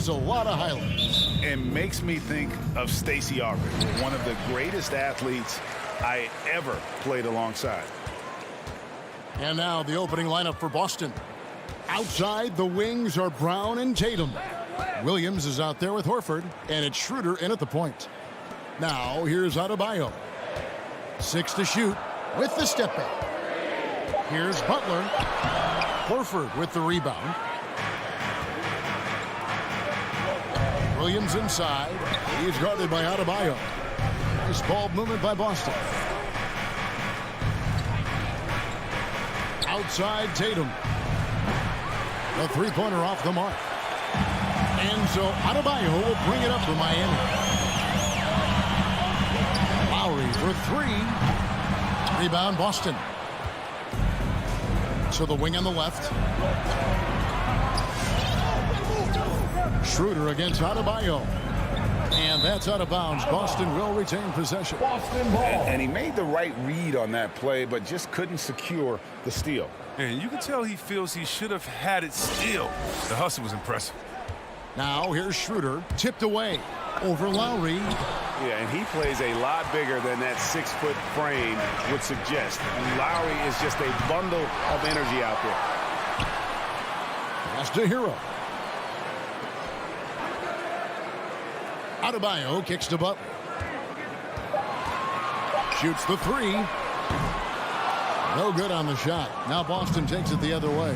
has a lot of highlights. And makes me think of Stacey Aldridge, one of the greatest athletes I ever played alongside. And now the opening lineup for Boston. Outside, the wings are Brown and Tatum. Williams is out there with Horford, and it's Schroeder in at the point. Now, here's Adebayo. 6 to shoot with the step back. Here's Butler. Horford with the rebound. Williams inside. He's guarded by Adebayo. Nice ball movement by Boston. Outside, Tatum. The three-pointer off the mark. And so Adebayo will bring it up for Miami. Lowry for 3. Rebound, Boston. So the wing on the left. Schroeder against Adebayo. And that's out of bounds. Boston will retain possession. Boston ball. And he made the right read on that play, but just couldn't secure the steal. And you can tell he feels he should have had it still. The hustle was impressive. Now here's Schroeder, tipped away over Lowry. Yeah, and he plays a lot bigger than that 6-foot frame would suggest. Lowry is just a bundle of energy out there. Pass to Hero. Adebayo kicks to Butler. Shoots the 3. No good on the shot. Now Boston takes it the other way.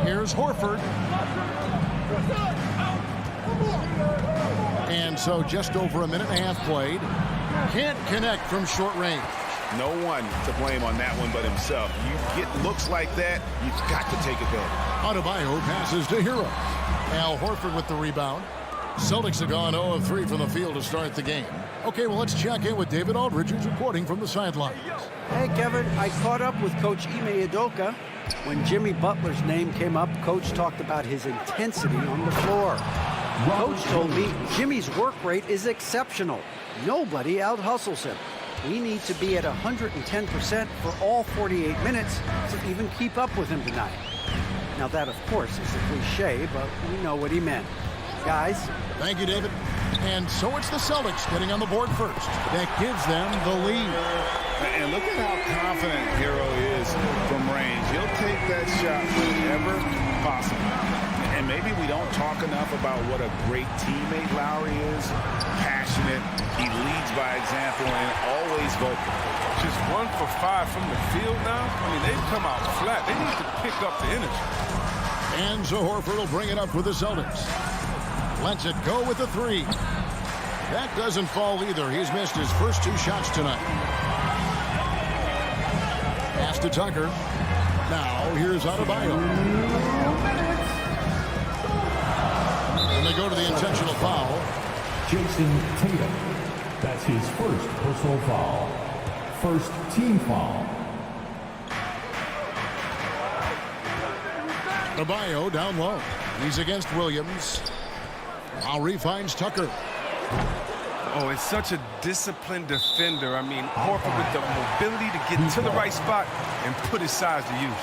Here's Horford. And so just over a minute and a half played. Can't connect from short range. No one to blame on that one but himself. You get looks like that, you've got to take advantage. Adebayo passes to Hero. Al Horford with the rebound. Celtics have gone 0 of 3 from the field to start the game. Okay, well, let's check in with David Aldridge, who's reporting from the sidelines. Hey, Kevin, I caught up with Coach Ime Udoka. When Jimmy Butler's name came up, Coach talked about his intensity on the floor. Coach told me Jimmy's work rate is exceptional. Nobody out-hustles him. We need to be at 110% for all 48 minutes to even keep up with him tonight. Now that, of course, is a cliche, but we know what he meant. Guys. Thank you, David. And so it's the Celtics getting on the board first. That gives them the lead. And look at how confident Hero is from range. He'll take that shot whenever possible. And maybe we don't talk enough about what a great teammate Lowry is. Passionate. He leads by example and always vocal. Just 1 for 5 from the field now. I mean, they've come out flat. They need to pick up the energy. And so Horford will bring it up for the Celtics. Lets it go with the 3. That doesn't fall either. He's missed his first 2 shots tonight. Pass to Tucker. Now here's Adebayo. And they go to the intentional foul. Jason Tatum. That's his first personal foul. First team foul. Adebayo down low. He's against Williams. Lowry finds Tucker. Oh, it's such a disciplined defender. I mean, Horford with the mobility to get to the right spot and put his size to use.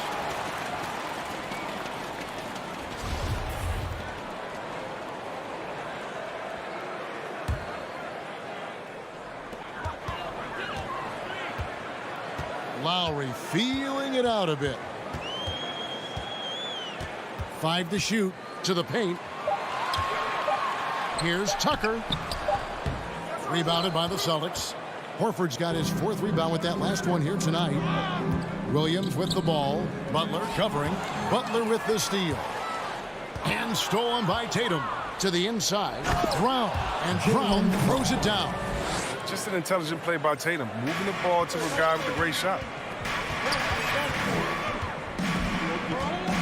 Lowry feeling it out a bit. 5 to shoot to the paint. Here's Tucker. Rebounded by the Celtics. Horford's got his 4th rebound with that last one here tonight. Williams with the ball. Butler covering. Butler with the steal. And stolen by Tatum to the inside. Brown. And Brown throws it down. Just an intelligent play by Tatum, moving the ball to a guy with a great shot.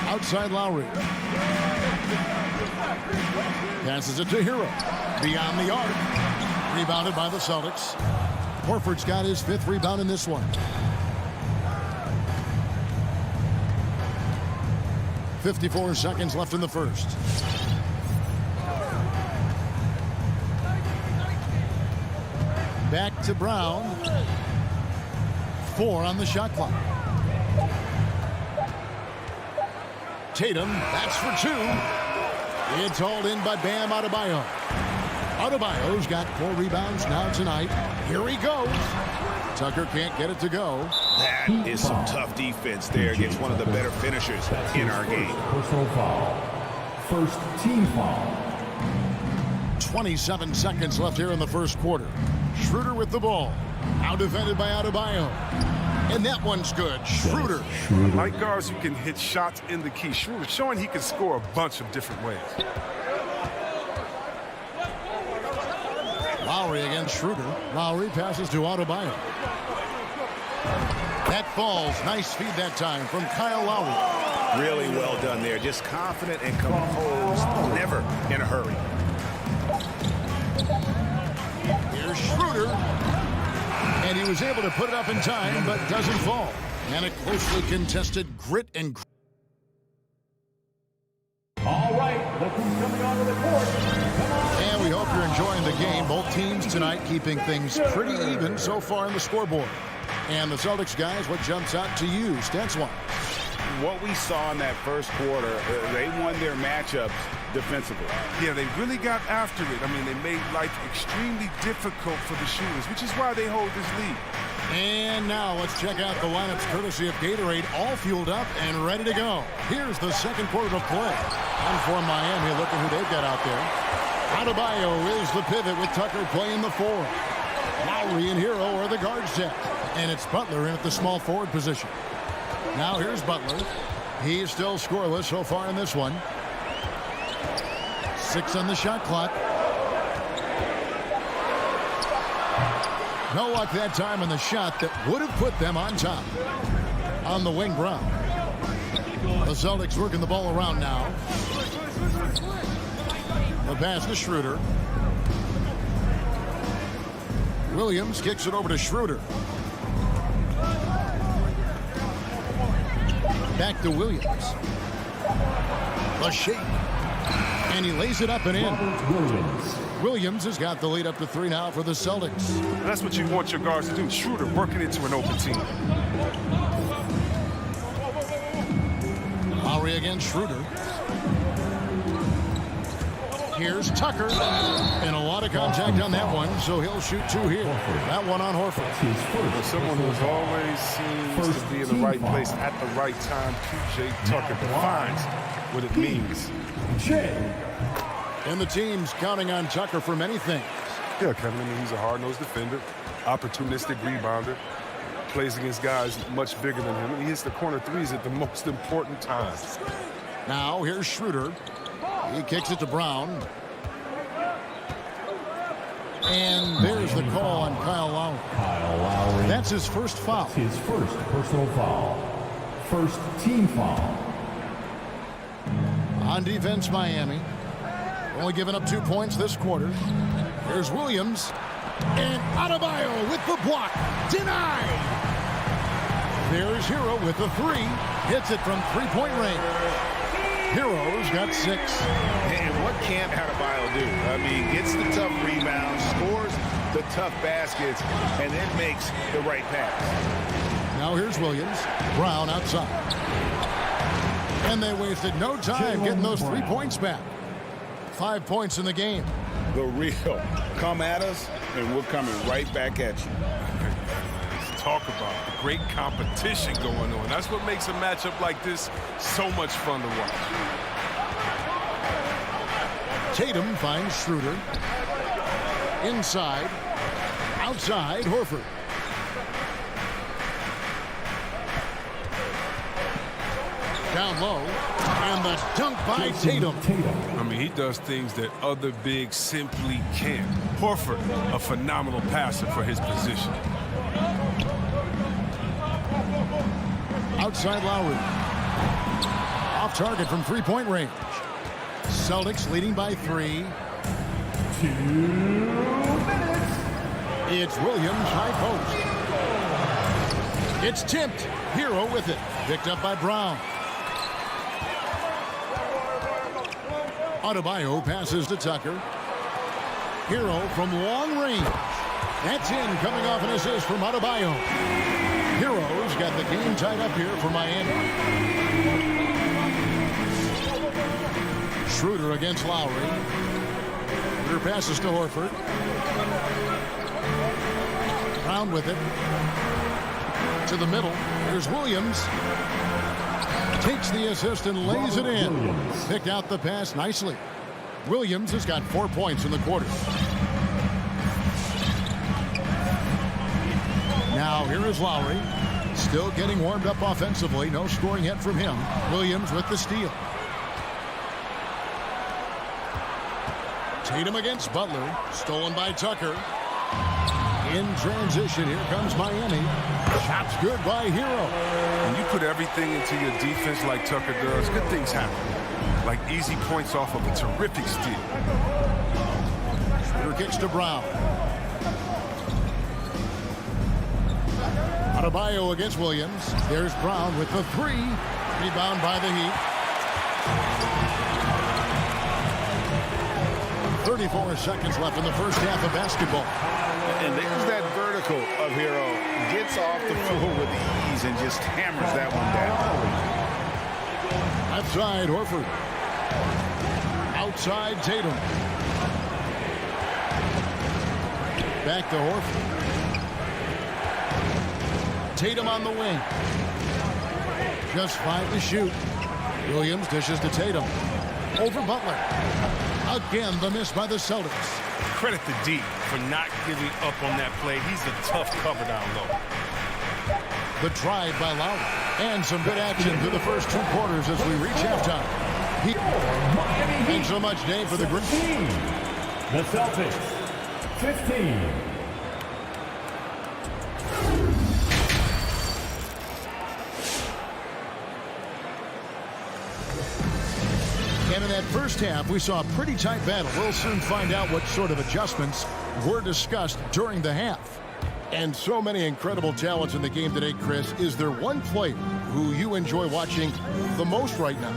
Outside Lowry. Passes it to Hero. Beyond the arc. Rebounded by the Celtics. Horford's got his 5th rebound in this one. 54 seconds left in the first. Back to Brown. 4 on the shot clock. Tatum, that's for 2. It's hauled in by Bam Adebayo. Adebayo's got 4 rebounds now tonight. Here he goes. Tucker can't get it to go. That is some tough defense there against one of the better finishers in our game. Personal foul. First team foul. 27 seconds left here in the first quarter. Schroeder with the ball. Now defended by Adebayo. And that one's good. Schroeder. Like guards who can hit shots in the key. Schroeder showing he can score a bunch of different ways. Lowry against Schroeder. Lowry passes to Adebayo. That falls. Nice feed that time from Kyle Lowry. Really well done there. Just confident and composed. Never in a hurry. Here's Schroeder. And he was able to put it up in time, but doesn't fall. And a closely contested grit and grit. All right, look who's coming onto the court. Come on. And we hope you're enjoying the game. Both teams tonight keeping things pretty even so far in the scoreboard. And the Celtics guys, what jumps out to you, stats-wise? What we saw in that first quarter, they won their matchups defensively. Yeah, they really got after it. I mean, they made life extremely difficult for the shooters, which is why they hold this lead. And now let's check out the lineups courtesy of Gatorade, all fueled up and ready to go. Here's the second quarter of play. And for Miami, look at who they've got out there. Adebayo is the pivot with Tucker playing the 4. Lowry and Hero are the guard set. And it's Butler in at the small forward position. Now here's Butler. He's still scoreless so far in this one. 6 on the shot clock. No luck that time on the shot that would have put them on top. On the wing, Brown. The Celtics working the ball around now. The pass to Schroeder. Williams kicks it over to Schroeder. Back to Williams. The shake. And he lays it up and in. Williams has got the lead up to 3 now for the Celtics. That's what you want your guards to do. Schroeder working into an open team. Lowry against Schroeder. Here's Tucker. And a lot of contact on that one, so he'll shoot 2 here. That one on Horford. Someone who's always seems to be in the right place at the right time. PJ Tucker defines what it means. And the team's counting on Tucker for many things. Yeah, Kevin, I mean, he's a hard-nosed defender, opportunistic rebounder, plays against guys much bigger than him, and he hits the corner threes at the most important times. Now, here's Schroeder. He kicks it to Brown. And there's the call on Kyle Lowry. Kyle Lowry. That's his first foul. His first personal foul. First team foul. On defense, Miami. Only giving up 2 points this quarter. Here's Williams. And Adebayo with the block. Denied. There's Hero with the 3. Hits it from 3-point range. Hero's got 6. And what can't Adebayo do? I mean, gets the tough rebounds, scores the tough baskets, and then makes the right pass. Now here's Williams. Brown outside. And they wasted no time getting those 3 points back. 5 points in the game. The real. Come at us, and we're coming right back at you. Talk about great competition going on. That's what makes a matchup like this so much fun to watch. Tatum finds Schroeder. Inside. Outside, Horford. Down low. And the dunk by Tatum. I mean, he does things that other bigs simply can't. Horford, a phenomenal passer for his position. Outside Lowry. Off target from 3-point range. Celtics leading by 3. 2 minutes. It's Williams, high post. It's tipped. Hero with it. Picked up by Brown. Adebayo passes to Tucker. Hero from long range. That's in, coming off an assist from Adebayo. Hero's got the game tied up here for Miami. Schroeder against Lowry. Schroeder passes to Horford. Brown with it. To the middle. Here's Williams. Takes the assist and lays it in. Picked out the pass nicely. Williams has got 4 points in the quarter. Now here is Lowry. Still getting warmed up offensively. No scoring yet from him. Williams with the steal. Tatum against Butler. Stolen by Tucker. In transition, here comes Miami. Shot's good by Hero. When you put everything into your defense like Tucker does, good things happen. Like easy points off of a terrific steal. Schroeder kicks to Brown. Adebayo against Williams. There's Brown with the three. Rebound by the Heat. 34 seconds left in the first half of basketball. And there's that vertical of Hero. Gets off the floor with ease and just hammers that one down. Left side, Horford. Outside, Tatum. Back to Horford. Tatum on the wing. Just 5 to shoot. Williams dishes to Tatum. Over Butler. Again, the miss by the Celtics. Credit to D for not giving up on that play. He's a tough cover down low. The drive by Lowry. And some good action through the first 2 quarters as we reach halftime. Thanks so much, Dave, for the green. The Celtics, 15. And in that first half, we saw a pretty tight battle. We'll soon find out what sort of adjustments were discussed during the half. And so many incredible talents in the game today, Chris. Is there one player who you enjoy watching the most right now?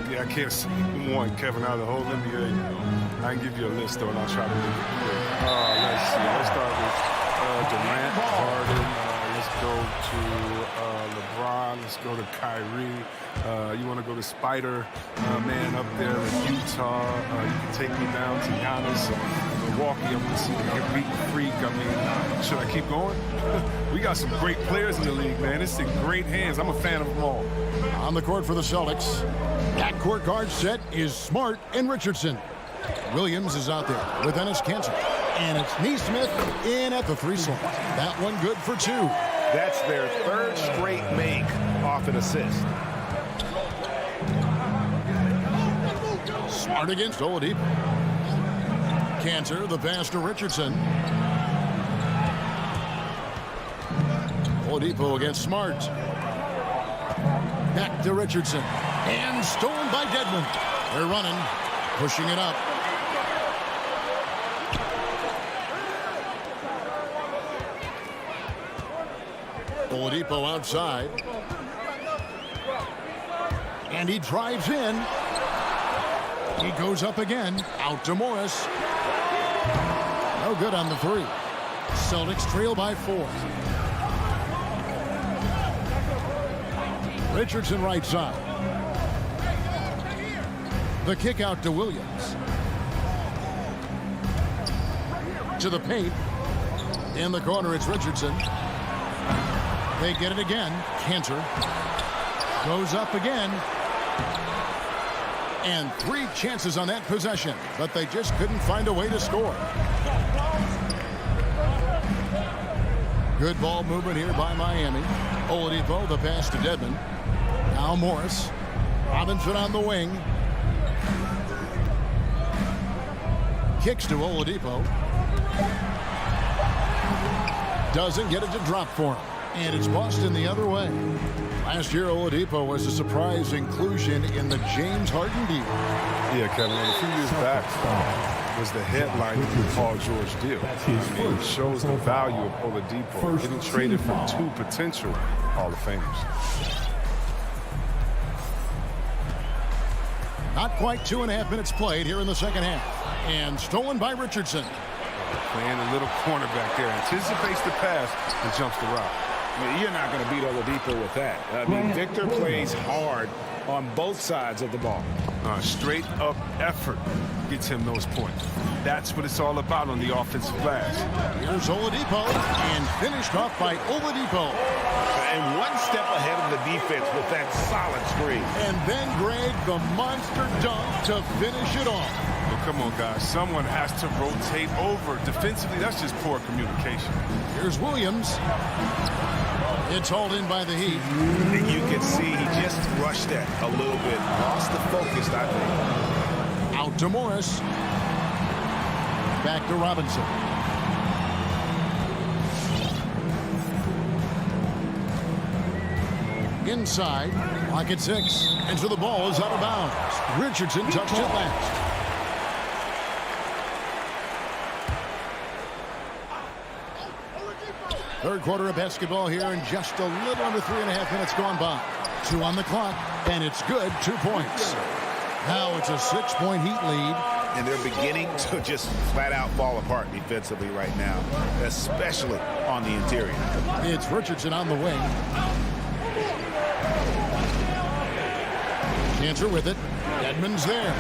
I can't see one, Kevin, out of the whole NBA. I can give you a list, though, and I'll try to make it quick. Let's see. Let's start with Durant, Harden. Let's go to LeBron. Let's go to Kyrie. You want to go to Spider-Man up there in Utah. You can take me down to Giannis. Milwaukee, I'm going to see the Greek Freak. I mean, should I keep going? We got some great players in the league, man. It's in great hands. I'm a fan of them all. On the court for the Celtics. That court guard set is Smart and Richardson. Williams is out there with Enes Kanter. And it's Nesmith in at the 3 slot. That one good for 2. That's their 3rd straight make off an assist. Smart against Oladipo. Kanter, the pass to Richardson. Oladipo against Smart. Back to Richardson. And stolen by Dedmon. They're running, pushing it up. Oladipo outside. And he drives in. He goes up again. Out to Morris. No good on the 3. Celtics trail by 4. Richardson right side. The kick out to Williams. To the paint. In the corner, it's Richardson. They get it again. Kanter goes up again. And 3 chances on that possession, but they just couldn't find a way to score. Good ball movement here by Miami. Oladipo, the pass to Dedmon. Now Morris. Robinson on the wing. Kicks to Oladipo. Doesn't get it to drop for him. And it's Boston the other way. Last year, Oladipo was a surprise inclusion in the James Harden deal. Yeah, Kevin, a few years back was the headline of the Paul George deal. It shows the value of Oladipo getting traded for 2 potential Hall of Famers. Not quite 2.5 minutes played here in the second half. And stolen by Richardson. Playing a little cornerback there. Anticipates the pass and jumps the route. I mean, you're not going to beat Oladipo with that. I mean, Victor plays hard on both sides of the ball. Straight up effort gets him those points. That's what it's all about on the offensive glass. Here's Oladipo, and finished off by Oladipo. And one step ahead of the defense with that solid screen. And then Greg, the monster dunk to finish it off. Well, come on, guys. Someone has to rotate over. Defensively, that's just poor communication. Here's Williams. It's hauled in by the Heat. You can see he just rushed that a little bit. Lost the focus, I think. Out to Morris. Back to Robinson. Inside, clock at 6. And so the ball is out of bounds. Richardson touched it last. Third quarter of basketball here, and just a little under 3.5 minutes gone by. 2 on the clock, and it's good. 2 points. Now it's a 6-point Heat lead. And they're beginning to just flat out fall apart defensively right now, especially on the interior. It's Richardson on the wing. Cantor with it. Edmonds there.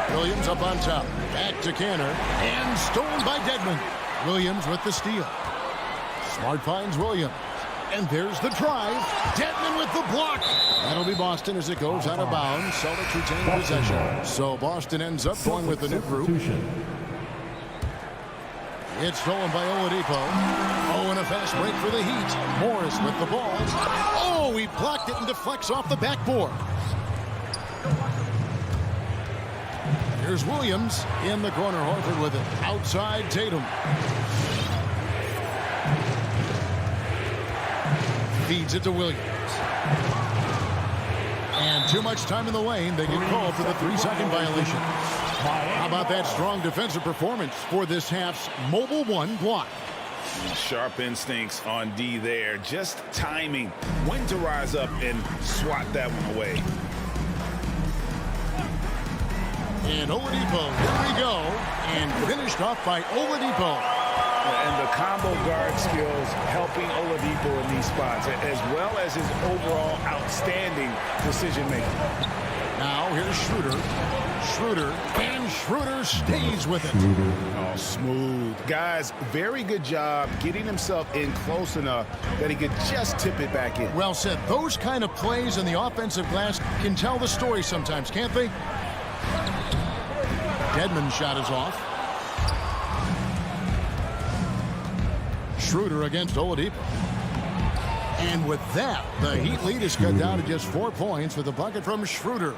Williams up on top. Back to Cantor. And stolen by Dedmon. Williams with the steal. Smart finds Williams. And there's the drive. Dedmon with the block. That'll be Boston as it goes out of bounds. Celtics retain possession. So Boston ends up going with the new group. It's stolen by Oladipo. Oh, and a fast break for the Heat. Morris with the ball. Oh, he blocked it and deflects off the backboard. Here's Williams in the corner. Horford with it. Outside Tatum. Feeds it to Williams. And too much time in the lane. They get called for the 3-second violation. How about that strong defensive performance for this half's mobile one block? Sharp instincts on D there. Just timing when to rise up and swat that one away. And Oladipo, here we go. And finished off by Oladipo. And the combo guard skills helping Oladipo in these spots, as well as his overall outstanding decision making. Now here's Schroeder. And Schroeder stays with it. Oh, smooth. Guys, very good job getting himself in close enough that he could just tip it back in. Well said. Those kind of plays in the offensive glass can tell the story sometimes, can't they? Dedmon's shot is off. Schroeder against Oladipo. And with that, the Heat lead is cut down to just 4 points with a bucket from Schroeder.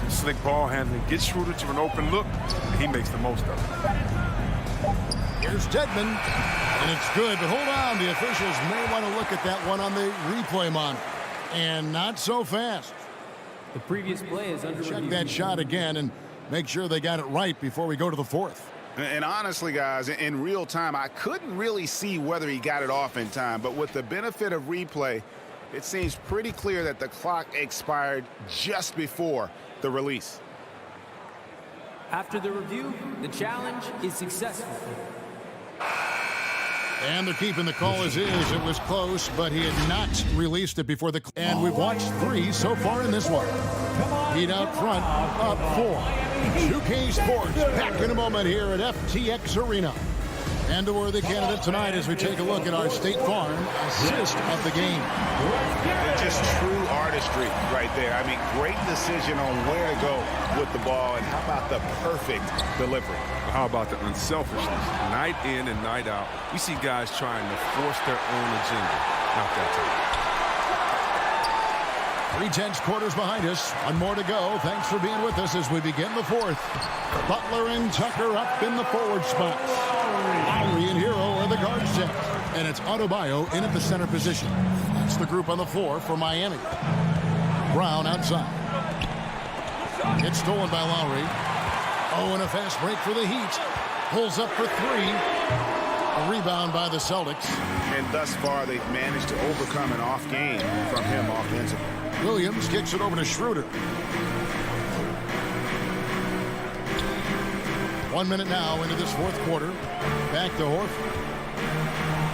Slick ball handling. Gets Schroeder to an open look. He makes the most of it. Here's Dedmon. And it's good, but hold on. The officials may want to look at that one on the replay monitor. And not so fast. The previous play is under Check that shot again and make sure they got it right before we go to the fourth. And honestly, guys, in real time, I couldn't really see whether he got it off in time. But with the benefit of replay, it seems pretty clear that the clock expired just before the release. After the review, the challenge is successful. And they're keeping the call as is. It was close, but he had not released it before the... And we've watched 3 so far in this one. Heat out front, up 4. 2K Sports back in a moment here at FTX Arena. And a worthy candidate tonight as we take a look at our State Farm assist of the game. Just true artistry right there. I mean, great decision on where to go with the ball. And how about the perfect delivery? How about the unselfishness? Night in and night out, we see guys trying to force their own agenda. Not that time. 3 tenths quarters behind us. 1 more to go. Thanks for being with us as we begin the fourth. Butler and Tucker up in the forward spots. Lowry and Hero are the guard set. And it's Adebayo in at the center position. That's the group on the floor for Miami. Brown outside. It's stolen by Lowry. Oh, and a fast break for the Heat. Pulls up for 3. A rebound by the Celtics. And thus far, they've managed to overcome an off game from him offensively. Williams kicks it over to Schroeder. 1 minute now into this fourth quarter. Back to Horford.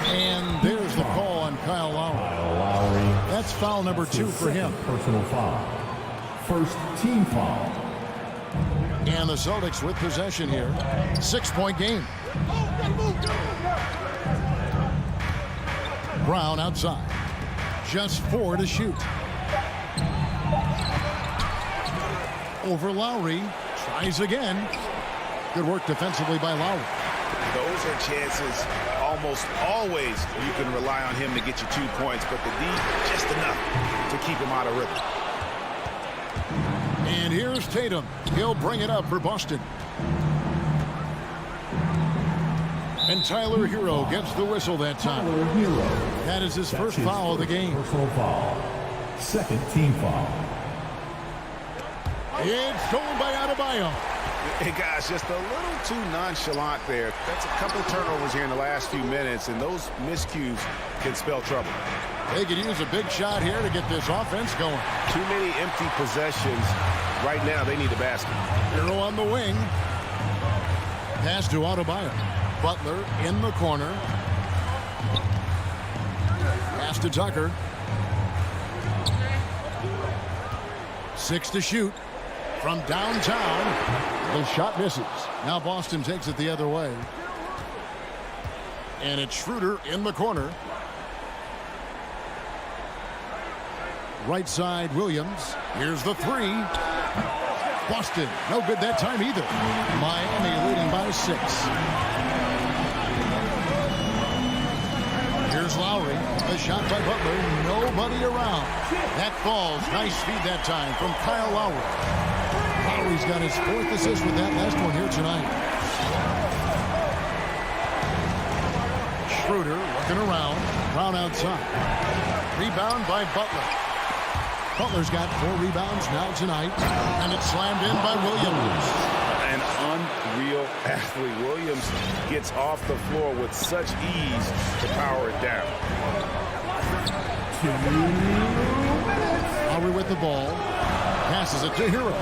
And there's the call on Kyle Lowry. Kyle Lowry. That's foul number That's 2 his for him. second personal foul. First team foul. And the Celtics with possession here. 6-point game. Brown outside. Just 4 to shoot. Over Lowry. Tries again. Good work defensively by Lowry. Those are chances almost always you can rely on him to get you 2 points, but the D just enough to keep him out of rhythm. And here's Tatum. He'll bring it up for Boston. And Tyler Hero gets the whistle that time. Tyler Hero. That is his That's first his foul of the game. Personal foul. Second team foul. It's stolen by Adebayo. Hey, guys, just a little too nonchalant there. That's a couple turnovers here in the last few minutes, and those miscues can spell trouble. They could use a big shot here to get this offense going. Too many empty possessions. Right now, they need the basket. Hero on the wing. Pass to Adebayo. Butler in the corner. Pass to Tucker. 6 to shoot. From downtown, the shot misses. Now Boston takes it the other way. And it's Schroeder in the corner. Right side, Williams. Here's the 3. Boston, no good that time either. Miami leading by 6. Here's Lowry. A shot by Butler. Nobody around. That falls. Nice feed that time from Kyle Lowry. Lowry's got his 4th assist with that last one here tonight. Schroeder looking around. Brown outside. Rebound by Butler. Butler's got 4 rebounds now tonight. And it's slammed in by Williams. An unreal athlete. Williams gets off the floor with such ease to power it down. Lowry with the ball. Passes it to Hero.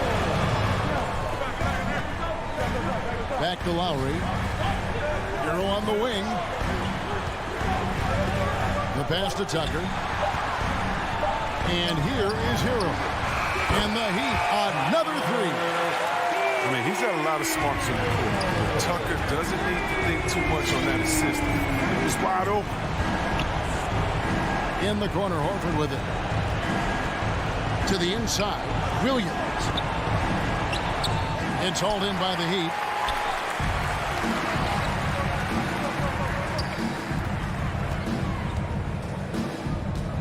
Back to Lowry. Hero on the wing. The pass to Tucker. And here is Hero. And the Heat, another 3. I mean, he's got a lot of smarts in the court. Tucker doesn't need to think too much on that assist. He's wide open. In the corner, Horford with it. To the inside, Williams. It's hauled in by the Heat.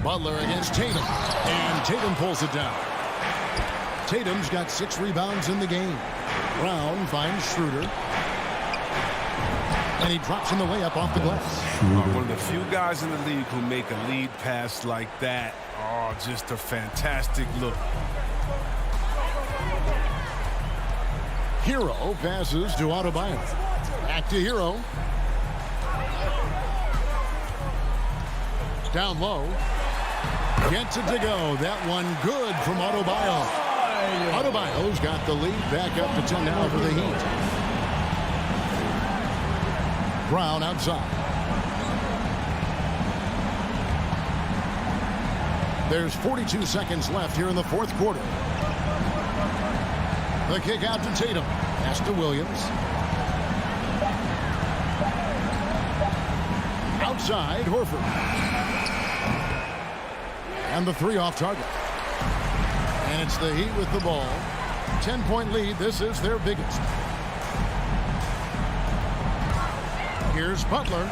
Butler against Tatum. And Tatum pulls it down. Tatum's got 6 rebounds in the game. Brown finds Schroeder. And he drops in the layup off the glass. One of the few guys in the league who make a lead pass like that. Oh, just a fantastic look. Hero passes to Adebayo. Back to Hero. Down low. Gets it to go. That one good from Adebayo. Adebayo's got the lead back up to 10 now for the Heat. Brown outside. There's 42 seconds left here in the 4th quarter. The kick out to Tatum. Pass to Williams. Outside, Horford. And the 3 off target. And it's the Heat with the ball. 10-point lead. This is their biggest. Here's Butler.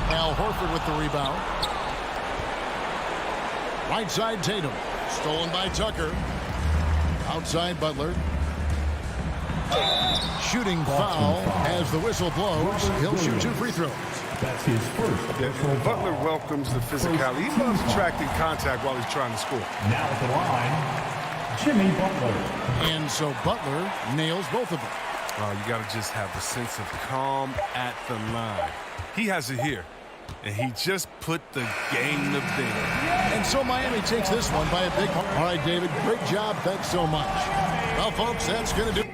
Al Horford with the rebound. Right side, Tatum. Stolen by Tucker. Outside, Butler. Shooting foul as the whistle blows. He'll shoot 2 free throws. That's his first personal foul. Butler welcomes the physicality. He loves attracting contact while he's trying to score. Now at the line, Jimmy Butler. And so Butler nails both of them. You got to just have a sense of calm at the line. He has it here, and he just put the game to bed. And so Miami takes this one by a big mark. All right, David, great job. Thanks so much. Well, folks, that's going to do it.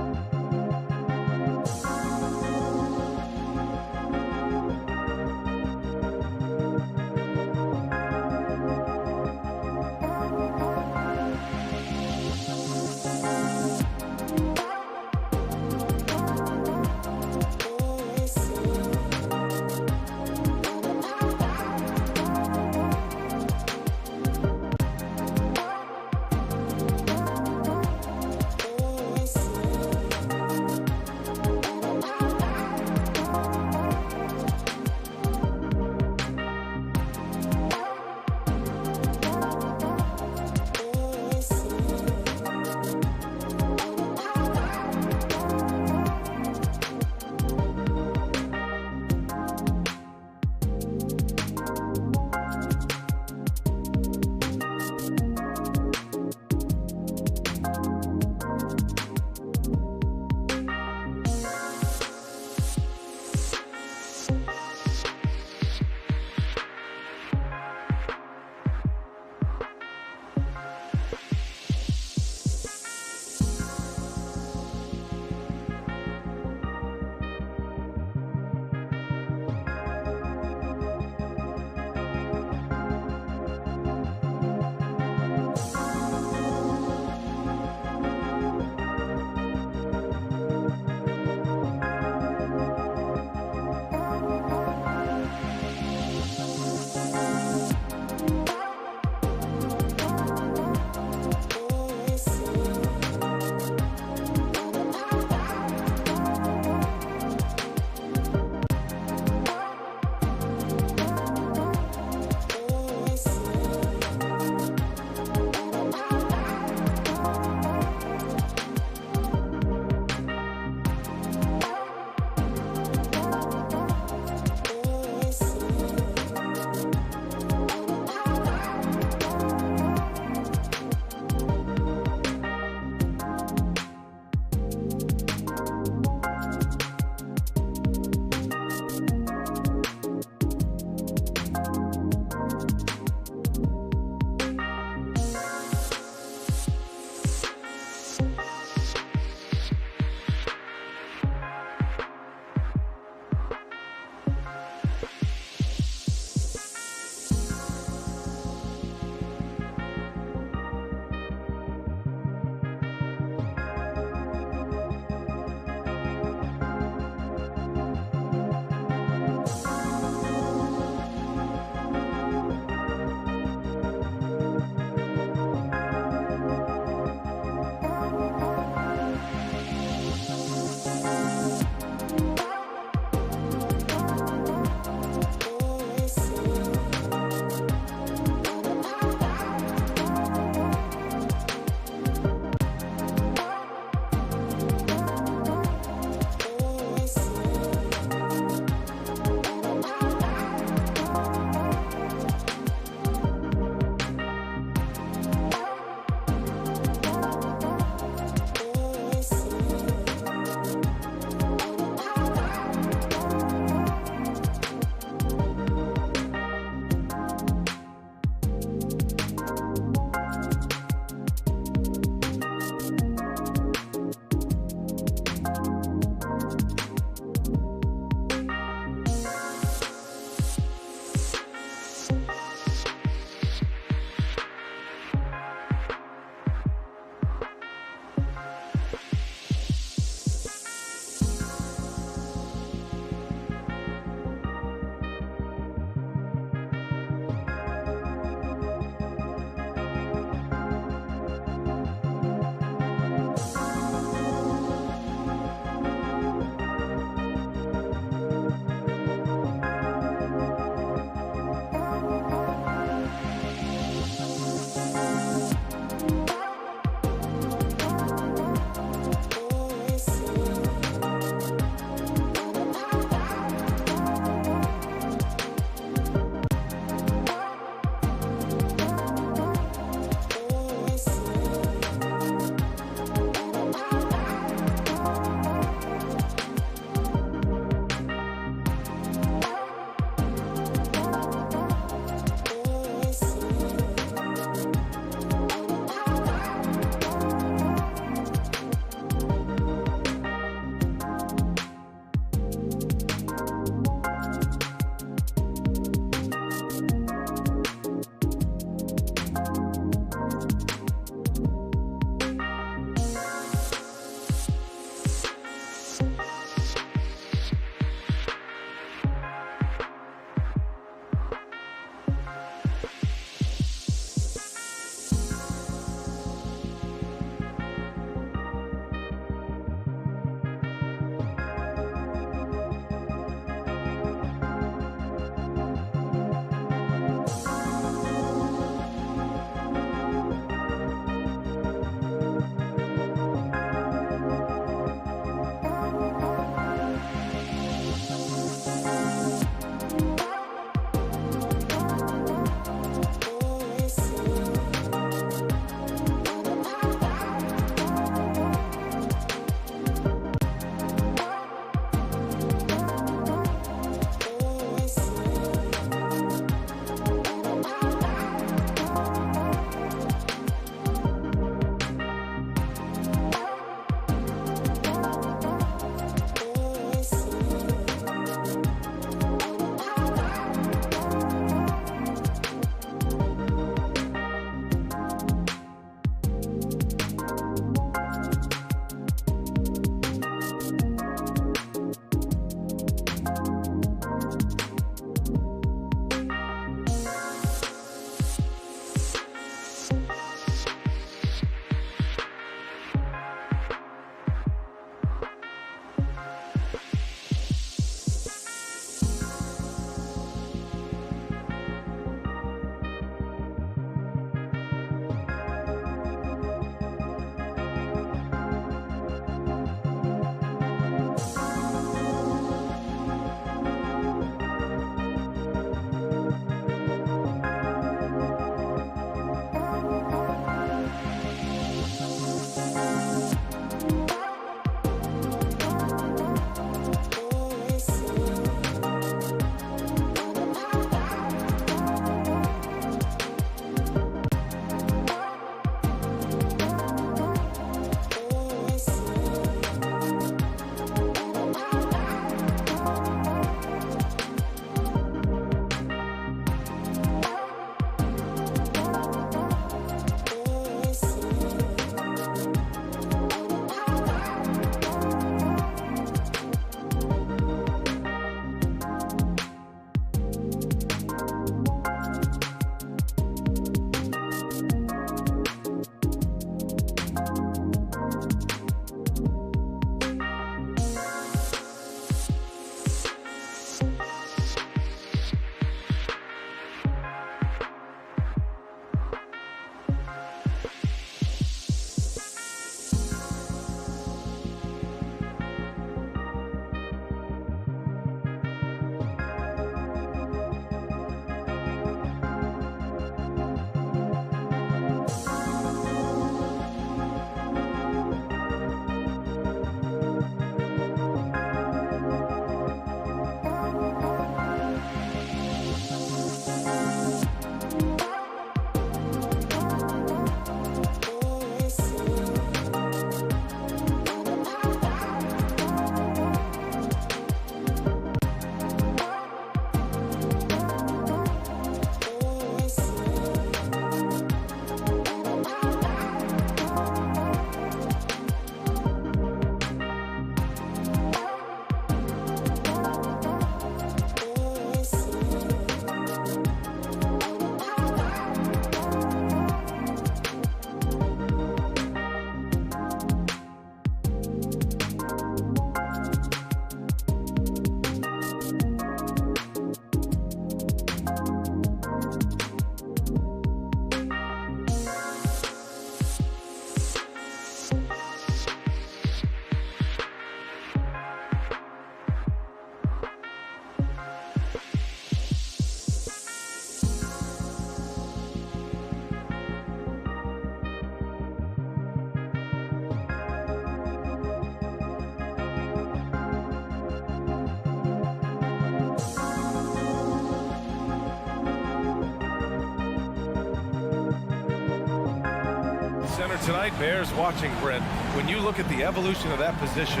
center tonight bears watching, Brent. When you look at the evolution of that position,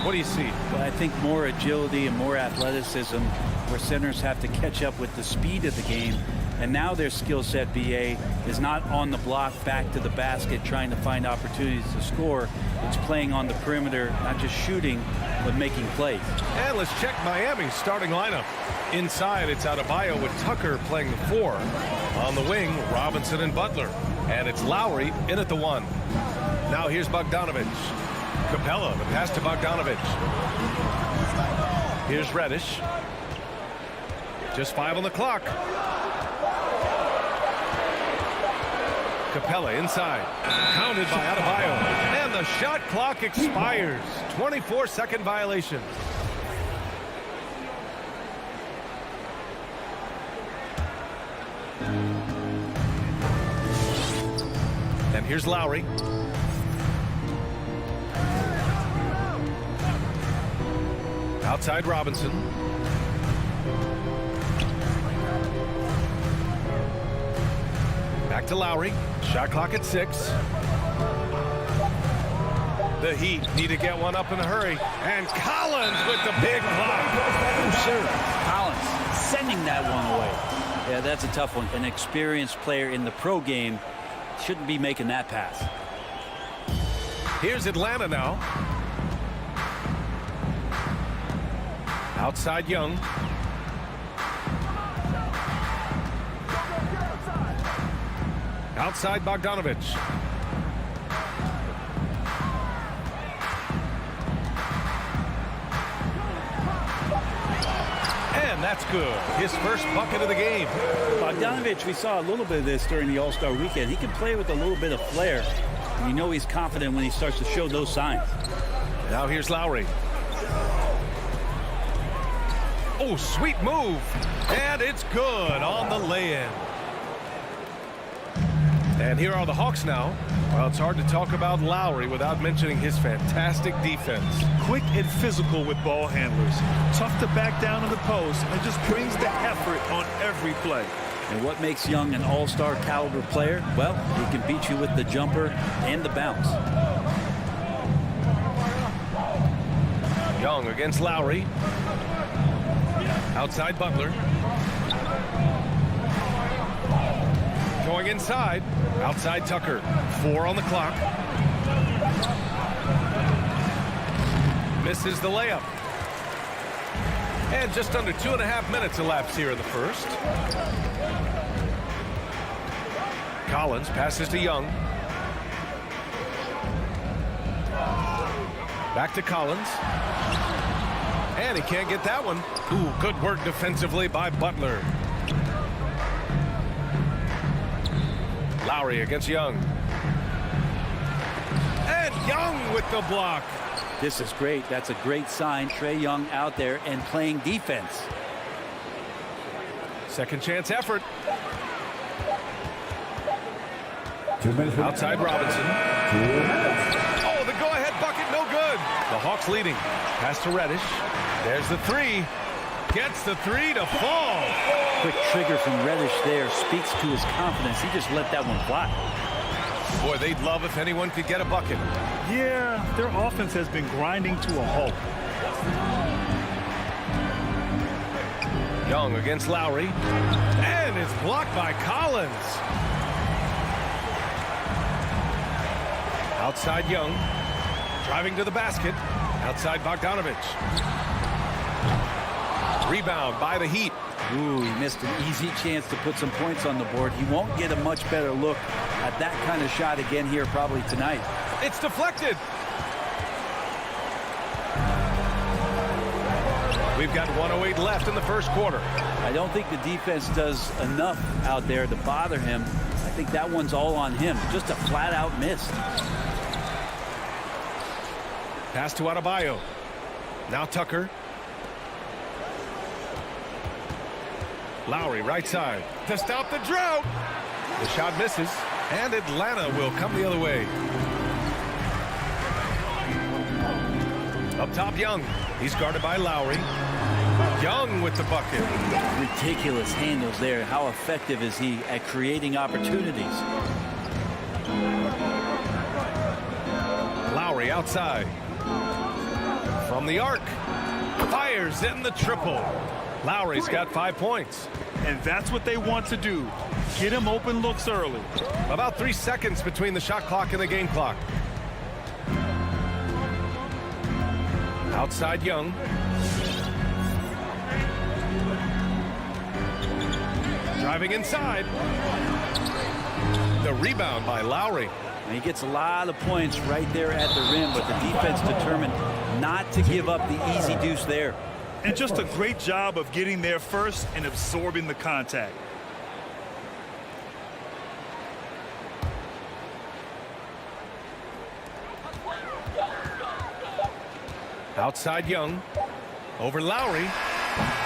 what do you see? Well, I think more agility and more athleticism, where centers have to catch up with the speed of the game. And now their skill set, BA, is not on the block back to the basket trying to find opportunities to score. It's playing on the perimeter, not just shooting, but making plays. And let's check Miami's starting lineup. Inside, it's Adebayo with Tucker playing the 4. On the wing, Robinson and Butler. And it's Lowry in at the 1. Now here's Bogdanovic. Capella, the pass to Bogdanovic. Here's Reddish. Just 5 on the clock. Capella inside. Counted by Adebayo. And the shot clock expires. 24-second violation. And here's Lowry. Outside Robinson. Back to Lowry. Shot clock at 6. The Heat need to get one up in a hurry. And Collins with the big block. Oh, sir. Collins sending that one away. Yeah, that's a tough one. An experienced player in the pro game shouldn't be making that pass. Here's Atlanta now. Outside Young. Outside Bogdanovic. And that's good. His first bucket of the game. Bogdanovic, we saw a little bit of this during the All-Star weekend. He can play with a little bit of flair. And you know he's confident when he starts to show those signs. Now here's Lowry. Oh, sweet move. And it's good on the lay-in. And here are the Hawks now. Well, it's hard to talk about Lowry without mentioning his fantastic defense. Quick and physical with ball handlers. Tough to back down in the post and just brings the effort on every play. And what makes Young an all-star caliber player? Well, he can beat you with the jumper and the bounce. Young against Lowry. Outside Butler. Going inside. Outside Tucker. 4 on the clock. Misses the layup. And just under 2.5 minutes elapsed here in the first. Collins passes to Young. Back to Collins. And he can't get that one. Ooh, good work defensively by Butler. Lowry against Young. And Young with the block. This is great. That's a great sign. Trae Young out there and playing defense. Second chance effort. 2 minutes. Outside Robinson. 2 minutes. Oh, the go-ahead bucket, no good. The Hawks leading. Pass to Reddish. There's the 3. Gets the 3 to fall. Quick trigger from Reddish there speaks to his confidence. He just let that one fly. Boy, they'd love if anyone could get a bucket. Yeah, their offense has been grinding to a halt. Young against Lowry. And it's blocked by Collins. Outside Young. Driving to the basket. Outside Bogdanovic. Rebound by the Heat. Ooh, he missed an easy chance to put some points on the board. He won't get a much better look at that kind of shot again here probably tonight. It's deflected. We've got 1:08 left in the first quarter. I don't think the defense does enough out there to bother him. I think that one's all on him. Just a flat-out miss. Pass to Adebayo. Now Tucker. Lowry right side to stop the drought. The shot misses, and Atlanta will come the other way. Up top, Young. He's guarded by Lowry. Young with the bucket. Ridiculous handles there. How effective is he at creating opportunities? outside. From the arc. Fires in the triple. Lowry's got 5 points. And that's what they want to do. Get him open looks early. About 3 seconds between the shot clock and the game clock. Outside Young. Driving inside. The rebound by Lowry. And he gets a lot of points right there at the rim, but the defense determined not to give up the easy deuce there. And just a great job of getting there first and absorbing the contact. Outside Young. Over Lowry.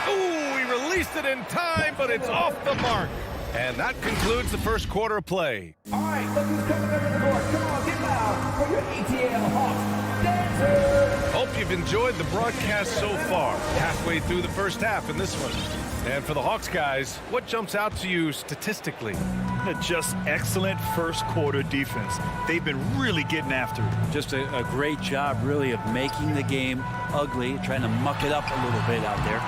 Ooh, he released it in time, but it's off the mark. And that concludes the first quarter of play. All right, look who's coming over the court. Come on, get loud for your ATL Hawks dancers. Hope you've enjoyed the broadcast so far. Halfway through the first half in this one. And for the Hawks guys, what jumps out to you statistically? Just excellent first quarter defense. They've been really getting after it. Just a great job, really, of making the game ugly, trying to muck it up a little bit out there.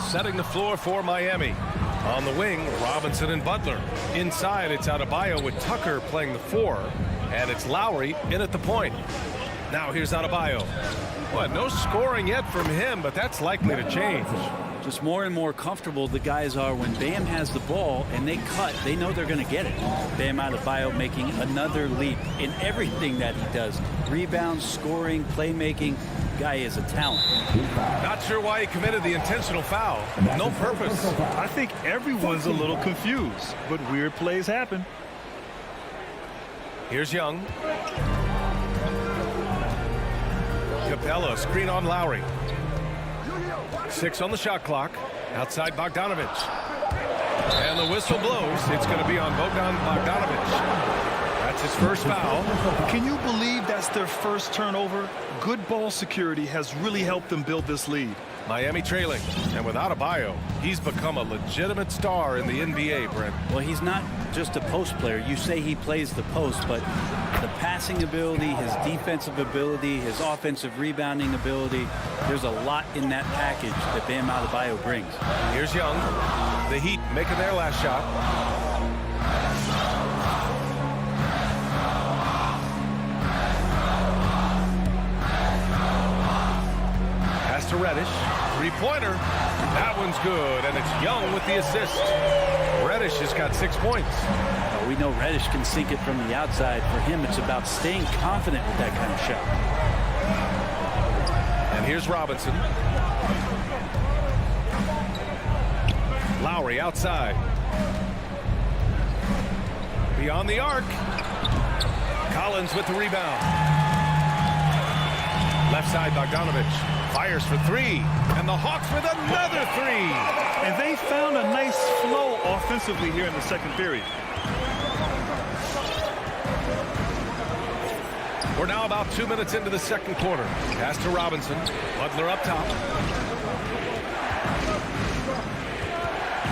Setting the floor for Miami. On the wing, Robinson and Butler. Inside, it's Adebayo with Tucker playing the 4. And it's Lowry in at the point. Now here's Adebayo. Well, no scoring yet from him, but that's likely to change. Just more and more comfortable the guys are when Bam has the ball and they cut. They know they're going to get it. Bam Adebayo making another leap in everything that he does. Rebounds, scoring, playmaking. Guy is a talent. Not sure why he committed the intentional foul. No purpose. I think everyone's a little confused, but weird plays happen. Here's Young. Capella, screen on Lowry. 6 on the shot clock. Outside Bogdanovich. And the whistle blows. It's going to be on Bogdan Bogdanovich. That's his first foul. Can you believe that's their first turnover? Good ball security has really helped them build this lead. Miami trailing. And without Adebayo, he's become a legitimate star in the NBA, Brent. Well, he's not just a post player. You say he plays the post, but the passing ability, his defensive ability, his offensive rebounding ability, there's a lot in that package that Bam Adebayo brings. Here's Young. The Heat making their last shot. Pass to Reddish. Three-pointer. That one's good, and it's Young with the assist. Reddish has got 6 points. We know Reddish can sink it from the outside. For him, it's about staying confident with that kind of shot. And here's Robinson. Lowry outside. Beyond the arc. Collins with the rebound. Left side, Bogdanovich. Fires for 3. And the Hawks with another 3. And they found a nice flow offensively here in the second period. We're now about 2 minutes into the second quarter. Pass to Robinson. Butler up top.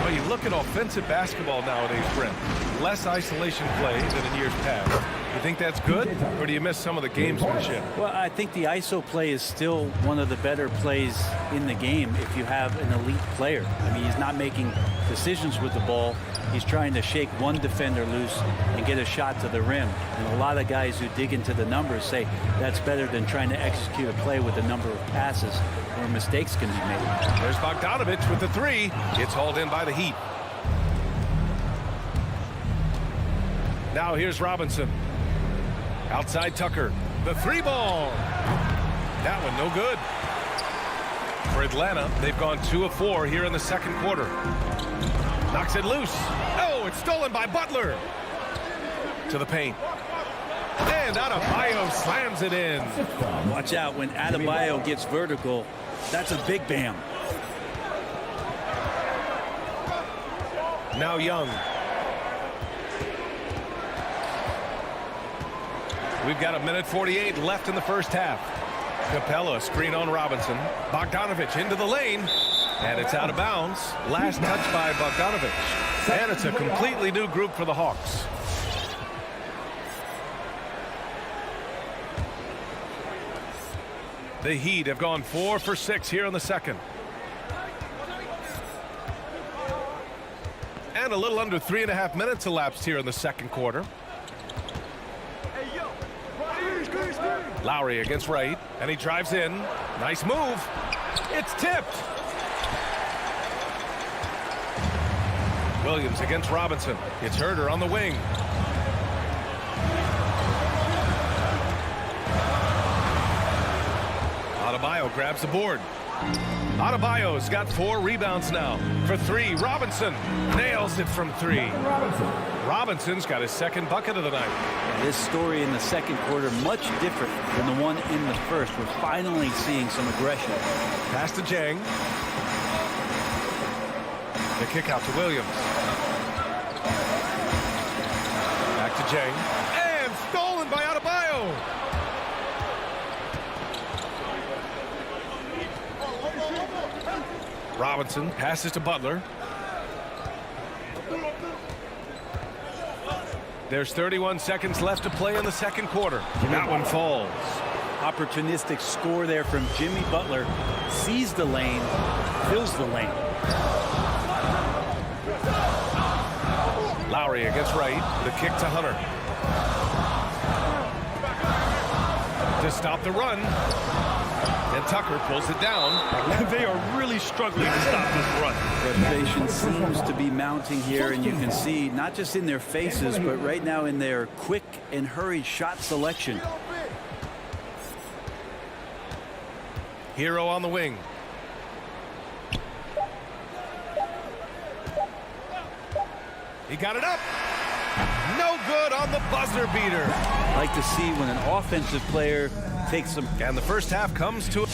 Well, you look at offensive basketball nowadays, Brent. Less isolation play than in years past. You think that's good, or do you miss some of the gamesmanship? Well, I think the ISO play is still one of the better plays in the game if you have an elite player. I mean, he's not making decisions with the ball. He's trying to shake one defender loose and get a shot to the rim. And a lot of guys who dig into the numbers say that's better than trying to execute a play with a number of passes where mistakes can be made. There's Bogdanovich with the 3. It's hauled in by the Heat. Now here's Robinson. Outside Tucker. The 3-ball. That one no good. For Atlanta, they've gone 2 of 4 here in the second quarter. Knocks it loose. Oh, it's stolen by Butler. To the paint. And Adebayo slams it in. Watch out when Adebayo gets vertical. That's a big Bam. Now Young. We've got 1:48 left in the first half. Capella, screen on Robinson. Bogdanovich into the lane. And it's out of bounds. Last touch by Bogdanovich. And it's a completely new group for the Hawks. The Heat have gone 4 for 6 here in the second. And a little under 3.5 minutes elapsed here in the second quarter. Lowry against Wright, and he drives in. Nice move. It's tipped. Williams against Robinson. It's Herder on the wing. Adebayo grabs the board. Adebayo's got 4 rebounds now. For 3, Robinson nails it from 3. Robinson's got his second bucket of the night. This story in the second quarter much different than the one in the first. We're finally seeing some aggression. Pass to Jang. The kick out to Williams. Back to Jang. And stolen by Adebayo. Robinson passes to Butler. There's 31 seconds left to play in the second quarter. That one falls. Opportunistic score there from Jimmy Butler. Sees the lane, fills the lane. Lowry against Wright. The kick to Hunter. To stop the run. And Tucker pulls it down. They are really struggling to stop this run. Frustration seems to be mounting here, and you can see not just in their faces, but right now in their quick and hurried shot selection. Hero on the wing. He got it up. No good on the buzzer beater. I like to see when an offensive player takes some. And the first half comes to.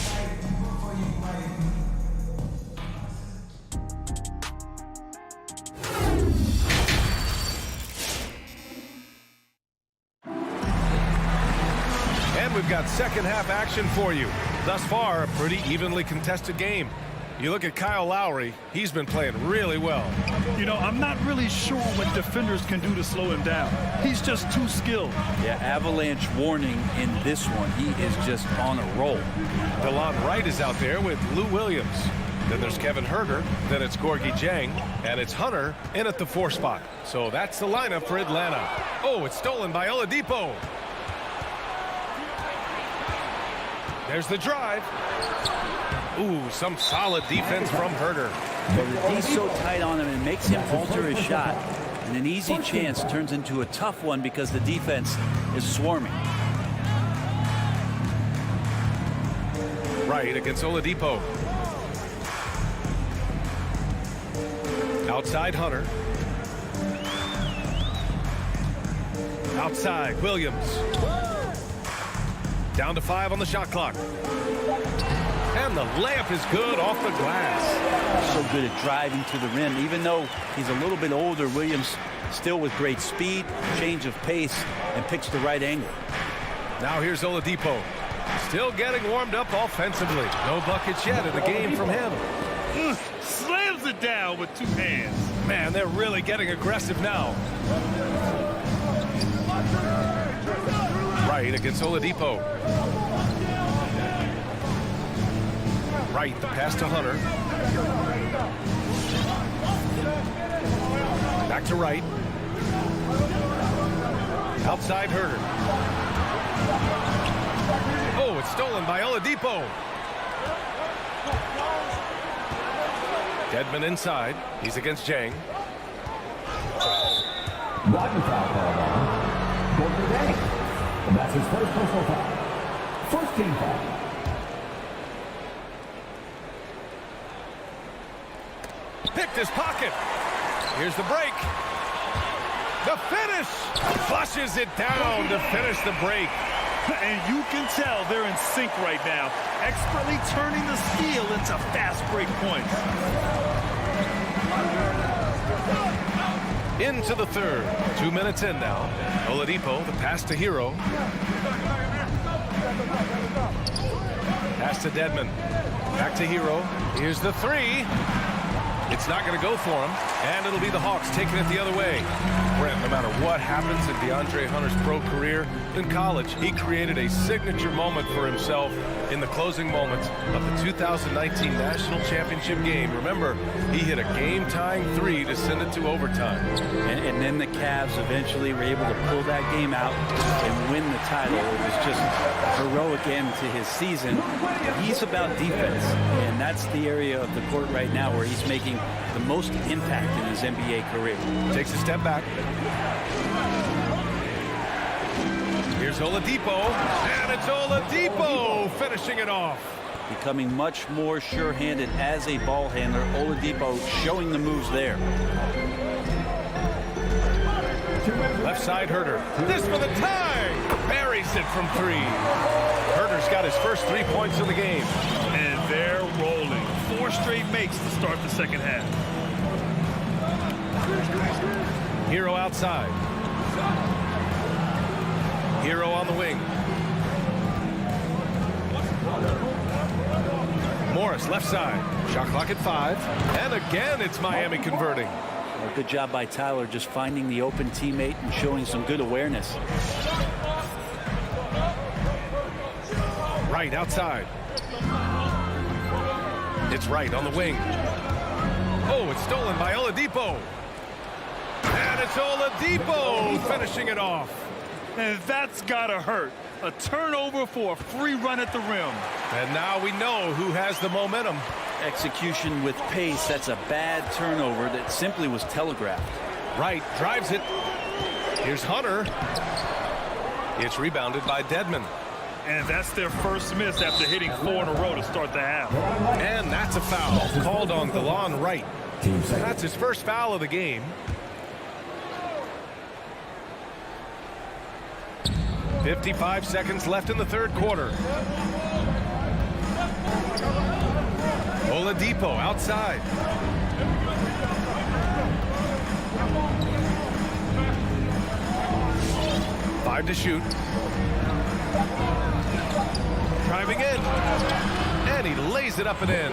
And we've got second half action for you. Thus far, a pretty evenly contested game. You look at Kyle Lowry, he's been playing really well. You know, I'm not really sure what defenders can do to slow him down. He's just too skilled. Yeah, avalanche warning in this one. He is just on a roll. DeLon Wright is out there with Lou Williams. Then there's Kevin Herder. Then it's Gorgie Jang. And it's Hunter in at the 4 spot. So that's the lineup for Atlanta. Oh, it's stolen by Oladipo. There's the drive. Ooh, some solid defense from Herder. He's so tight on him and makes him alter his shot. And an easy chance turns into a tough one because the defense is swarming. Right against Oladipo. Outside Hunter. Outside Williams. Down to 5 on the shot clock. And the layup is good off the glass. So good at driving to the rim. Even though he's a little bit older, Williams still with great speed, change of pace, and picks the right angle. Now here's Oladipo. Still getting warmed up offensively. No buckets yet in the game from him. Slams it down with 2 hands. Man, they're really getting aggressive now. Right against Oladipo. Right, the pass to Hunter. Back to Wright. Outside Herder. Oh, it's stolen by Oladipo. Dedmon inside. He's against Jang. Roger foul called on Gorgie Jang. And that's his first personal foul. First team foul. Picked his pocket. Here's the break. The finish. Flushes it down to finish the break. And you can tell they're in sync right now, expertly turning the steal into fast break points. Into the third. 2 minutes in now. Oladipo, the pass to Hero. Pass to Dedmon. Back to Hero. Here's the 3. It's not going to go for him. And it'll be the Hawks taking it the other way. Brent, no matter what happens in DeAndre Hunter's pro career, in college, he created a signature moment for himself in the closing moments of the 2019 National Championship game. Remember, he hit a game-tying three to send it to overtime. And then the Cavs eventually were able to pull that game out and win the title. It was just heroic end to his season. He's about defense, and that's the area of the court right now where he's making the most impact in his NBA career. Takes a step back. Here's Oladipo, and it's Oladipo finishing it off. Becoming much more sure-handed as a ball handler. Oladipo showing the moves there. Left side, Herter. This for the tie. Buries it from three. Herter's got his first 3 points of the game. And they're rolling. 4 straight makes to start the second half. Hero outside. Hero on the wing. Morris left side. Shot clock at 5. And again, it's Miami converting. A good job by Tyler just finding the open teammate and showing some good awareness. Right outside. It's Right on the wing. Oh, it's stolen by Oladipo. And it's Oladipo finishing it off. And that's gotta hurt. A turnover for a free run at the rim. And now we know who has the momentum. Execution with pace. That's a bad turnover that simply was telegraphed. Right drives it. Here's Hunter. It's rebounded by Dedmon. And that's their first miss after hitting 4 in a row to start the half. And that's a foul called on Delon Wright. That's his first foul of the game. .55 seconds left in the third quarter. Oladipo outside. Five to shoot. Driving in. And he lays it up and in.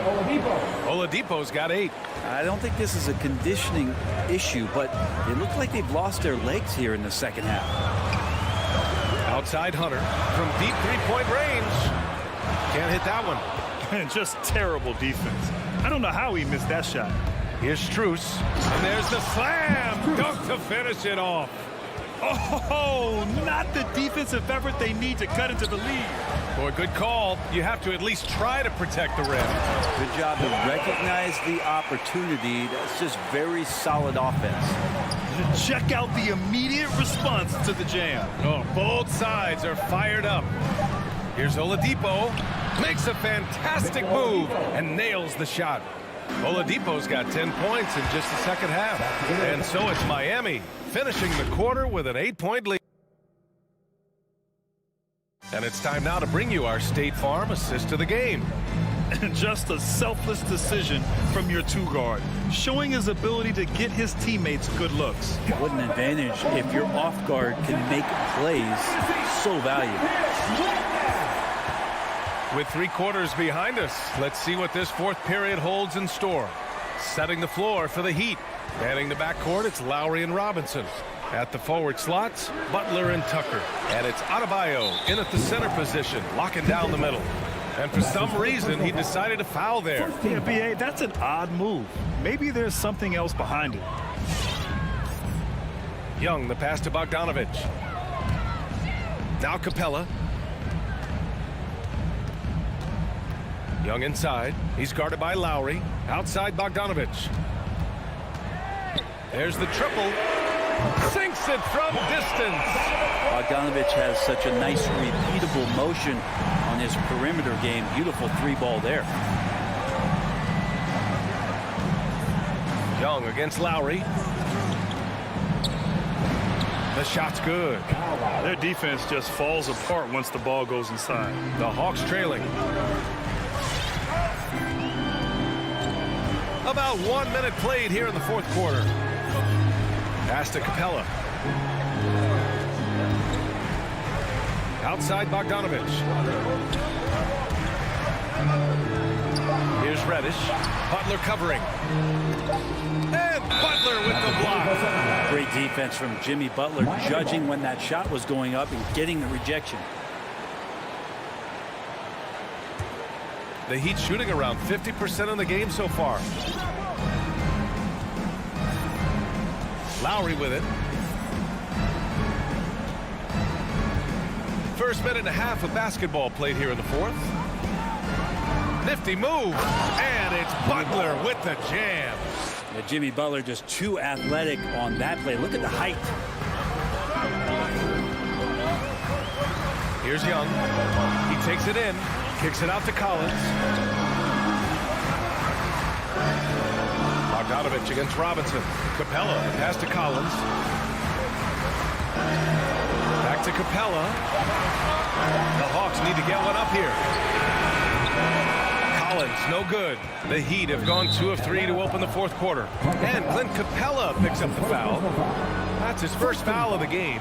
Oladipo's got 8. I don't think this is a conditioning issue, but it looked like they've lost their legs here in the second half. Outside Hunter from deep three-point range. Can't hit that one. And just terrible defense. I don't know how he missed that shot. Here's Strus. And there's the slam. Dunk to finish it off. Oh, not the defensive effort they need to cut into the lead. Boy, good call. You have to at least try to protect the rim. Good job to recognize the opportunity. That's just very solid offense. Check out the immediate response to the jam. Oh, both sides are fired up. Here's Oladipo. Makes a fantastic move and nails the shot. Oladipo's got 10 points in just the second half. And so it's Miami finishing the quarter with an 8-point lead. And it's time now to bring you our State Farm assist of the game. And just a selfless decision from your 2-guard, showing his ability to get his teammates good looks. What an advantage if your off guard can make plays. So valuable. With 3 quarters behind us, let's see what this fourth period holds in store. Setting the floor for the Heat. Manning the backcourt, it's Lowry and Robinson. At the forward slots, Butler and Tucker. And it's Adebayo in at the center position, locking down the middle. And for some reason, he decided to foul there. Yeah, B.A., that's an odd move. Maybe there's something else behind it. Young, the pass to Bogdanovich. Now Capella. Young inside. He's guarded by Lowry. Outside Bogdanovich. There's the triple. Sinks it from distance. Bogdanovich has such a nice repeatable motion on his perimeter game. Beautiful 3-ball there. Young against Lowry. The shot's good. Their defense just falls apart once the ball goes inside. The Hawks trailing. About 1 minute played here in the fourth quarter. Pass to Capella. Outside Bogdanovich. Here's Reddish. Butler covering. And Butler with the block. Great defense from Jimmy Butler, judging when that shot was going up and getting the rejection. The Heat shooting around 50% in the game so far. Lowry with it. First minute and a half of basketball played here in the fourth. Nifty move. And it's Butler with the jam. Yeah, Jimmy Butler just too athletic on that play. Look at the height. Here's Young. He takes it in. Kicks it out to Collins. Bogdanovich against Robinson. Capella, pass to Collins. Back to Capella. The Hawks need to get one up here. Collins, no good. The Heat have gone 2 of 3 to open the fourth quarter. And Clint Capella picks up the foul. That's his first foul of the game.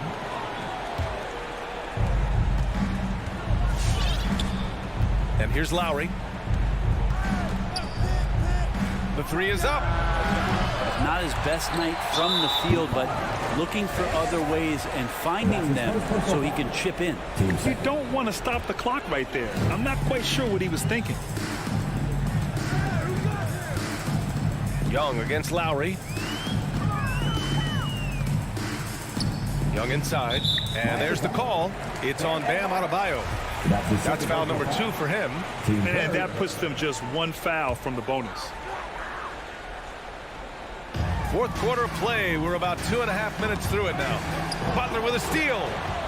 And here's Lowry. The three is up. Not his best night from the field, but looking for other ways and finding them so he can chip in. You don't want to stop the clock right there. I'm not quite sure what he was thinking. Young against Lowry. Young inside. And there's the call. It's on Bam Adebayo. That's foul number 2 for him. And that puts them just 1 foul from the bonus. Fourth quarter play. We're about 2.5 minutes through it now. Butler with a steal.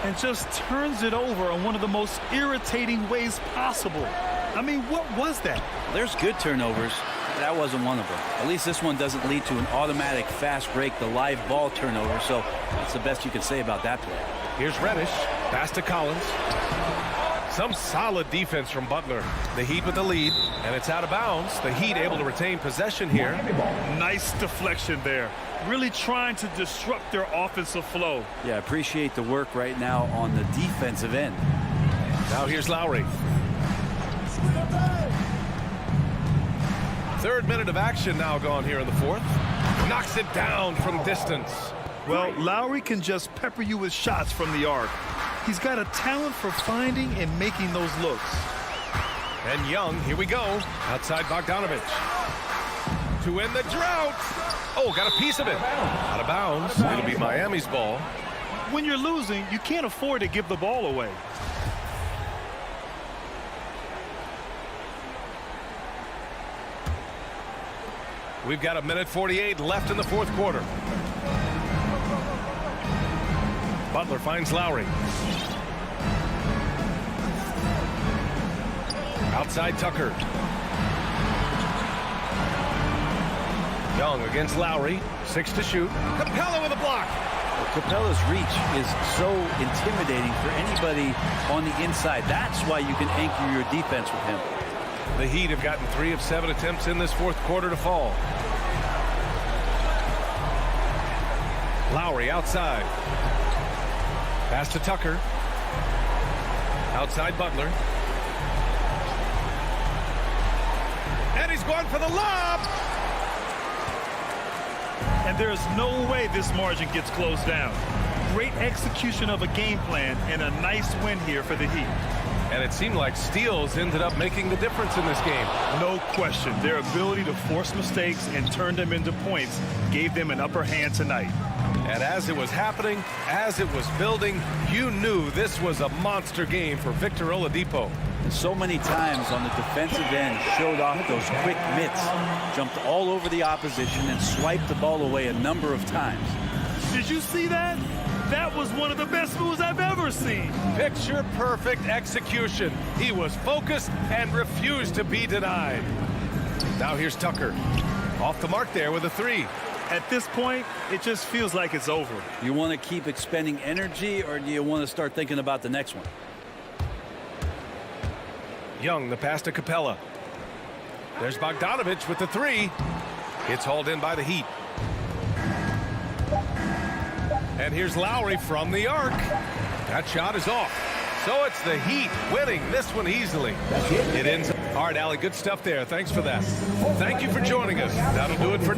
And just turns it over in one of the most irritating ways possible. I mean, what was that? There's good turnovers. That wasn't one of them. At least this one doesn't lead to an automatic fast break, the live ball turnover. So that's the best you can say about that play. Here's Reddish. Pass to Collins. Some solid defense from Butler. The Heat with the lead, and it's out of bounds. The Heat able to retain possession here. Nice deflection there. Really trying to disrupt their offensive flow. Yeah, appreciate the work right now on the defensive end. Now here's Lowry. Third minute of action now gone here in the fourth. Knocks it down from distance. Well, Lowry can just pepper you with shots from the arc. He's got a talent for finding and making those looks. And Young, here we go. Outside Bogdanovich. To end the drought. Oh, got a piece of it. Out of bounds. It'll be Miami's ball. When you're losing, you can't afford to give the ball away. We've got 1:48 left in the fourth quarter. Butler finds Lowry. Outside Tucker. Young against Lowry. 6 to shoot. Capella with a block. Well, Capella's reach is so intimidating for anybody on the inside. That's why you can anchor your defense with him. The Heat have gotten 3 of 7 attempts in this fourth quarter to fall. Lowry outside. Pass to Tucker. Outside Butler. And he's going for the lob. And there's no way this margin gets closed down. Great execution of a game plan and a nice win here for the Heat. And it seemed like steals ended up making the difference in this game. No question. Their ability to force mistakes and turn them into points gave them an upper hand tonight. And as it was happening, as it was building, you knew this was a monster game for Victor Oladipo. So many times on the defensive end, showed off those quick mitts, jumped all over the opposition and swiped the ball away a number of times. Did you see that? That was one of the best moves I've ever seen. Picture perfect execution. He was focused and refused to be denied. Now here's Tucker. Off the mark there with a 3. At this point, it just feels like it's over. You want to keep expending energy, or do you want to start thinking about the next one? Young, the pass to Capella. There's Bogdanovich with the 3. It's hauled in by the Heat. And here's Lowry from the arc. That shot is off. So it's the Heat winning this one easily. It ends. All right, Allie, good stuff there. Thanks for that. Thank you for joining us. That'll do it for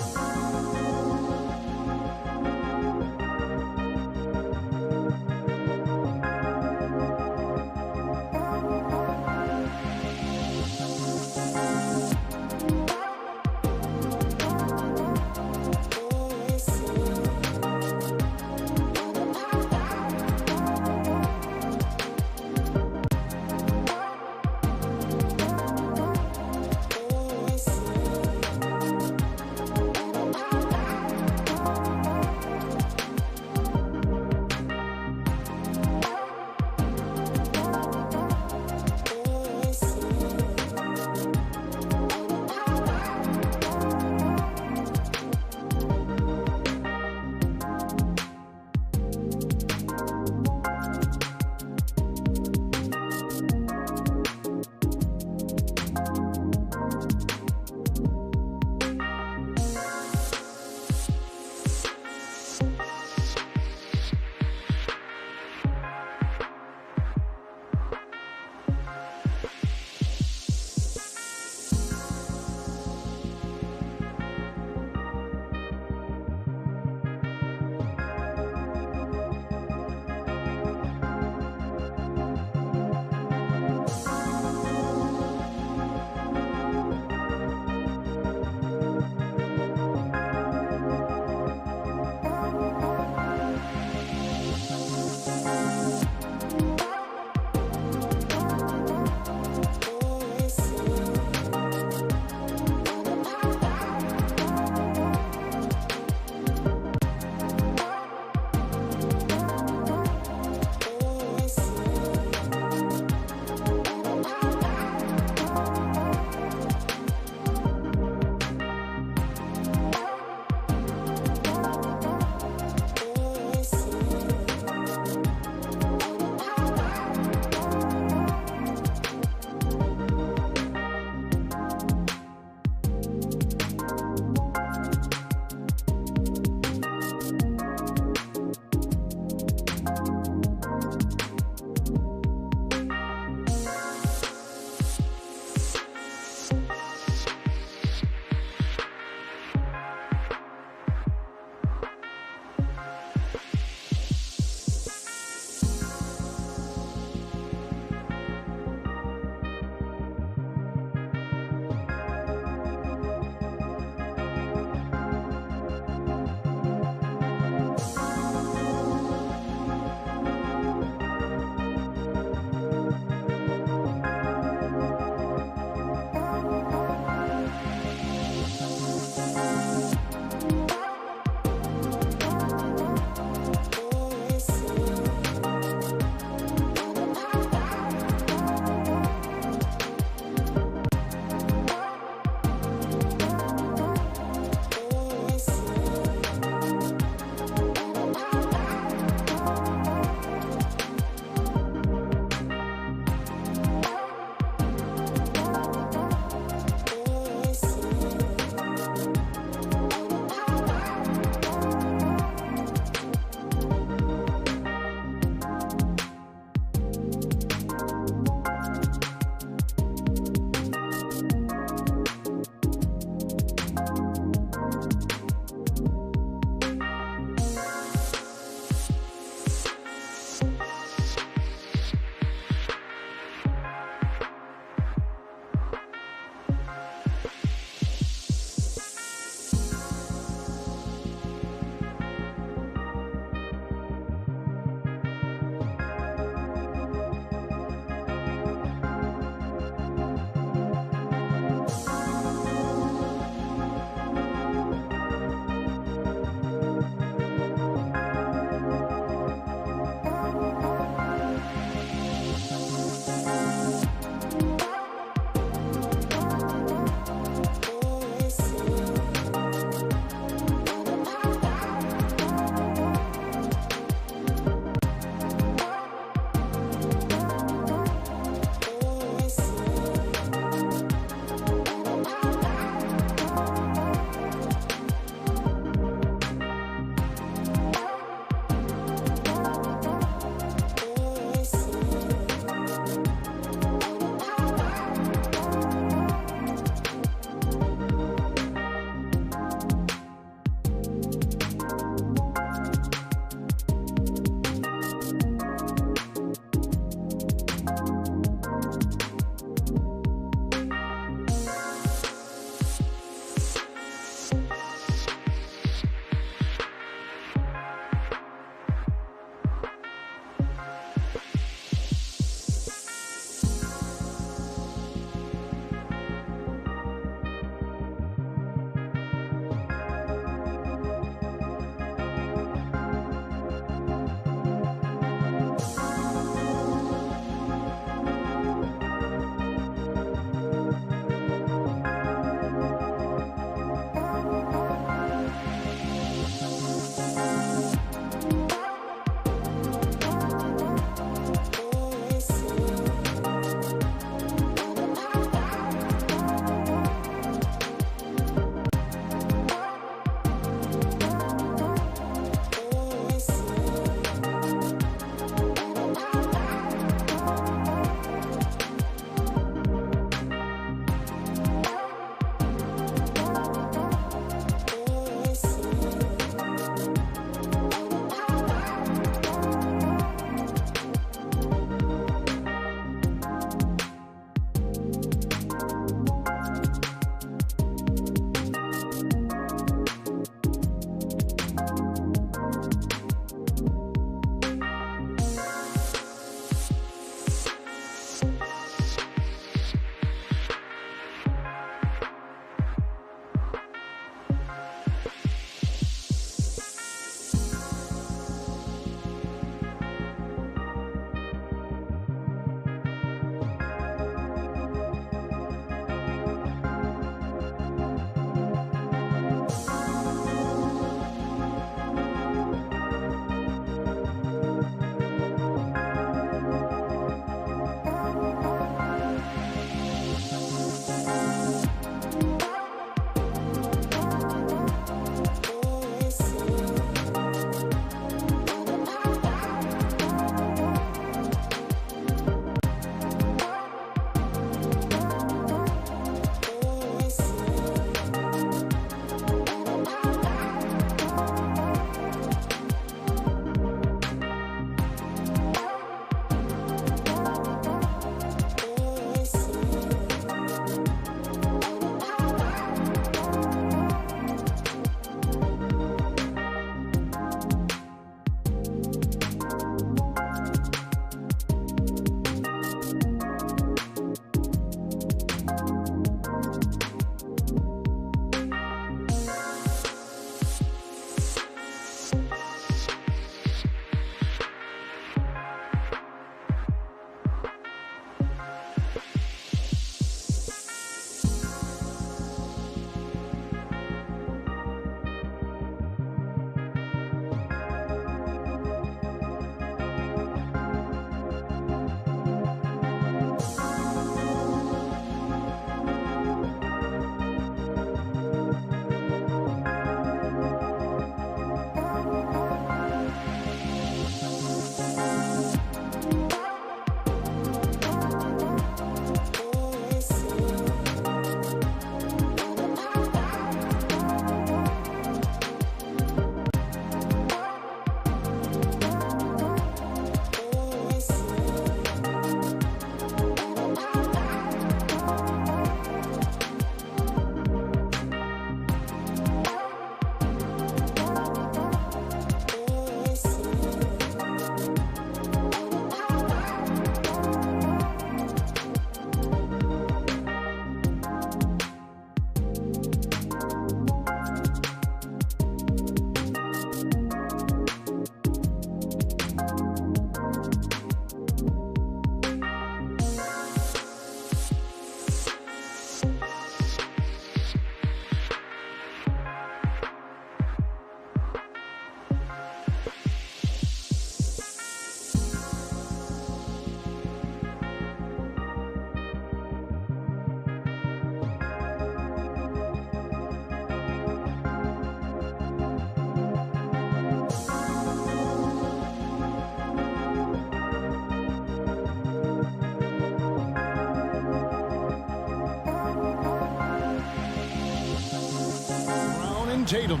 Tatum.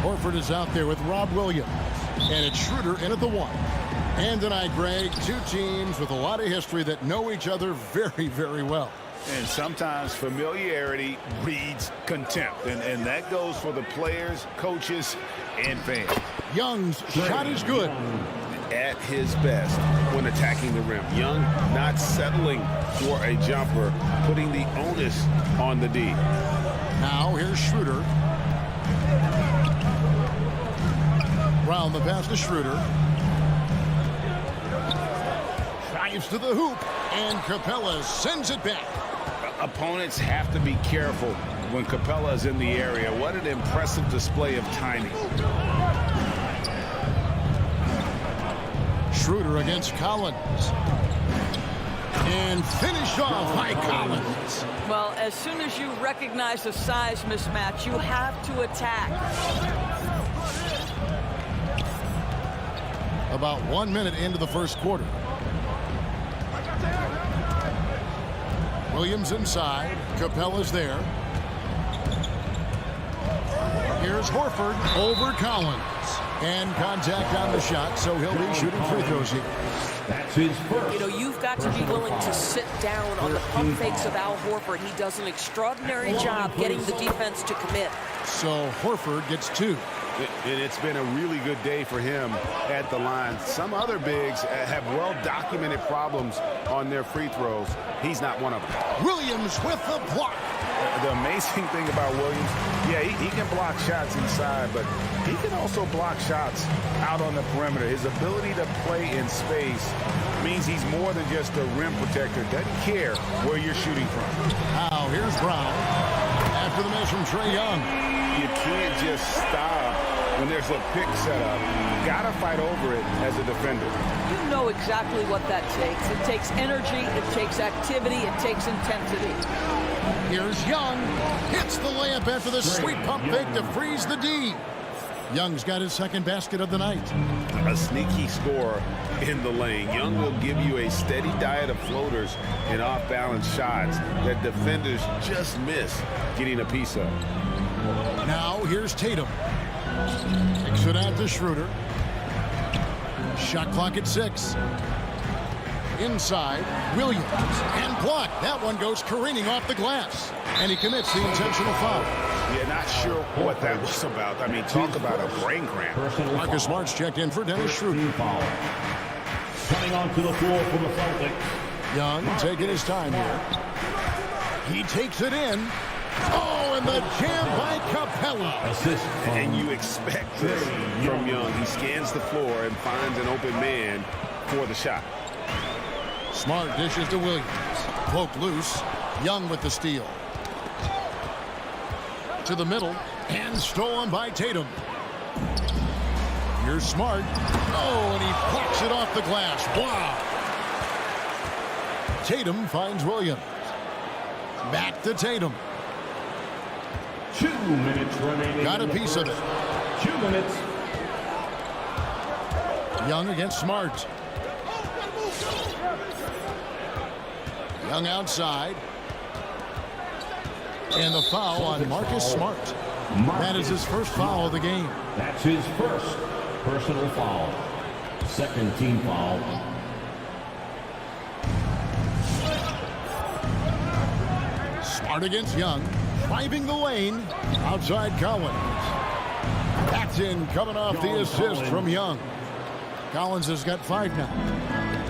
Horford is out there with Rob Williams. And it's Schroeder in at the 1. And tonight, Greg, two teams with a lot of history that know each other very, very well. And sometimes familiarity breeds contempt. And that goes for the players, coaches, and fans. Young's shot is good. At his best when attacking the rim. Young not settling for a jumper, putting the onus on the D. Now here's Schroeder. Round the pass to Schroeder. Drives to the hoop, and Capella sends it back. Opponents have to be careful when Capella is in the area. What an impressive display of timing. Schroeder against Collins. And finished off by Collins. Well, as soon as you recognize the size mismatch, you have to attack. About 1 minute into the first quarter. Williams inside. Capella's there. Here's Horford over Collins. And contact on the shot, so he'll be shooting free throws here. That's his first. You know, you've got to be willing to sit down on the pump fakes of Al Horford. He does an extraordinary job getting the defense to commit. So Horford gets 2. And it's been a really good day for him at the line. Some other bigs have well-documented problems on their free throws. He's not one of them. Williams with the block. The amazing thing about Williams, yeah, he can block shots inside, but he can also block shots out on the perimeter. His ability to play in space means he's more than just a rim protector. Doesn't care where you're shooting from. Now here's Brown. After the miss from Trae Young. You can't just stop when there's a pick set up. You gotta fight over it as a defender. You know exactly what that takes. It takes energy, it takes activity, it takes intensity. Here's Young. Hits the layup after the sweet pump fake to freeze the D. Young's got his second basket of the night. A sneaky score in the lane. Young will give you a steady diet of floaters and off-balance shots that defenders just miss getting a piece of. Now here's Tatum. Kicks it out to Schroeder. Shot clock at 6. Inside, Williams. And blocked. That one goes careening off the glass. And he commits the intentional foul. Yeah, not sure what that was about. I mean, talk about a brain cramp. Marcus Smart's checked in for Dennis Schroeder. Coming onto the floor for the Celtics. Young taking his time here. He takes it in. Oh, and the jam by Capella. Assist. And you expect this from Young. He scans the floor and finds an open man for the shot. Smart dishes to Williams. Poked loose. Young with the steal. To the middle. And stolen by Tatum. Here's Smart. Oh, and he plucks it off the glass. Wow. Tatum finds Williams. Back to Tatum. 2 minutes remaining. Got a piece of it. 2 minutes. Young against Smart. Young outside. And the foul on Marcus Smart. That is his first foul of the game. That's his first personal foul. Second team foul. Smart against Young. Driving the lane. Outside Collins. That's in, coming off the assist from Young. Collins has got 5 now.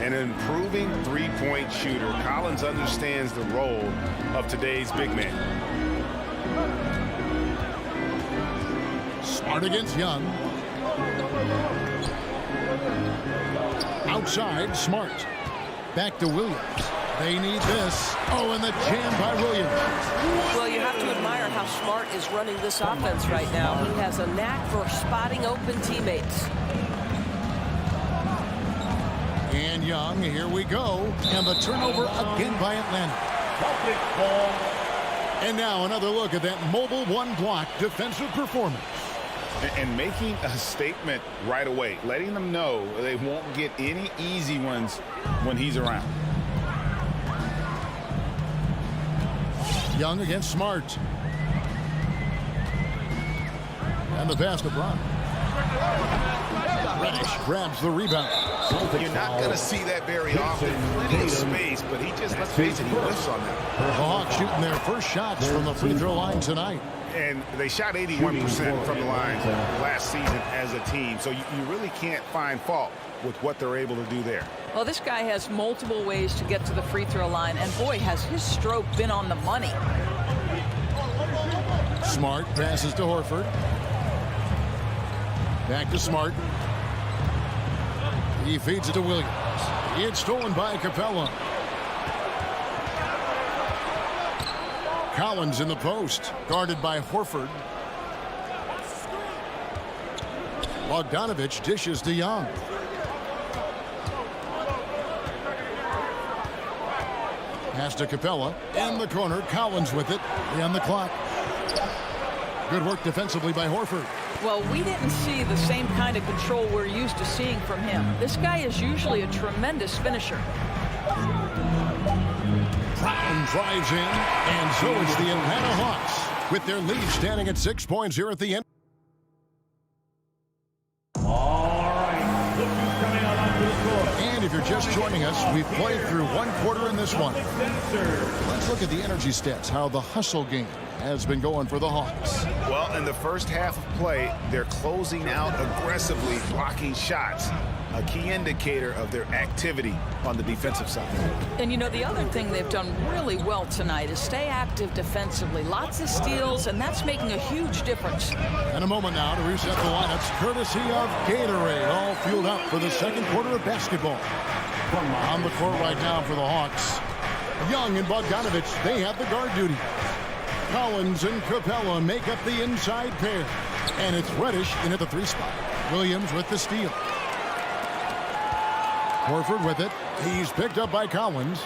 An improving three-point shooter. Collins understands the role of today's big man. Smart against Young. Outside, Smart. Back to Williams. They need this. Oh, and the jam by Williams. Well, you have to admire how Smart is running this offense right now. He has a knack for spotting open teammates. And Young, here we go. And the turnover again by Atlanta. And now another look at that mobile one-block defensive performance. And making a statement right away, letting them know they won't get any easy ones when he's around. Young against Smart. And the pass to Brown. Reddish grabs the rebound. You're not going to see that very often. Plenty of space, but he just, let's face it, he whiffs on that. The Hawks shooting their first shots from the free throw line tonight. And they shot 81% from the line last season as a team. So you really can't find fault with what they're able to do there. Well, this guy has multiple ways to get to the free throw line, and boy, has his stroke been on the money. Smart passes to Horford. Back to Smart. He feeds it to Williams. It's stolen by Capella. Collins in the post, guarded by Horford. Bogdanovich dishes to Young. Pass to Capella. In the corner, Collins with it. On the clock. Good work defensively by Horford. Well, we didn't see the same kind of control we're used to seeing from him. This guy is usually a tremendous finisher. Brown drives in, and so it's the Atlanta Hawks with their lead standing at 6 points here at the end. All right, looking coming out onto the court. And if you're just joining us, we've played through one quarter in this one. Let's look at the energy stats, how the hustle game has been going for the Hawks. Well, in the first half of play, they're closing out aggressively, blocking shots. A key indicator of their activity on the defensive side. And you know, the other thing they've done really well tonight is stay active defensively. Lots of steals, and that's making a huge difference. In a moment now to reset the lineups, courtesy of Gatorade, all fueled up for the second quarter of basketball. On the court right now for the Hawks, Young and Bogdanovich, they have the guard duty. Collins and Capella make up the inside pair. And it's Reddish in at the 3 spot. Williams with the steal. Horford with it. He's picked up by Collins.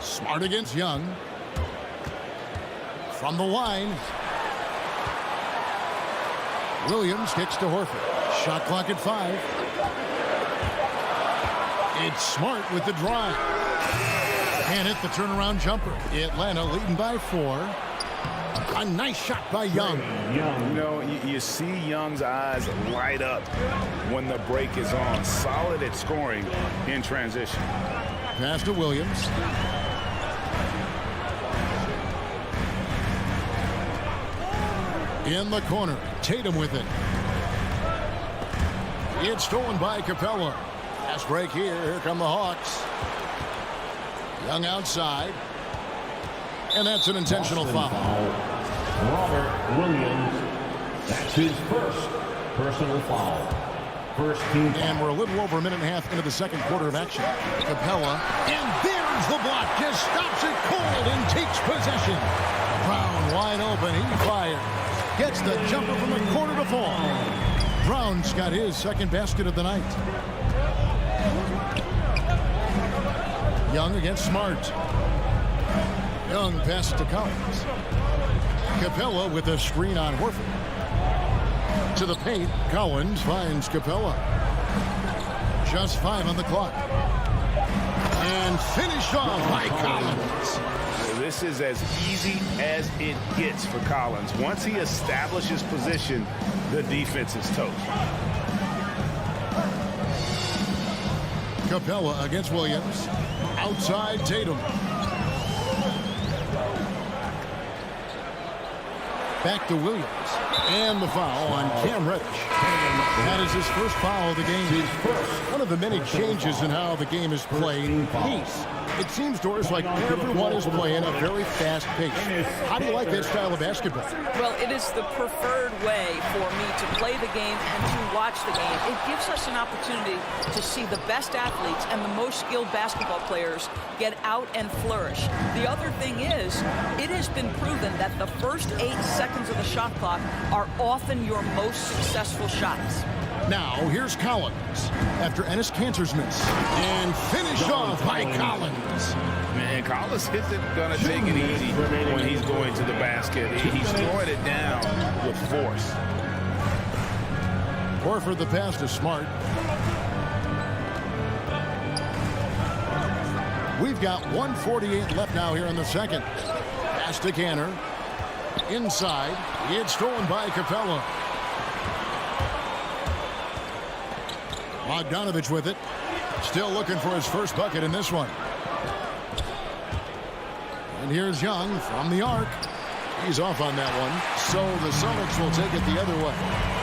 Smart against Young. From the line. Williams kicks to Horford. Shot clock at 5. It's Smart with the drive. And hit the turnaround jumper. Atlanta leading by 4. A nice shot by Young. You know, you see Young's eyes light up when the break is on. Solid at scoring in transition. Pass to Williams. In the corner, Tatum with it. It's stolen by Capella. Fast break here. Here come the Hawks. Young outside. And that's an intentional foul. Robert Williams, that's his first personal foul. First team foul. And we're a little over a minute and a half into the second quarter of action. Capella, and there's the block. Just stops it cold and takes possession. Brown wide open. He fires. Gets the jumper from the corner to fall. Brown's got his second basket of the night. Young against Smart. Young passes to Collins. Capella with a screen on Horford. To the paint, Collins finds Capella. Just 5 on the clock. And finished off by Collins. This is as easy as it gets for Collins. Once he establishes position, the defense is toast. Capella against Williams. Outside Tatum. Back to Williams. And the foul on Cam Reddish. That is his first foul of the game. One of the many changes in how the game is played. Pace. It seems, Doris, like everyone is playing a very fast pace. How do you like that style of basketball? Well, it is the preferred way for me to play the game and to watch the game. It gives us an opportunity to see the best athletes and the most skilled basketball players get out and flourish. The other thing is, it has been proven that the first 8 seconds of the shot clock are often your most successful shots. Now, here's Collins after Enes Kanter's miss. And finished off by Collins. Man, Collins isn't going to take it easy when he's going to the basket. He's throwing it down with force. Horford the pass to Smart. We've got 1:48 left now here in the second. Pass to Kanter. Inside. It's stolen by Capella. Bogdanovich with it. Still looking for his first bucket in this one. And here's Young from the arc. He's off on that one. So the Celtics will take it the other way.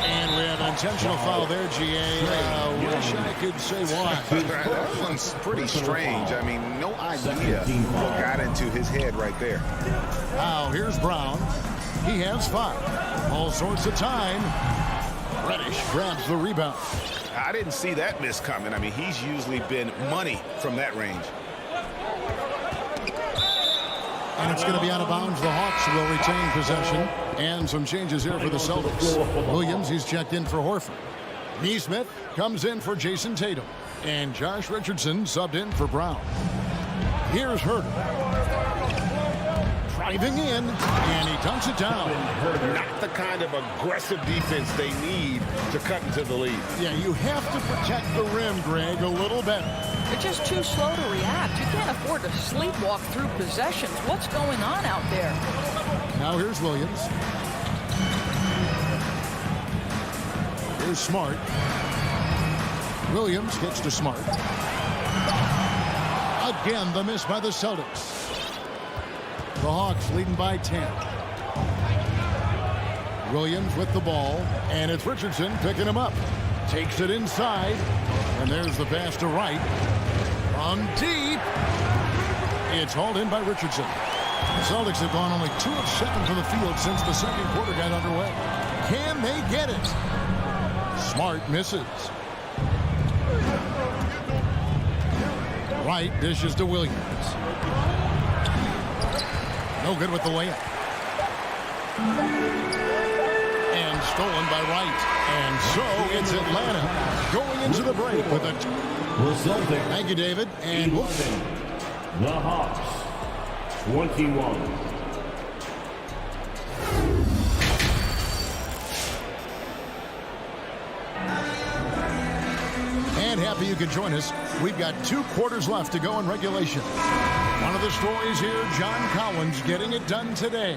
And we have an intentional foul there, GA. Wish I could say why. That one's pretty strange. I mean, no idea what got into his head right there. Now, here's Brown. He has 5. All sorts of time. Reddish grabs the rebound. I didn't see that miss coming. I mean, he's usually been money from that range. And it's going to be out of bounds. The Hawks will retain possession. And some changes here for the Celtics. Williams, he's checked in for Horford. Neesmith comes in for Jason Tatum. And Josh Richardson subbed in for Brown. Here's Herter. Driving in, and he dunks it down. Not the kind of aggressive defense they need to cut into the lead. Yeah, you have to protect the rim, Greg, a little better. They're just too slow to react. You can't afford to sleepwalk through possessions. What's going on out there? Now here's Williams. Here's Smart. Williams gets to Smart. Again, the miss by the Celtics. The Hawks leading by 10. Williams with the ball, and it's Richardson picking him up. Takes it inside, and there's the pass to Wright. From deep. It's hauled in by Richardson. The Celtics have gone only 2 of 7 from the field since the second quarter got underway. Can they get it? Smart misses. Wright dishes to Williams. No good with the layup. And stolen by Wright. And so it's Atlanta going into the break with a... Thank you, David. And the Hawks, 21. And happy you could join us. We've got 2 quarters left to go in regulation. One of the stories here, John Collins getting it done today.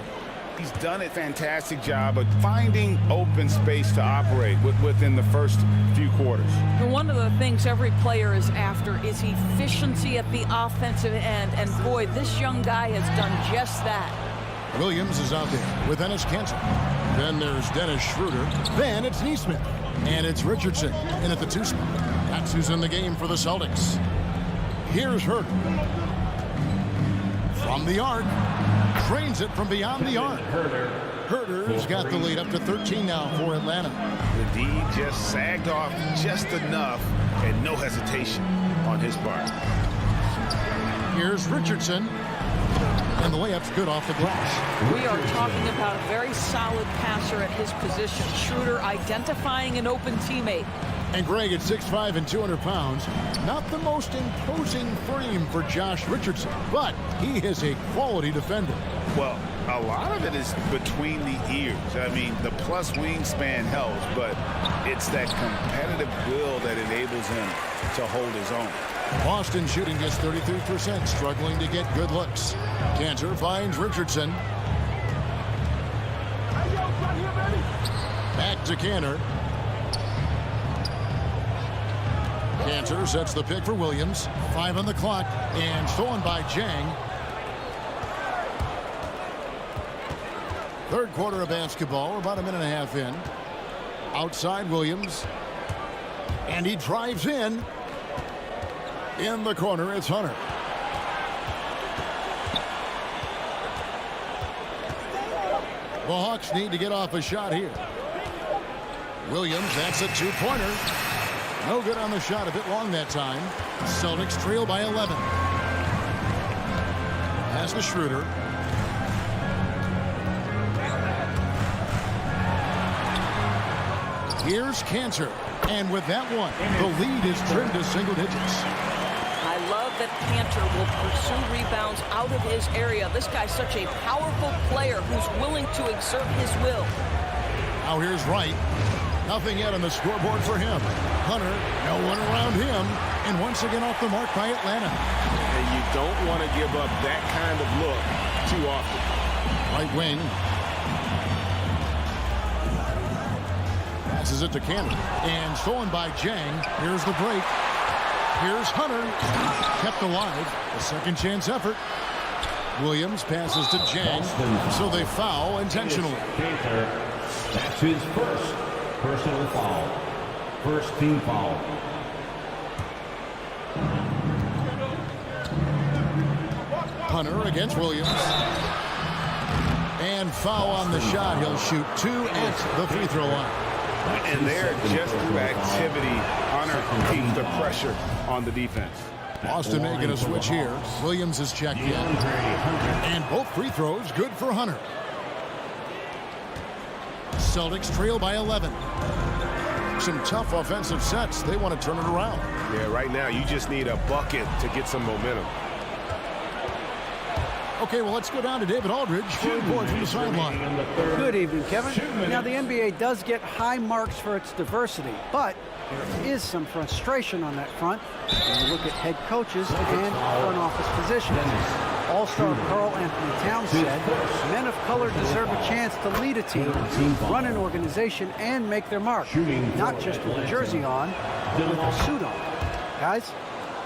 He's done a fantastic job of finding open space to operate within the first few quarters. And one of the things every player is after is efficiency at the offensive end. And boy, this young guy has done just that. Williams is out there with Enes Kanter. Then there's Dennis Schroeder. Then it's Neesmith. And it's Richardson in at the 2 spot. That's who's in the game for the Celtics. Here's Herter. From the arc. Drains it from beyond the arc. Herter's got the lead up to 13 now for Atlanta. The D just sagged off just enough and no hesitation on his part. Here's Richardson. And the layup's good off the glass. We are talking about a very solid passer at his position. Schroeder identifying an open teammate. And Greg at 6'5" and 200 pounds, not the most imposing frame for Josh Richardson, but he is a quality defender. Well, a lot of it is between the ears. I mean, the plus wingspan helps, but it's that competitive will that enables him to hold his own. Boston shooting just 33%, struggling to get good looks. Kanter finds Richardson. Back to Kanter. Kanter sets the pick for Williams. 5 on the clock, and stolen by Jang. Third quarter of basketball, about a minute and a half in. Outside Williams. And he drives in. In the corner, it's Hunter. The Hawks need to get off a shot here. Williams, that's a 2-pointer. No good on the shot, a bit long that time. Celtics trail by 11. Pass to Schroeder. Here's Kanter. And with that one, the lead is trimmed to single digits. I love that Kanter will pursue rebounds out of his area. This guy's such a powerful player who's willing to exert his will. Now here's Wright. Nothing yet on the scoreboard for him. Hunter, no one around him. And once again off the mark by Atlanta. And you don't want to give up that kind of look too often. Right wing. Passes it to Kanter. And stolen by Jang. Here's the break. Here's Hunter. Kept alive. A second chance effort. Williams passes to Jang. So they foul intentionally. That's his first personal foul. First team foul. Hunter against Williams. And foul on the shot. He'll shoot 2 at the free throw line. And there, just through activity, Hunter keeps the pressure on the defense. Boston making a switch here. Williams is checked in. And both free throws good for Hunter. Celtics trail by 11. Some tough offensive sets. They want to turn it around. Yeah, right now you just need a bucket to get some momentum. Okay, well, let's go down to David Aldridge for a report from the sideline. Good evening, Kevin. Now, the NBA does get high marks for its diversity, but there is some frustration on that front when you look at head coaches and front office positions. All-star Karl Anthony Towns said, men of color deserve a chance to lead a team, run an organization, and make their mark, not just with a jersey on, but with a suit on. Guys?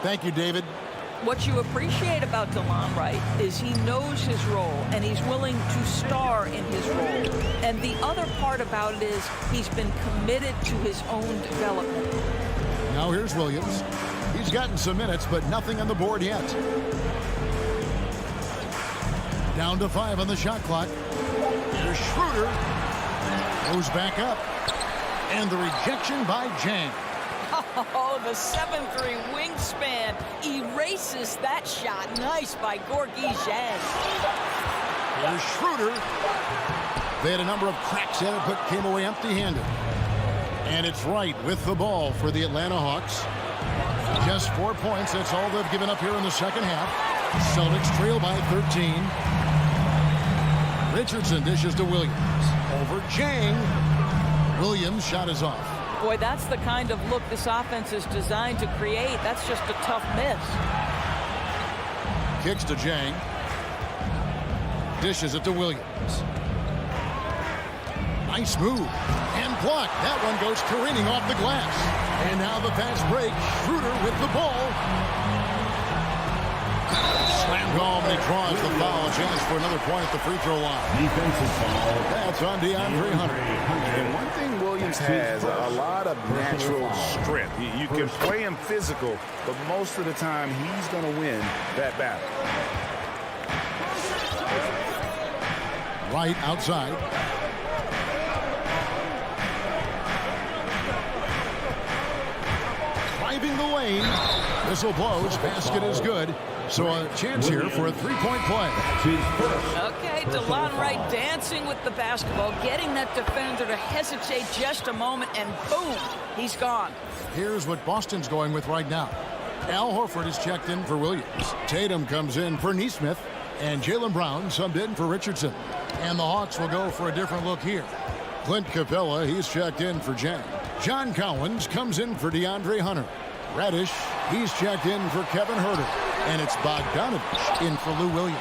Thank you, David. What you appreciate about DeLon Wright is he knows his role, and he's willing to star in his role. And the other part about it is he's been committed to his own development. Now here's Williams. He's gotten some minutes, but nothing on the board yet. Down to 5 on the shot clock. Here's Schroeder. Goes back up. And the rejection by Jang. Oh, the 7'3" wingspan erases that shot. Nice by Gorgui Dieng. Here's Schroeder. They had a number of cracks at it, but came away empty-handed. And it's Wright with the ball for the Atlanta Hawks. Just 4 points. That's all they've given up here in the second half. Celtics trail by 13. Richardson dishes to Williams. Over Jang. Williams' shot is off. Boy, that's the kind of look this offense is designed to create. That's just a tough miss. Kicks to Jang. Dishes it to Williams. Nice move. And blocked. That one goes careening off the glass. And now the fast break. Schroeder with the ball. Slam home, and he draws the foul. A chance for another point at the free throw line. Defensive foul. That's on DeAndre Hunter. And one thing Williams has a lot of natural strength. You can play him physical, but most of the time he's going to win that battle. Right outside. Driving the lane. Whistle blows. Basket is good. So a chance here for a three-point play. Okay, DeLon Wright dancing with the basketball, getting that defender to hesitate just a moment, and boom, he's gone. Here's what Boston's going with right now. Al Horford is checked in for Williams. Tatum comes in for Nesmith. And Jaylen Brown subbed in for Richardson. And the Hawks will go for a different look here. Clint Capella, he's checked in for Jang. John Collins comes in for DeAndre Hunter. Reddish, he's checked in for Kevin Huerter. And it's Bogdanovich in for Lou Williams.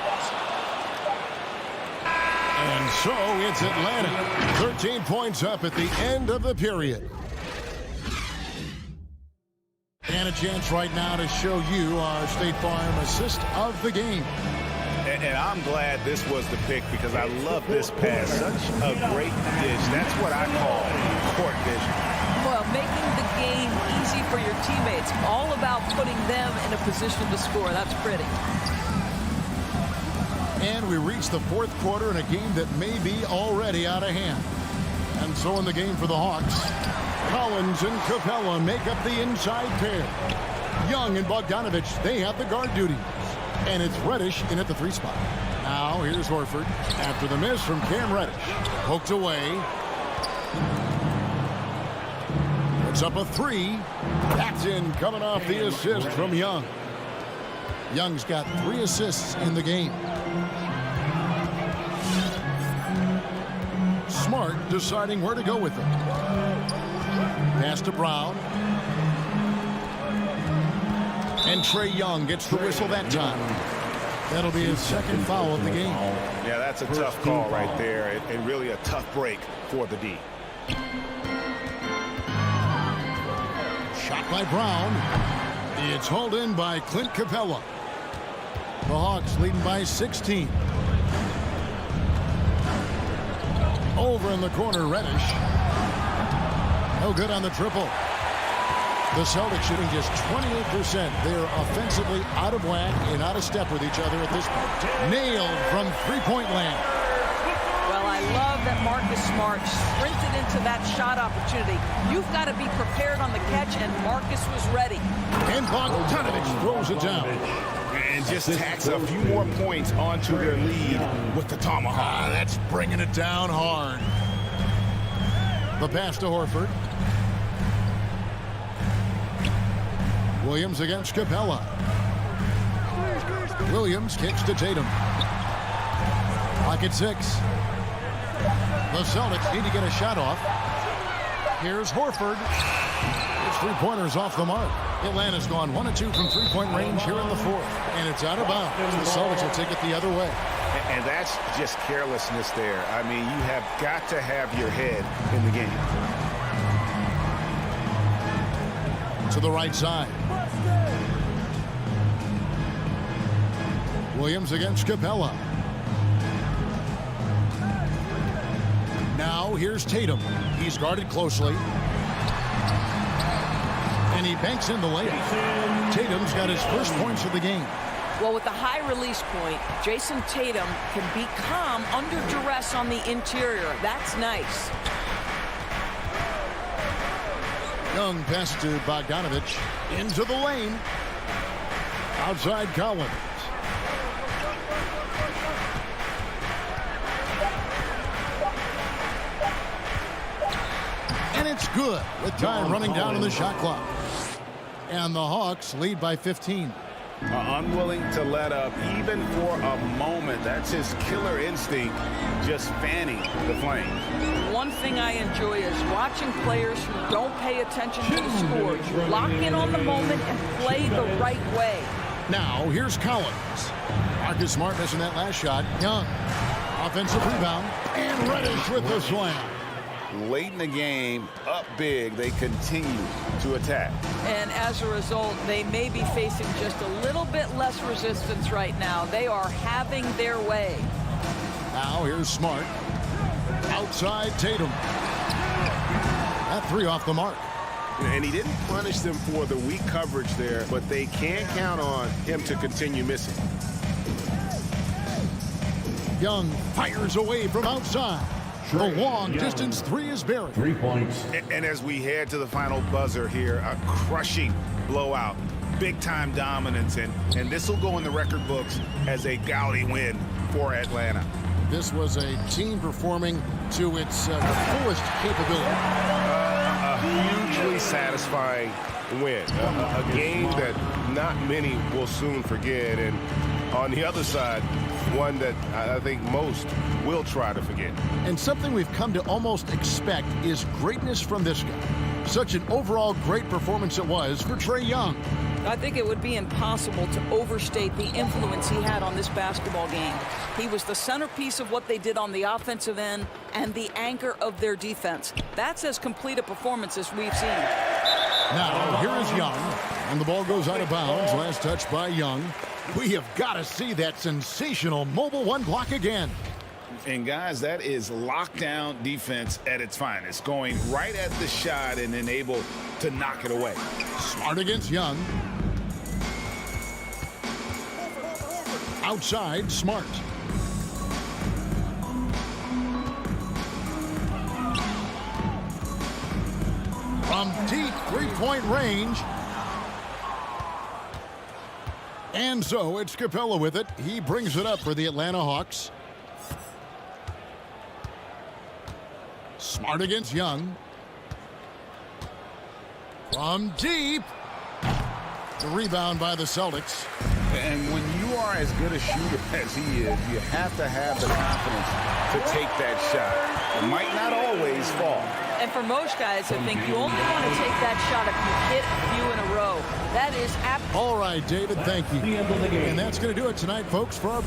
And so it's Atlanta. 13 points up at the end of the period. And a chance right now to show you our State Farm assist of the game. And I'm glad this was the pick because I love this pass. Such a great dish. That's what I call court vision. Well, making the game easy for your teammates. All about putting them in a position to score. That's pretty. And we reach the fourth quarter in a game that may be already out of hand. And so in the game for the Hawks, Collins and Capella make up the inside pair. Young and Bogdanovich, they have the guard duties. And it's Reddish in at the 3 spot. Now here's Horford after the miss from Cam Reddish. Poked away. Puts up a 3. That's in, coming off the assist from Young. Young's got 3 assists in the game. Smart deciding where to go with it. Pass to Brown. And Trae Young gets the whistle that time. That'll be his second foul of the game. Yeah, that's a tough call right there, and really a tough break for the D. Shot by Brown. It's hauled in by Clint Capella. The Hawks leading by 16. Over in the corner, Reddish. No good on the triple. The Celtics shooting just 28%. They're offensively out of whack and out of step with each other at this point. Nailed from three-point land. Well, I love that Marcus Smart sprinted into that shot opportunity. You've got to be prepared on the catch, and Marcus was ready. And Bogdanovich throws it down. And just tacks a few more points onto their lead with the tomahawk. That's bringing it down hard. The pass to Horford. Williams against Capella. Williams kicks to Tatum. Clock at 6. The Celtics need to get a shot off. Here's Horford. His three-pointers off the mark. Atlanta's gone 1 of 2 from three-point range here in the fourth. And it's out of bounds. The Celtics will take it the other way. And that's just carelessness there. I mean, you have got to have your head in the game. To the right side. Williams against Capella. Now here's Tatum. He's guarded closely. And he banks in the layup. Tatum's got his first points of the game. Well, with the high release point, Jason Tatum can be calm under duress on the interior. That's nice. Young pass to Bogdanovich. Into the lane. Outside Collins. And it's good with time running down on the shot clock. And the Hawks lead by 15. Unwilling to let up even for a moment. That's his killer instinct, just fanning the flames. One thing I enjoy is watching players who don't pay attention to the scores. You lock in on the moment and play the right way. Now here's Collins. Marcus Smart missing that last shot. Young. Offensive rebound. And Reddish with the slam. Late in the game, up big, they continue to attack. And as a result, they may be facing just a little bit less resistance right now. They are having their way. Now here's Smart. Outside Tatum. That three off the mark. And he didn't punish them for the weak coverage there, but they can't count on him to continue missing. Young fires away from outside. The long distance three is buried. 3 points. And as we head to the final buzzer here, a crushing blowout, big time dominance, and this will go in the record books as a gaudy win for Atlanta. This was a team performing to its fullest capability. A hugely satisfying win. A game that not many will soon forget. And on the other side, one that I think most will try to forget. And something we've come to almost expect is greatness from this guy. Such an overall great performance it was for Trae Young. I think it would be impossible to overstate the influence he had on this basketball game. He was the centerpiece of what they did on the offensive end and the anchor of their defense. That's as complete a performance as we've seen. Now, here is Young, and the ball goes out of bounds. Last touch by Young. We have got to see that sensational mobile one block again. And guys, that is lockdown defense at its finest, going right at the shot and then able to knock it away. Smart against Young. Outside, Smart. From deep three-point range. And so it's Capella with it. He brings it up for the Atlanta Hawks. Smart against Young. From deep. The rebound by the Celtics. And when you are as good a shooter as he is, you have to have the confidence to take that shot. It might not always fall. And for most guys, I think you only want to take that shot if you hit a few in a row. That is all right, David, thank you. And that's going to do it tonight, folks, for our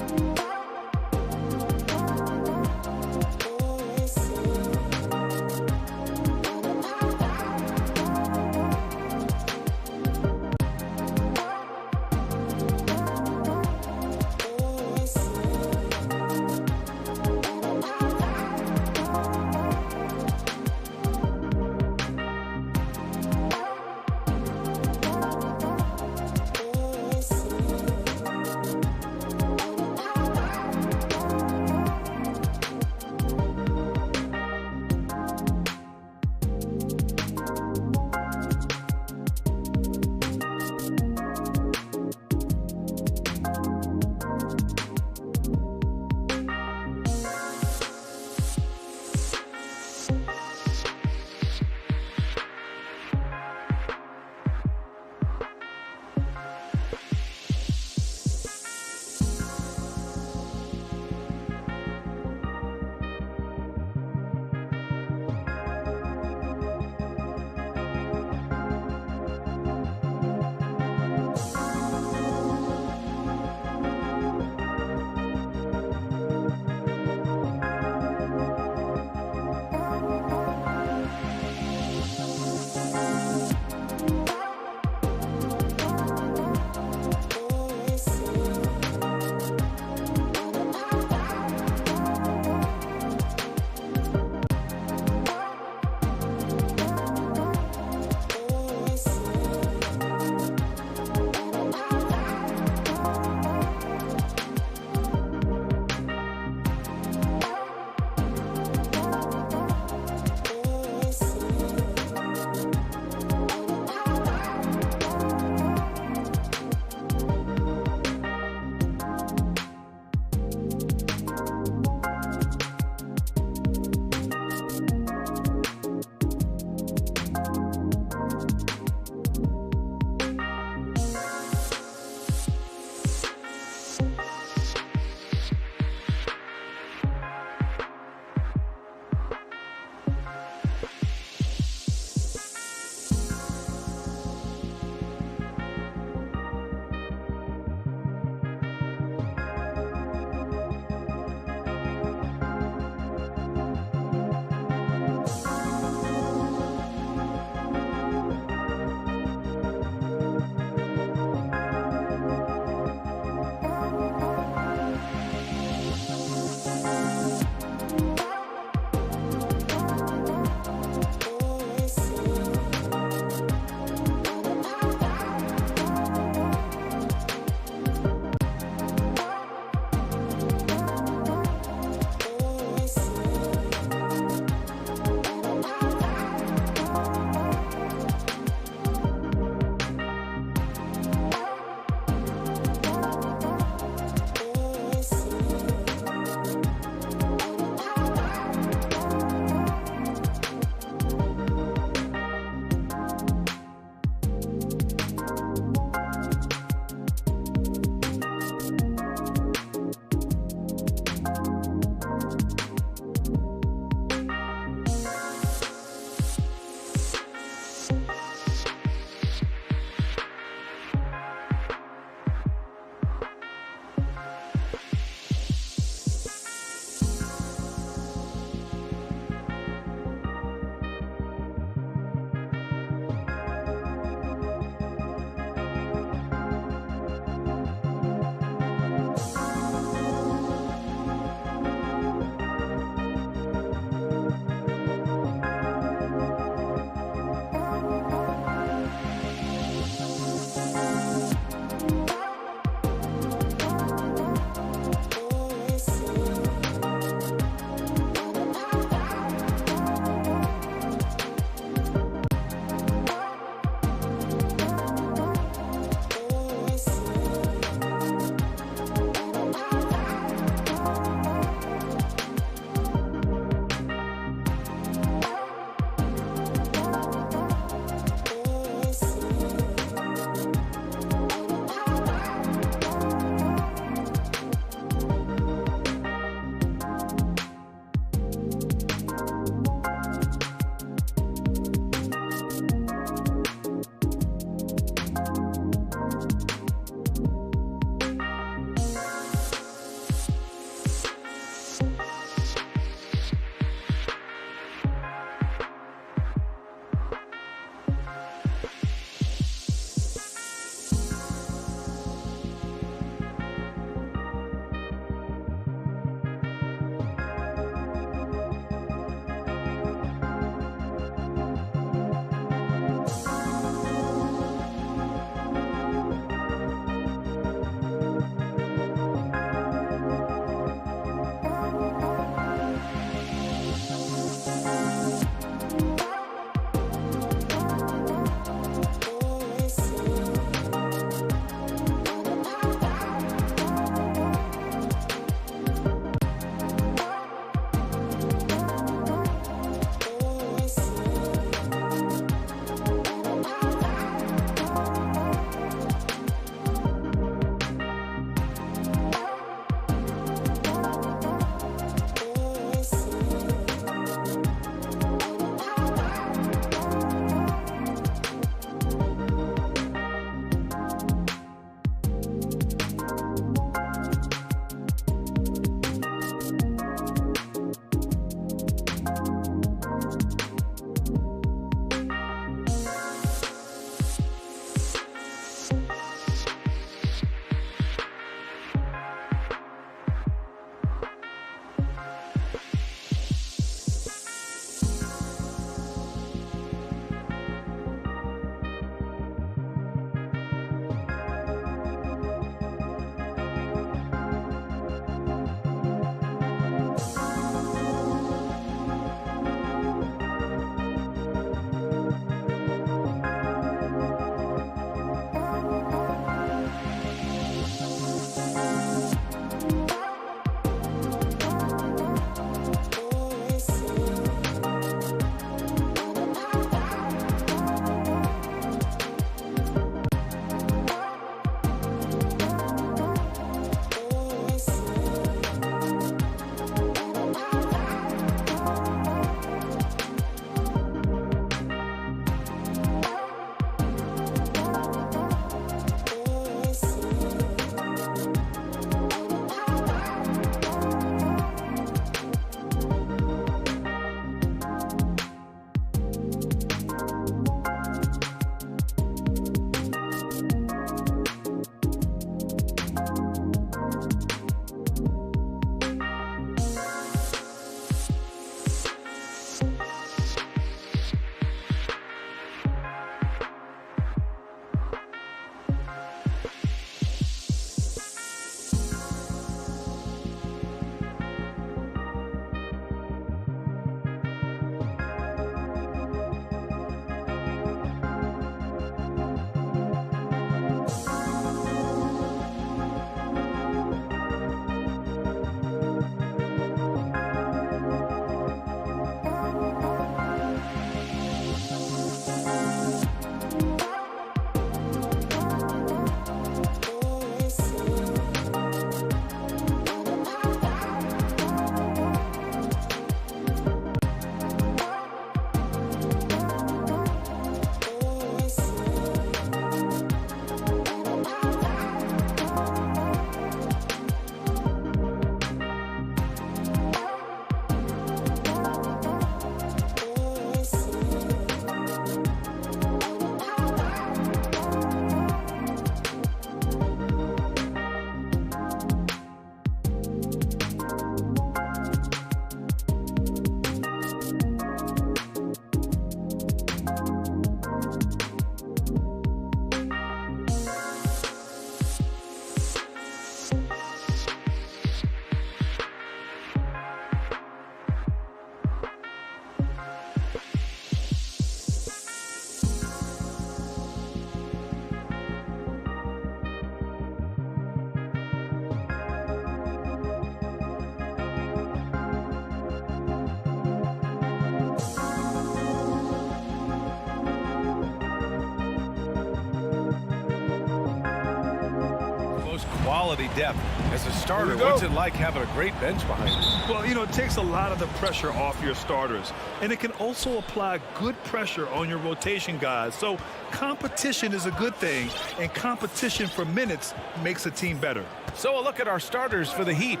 quality depth. As a starter, what's it like having a great bench behind you? Well, it takes a lot of the pressure off your starters, and it can also apply good pressure on your rotation guys. So competition is a good thing, and competition for minutes makes a team better. So a look at our starters for the Heat.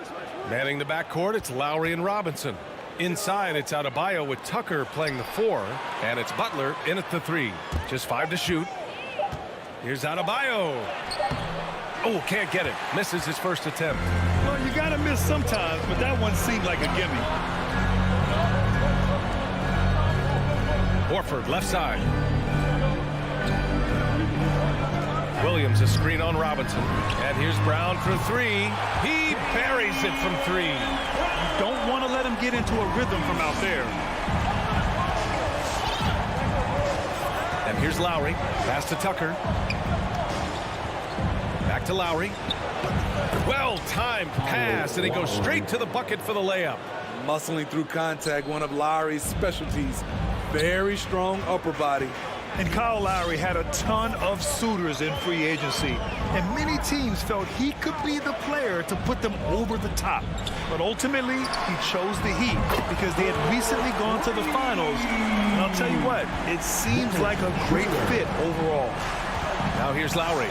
Manning the backcourt, it's Lowry and Robinson. Inside, it's Adebayo with Tucker playing the 4, and it's Butler in at the 3. Just 5 to shoot. Here's Adebayo. Oh, can't get it. Misses his first attempt. Well, you got to miss sometimes, but that one seemed like a gimme. Horford, left side. Williams, a screen on Robinson. And here's Brown for 3. He buries it from 3. You don't want to let him get into a rhythm from out there. And here's Lowry. Pass to Tucker. Back to Lowry. Well-timed pass, and he goes straight to the bucket for the layup. Muscling through contact, one of Lowry's specialties. Very strong upper body. And Kyle Lowry had a ton of suitors in free agency, and many teams felt he could be the player to put them over the top. But ultimately, he chose the Heat because they had recently gone to the finals. And I'll tell you what, it seems like a great fit overall. Now here's Lowry.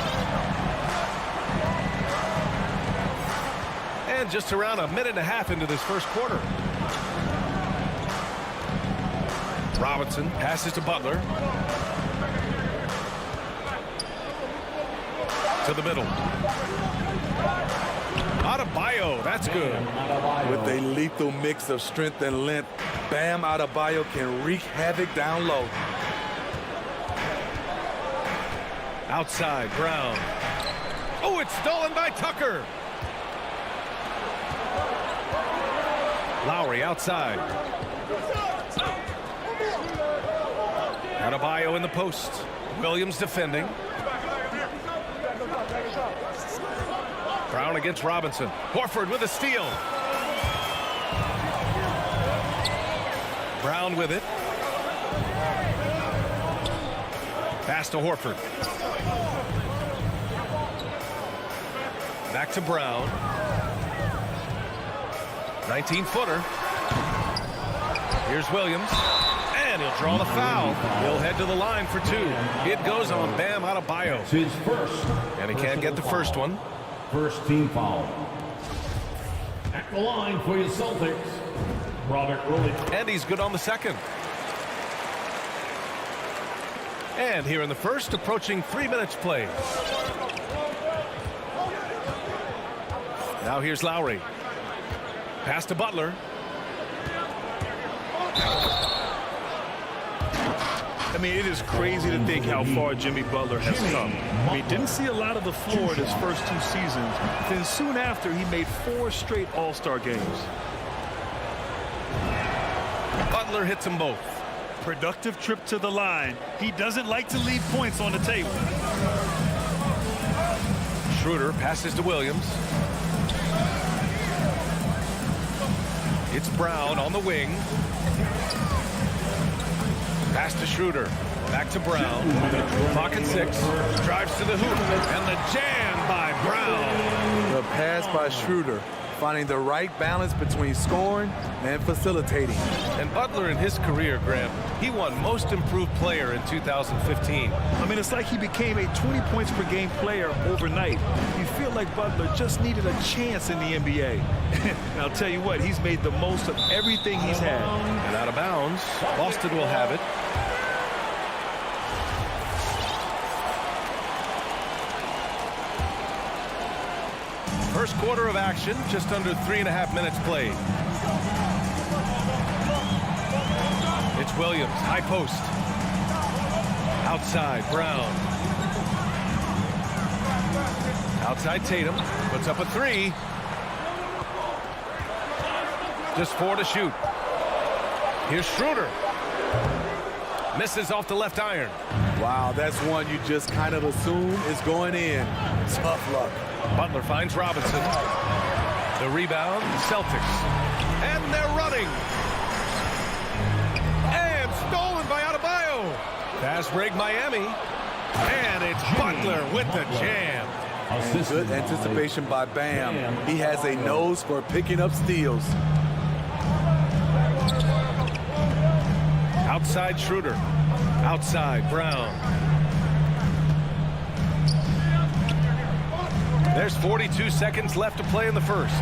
And just around a minute and a half into this first quarter. Robinson passes to Butler. To the middle. Adebayo, that's good. With a lethal mix of strength and length, Bam Adebayo can wreak havoc down low. Outside, Brown. Oh, it's stolen by Tucker. Lowry outside. Adebayo in the post. Williams defending. Brown against Robinson. Horford with a steal. Brown with it. Pass to Horford. Back to Brown. 19-footer. Here's Williams. And he'll draw the foul. He'll head to the line for 2. It goes on Bam Adebayo. It's his first. And he can't get the first one. First team foul. At the line for your Celtics, Robert Williams. And he's good on the second. And here in the first, approaching 3 minutes played. Now here's Lowry. Pass to Butler. I mean, it is crazy to think how far Jimmy Butler has come. I mean, didn't see a lot of the floor in his first 2 seasons. Then soon after, he made 4 straight All-Star games. Butler hits them both. Productive trip to the line. He doesn't like to leave points on the table. Schroeder passes to Williams. It's Brown on the wing. Pass to Schroeder. Back to Brown. Pocket 6. Drives to the hoop. And the jam by Brown. The pass by Schroeder, finding the right balance between scoring and facilitating. And Butler in his career, Grant, he won Most Improved Player in 2015. I mean, it's like he became a 20 points per game player overnight. You feel like Butler just needed a chance in the NBA. And I'll tell you what, he's made the most of everything he's had. And out of bounds, Boston will have it. First quarter of action, just under 3.5 minutes played. It's Williams, high post. Outside, Brown. Outside Tatum, puts up a 3. Just 4 to shoot. Here's Schroeder. Misses off the left iron. Wow, that's one you just kind of assume is going in. Tough luck. Butler finds Robinson. The rebound, the Celtics. And they're running. And stolen by Adebayo. Fast break Miami. And it's Butler with the jam. Assistant Good anticipation by Bam. He has a nose for picking up steals. Outside Schroeder. Outside Brown. There's 42 seconds left to play in the first.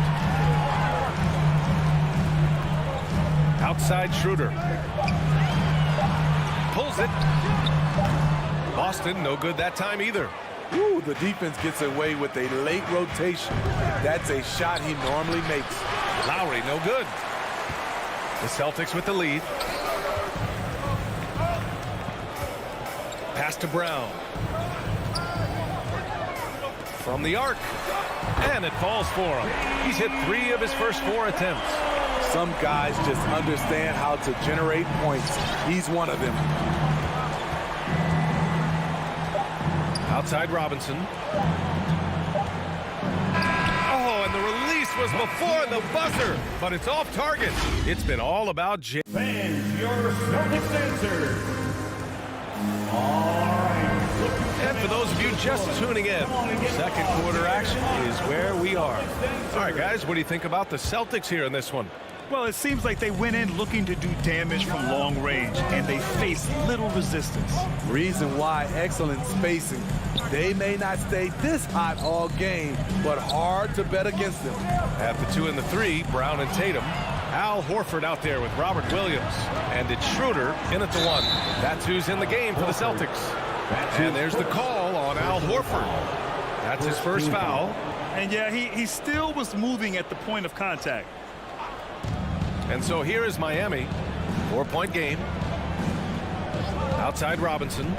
Outside Schroeder. Pulls it. Boston, no good that time either. Ooh, the defense gets away with a late rotation. That's a shot he normally makes. Lowry, no good. The Celtics with the lead. Pass to Brown. From the arc. And it falls for him. He's hit 3 of his first 4 attempts. Some guys just understand how to generate points. He's one of them. Outside Robinson. Oh, and the release was before the buzzer, but it's off target. It's been all about Jay. Fans, your Celtics answer. All right. And for those of you just tuning in, second quarter action is where we are. All right, guys, what do you think about the Celtics here in this one? Well, it seems like they went in looking to do damage from long range, and they faced little resistance. Reason why, excellent spacing. They may not stay this hot all game, but hard to bet against them. At the 2 and the 3, Brown and Tatum. Al Horford out there with Robert Williams. And it's Schroeder in at the 1. That's who's in the game for the Celtics. And there's the call on Al Horford. That's his first foul. And yeah, he still was moving at the point of contact. And so here is Miami. 4-point game. Outside Robinson.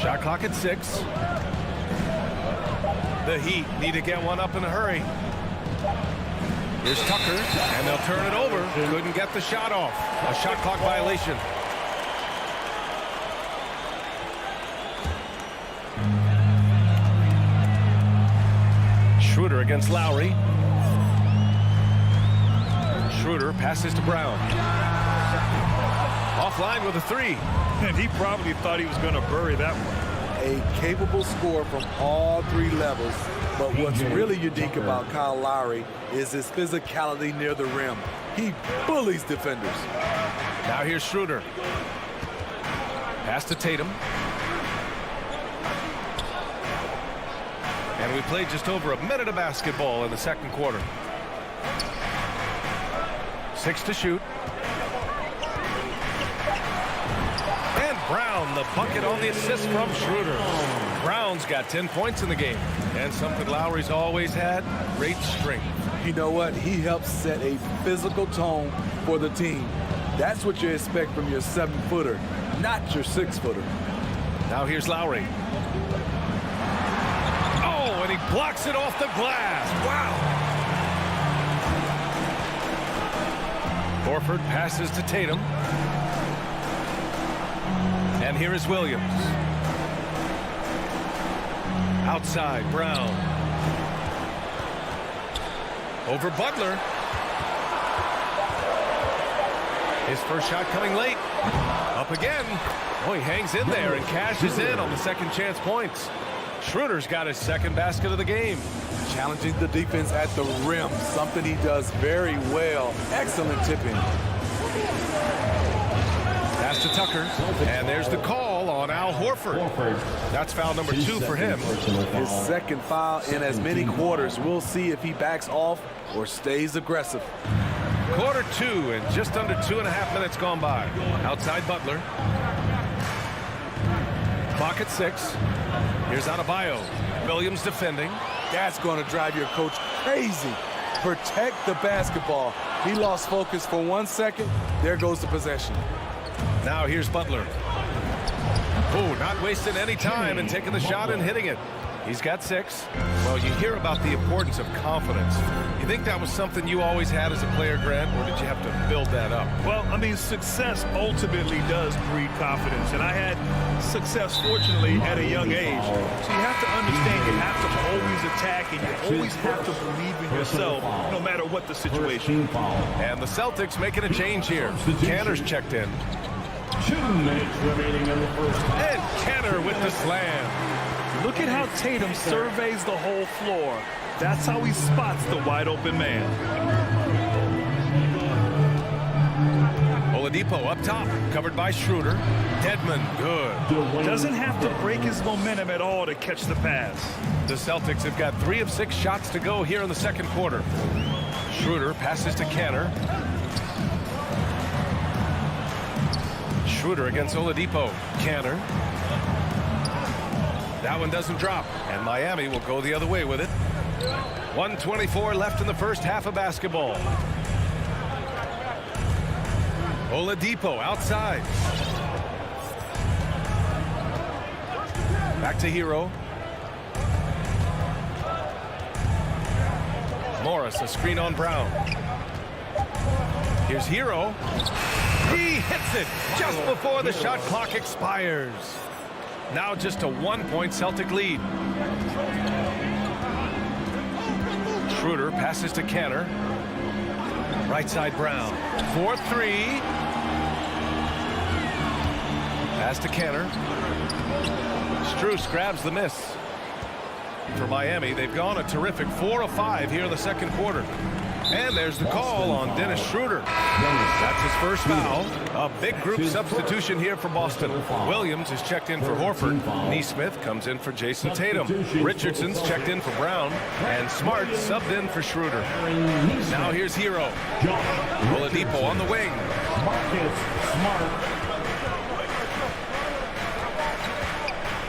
Shot clock at 6. The Heat need to get one up in a hurry. Here's Tucker, and they'll turn it over. Couldn't get the shot off. A shot clock violation. Schroeder against Lowry. Schroeder passes to Brown. Offline with a 3. And he probably thought he was going to bury that one. A capable scorer from all 3 levels. But what's really unique about Kyle Lowry is his physicality near the rim. He bullies defenders. Now here's Schroeder. Pass to Tatum. And we played just over a minute of basketball in the second quarter. 6 to shoot. And Brown, the bucket on the assist from Schroeder. Brown's got 10 points in the game. And something Lowry's always had, great strength. You know what? He helps set a physical tone for the team. That's what you expect from your 7-footer, not your 6-footer. Now here's Lowry. Oh, and he blocks it off the glass. Wow. Horford passes to Tatum. And here is Williams. Outside, Brown. Over Butler. His first shot coming late. Up again. Oh, he hangs in there and cashes in on the second chance points. Schroeder's got his second basket of the game. Challenging the defense at the rim, something he does very well. Excellent tipping. Pass to Tucker, and there's the call on Al Horford. That's foul number 2 for him. His second foul in as many quarters. We'll see if he backs off or stays aggressive. Quarter 2 and just under 2.5 minutes gone by. Outside Butler. Clock at 6. Here's Adebayo. Williams defending. That's going to drive your coach crazy. Protect the basketball. He lost focus for 1 second. There goes the possession. Now here's Butler. Oh, not wasting any time and taking the shot and hitting it. He's got 6. Well, you hear about the importance of confidence. You think that was something you always had as a player, Grant, or did you have to build that up? Well, I mean, success ultimately does breed confidence. And I had success, fortunately, at a young age. So you have to understand you have to always attack and you always have to believe in yourself no matter what the situation. And the Celtics making a change here. Canner's checked in. 2 minutes remaining in the first half. And Kenner with the slam. Look at how Tatum surveys the whole floor. That's how he spots the wide open man. Oladipo up top, covered by Schroeder. Dedmon, good. Doesn't have to break his momentum at all to catch the pass. The Celtics have got 3 of 6 shots to go here in the second quarter. Schroeder passes to Kenner. Schroeder against Oladipo. Kenner. That one doesn't drop, and Miami will go the other way with it. 1:24 left in the first half of basketball. Oladipo outside. Back to Hero. Morris, a screen on Brown. Here's Hero. He hits it just before the shot clock expires. Now just a 1-point Celtic lead. Schroeder passes to Kenner. Right side Brown. 4-3. Pass to Kenner. Strus grabs the miss. For Miami, they've gone a terrific 4 of 5 here in the second quarter. And there's the call on Dennis Schroeder. That's his first foul. A big group substitution here for Boston. Williams is checked in for Horford. Nesmith comes in for Jason Tatum. Richardson's checked in for Brown. And Smart subbed in for Schroeder. Now here's Hero. Oladipo on the wing. Smart.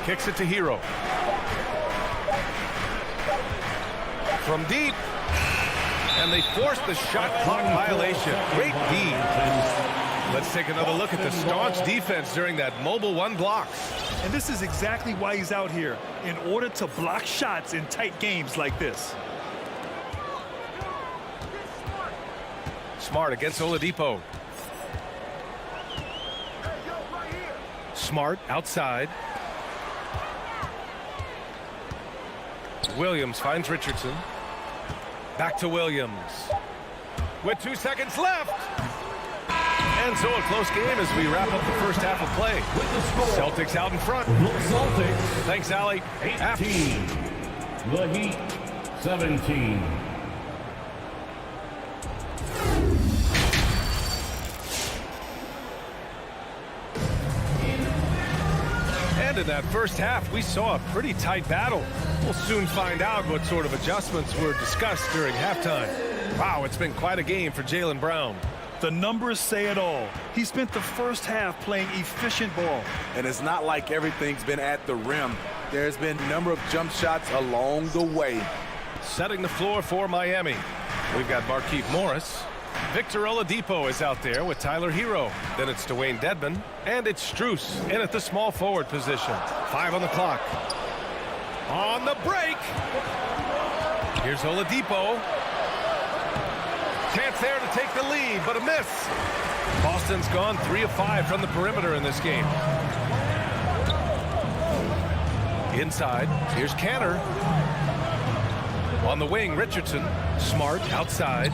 Kicks it to Hero. From deep. And they forced the shot clock violation. Great D. Let's take another look at the staunch defense during that mobile 1 block. And this is exactly why he's out here, in order to block shots in tight games like this. Smart against Oladipo. Smart outside. Williams finds Richardson. Back to Williams. With 2 seconds left. And so a close game as we wrap up the first half of play. Celtics out in front. Celtics. Thanks, Allie. 18. The Heat, 17. And in that first half, we saw a pretty tight battle. We'll soon find out what sort of adjustments were discussed during halftime. Wow, it's been quite a game for Jaylen Brown. The numbers say it all. He spent the first half playing efficient ball. And it's not like everything's been at the rim. There's been a number of jump shots along the way. Setting the floor for Miami. We've got Markieff Morris. Victor Oladipo is out there with Tyler Hero. Then it's Dwayne Dedmon. And it's Strus in at the small forward position. 5 on the clock. On the break. Here's Oladipo. Chance there to take the lead, but a miss. Boston's gone 3 of 5 from the perimeter in this game. Inside, here's Kenner. On the wing, Richardson. Smart outside.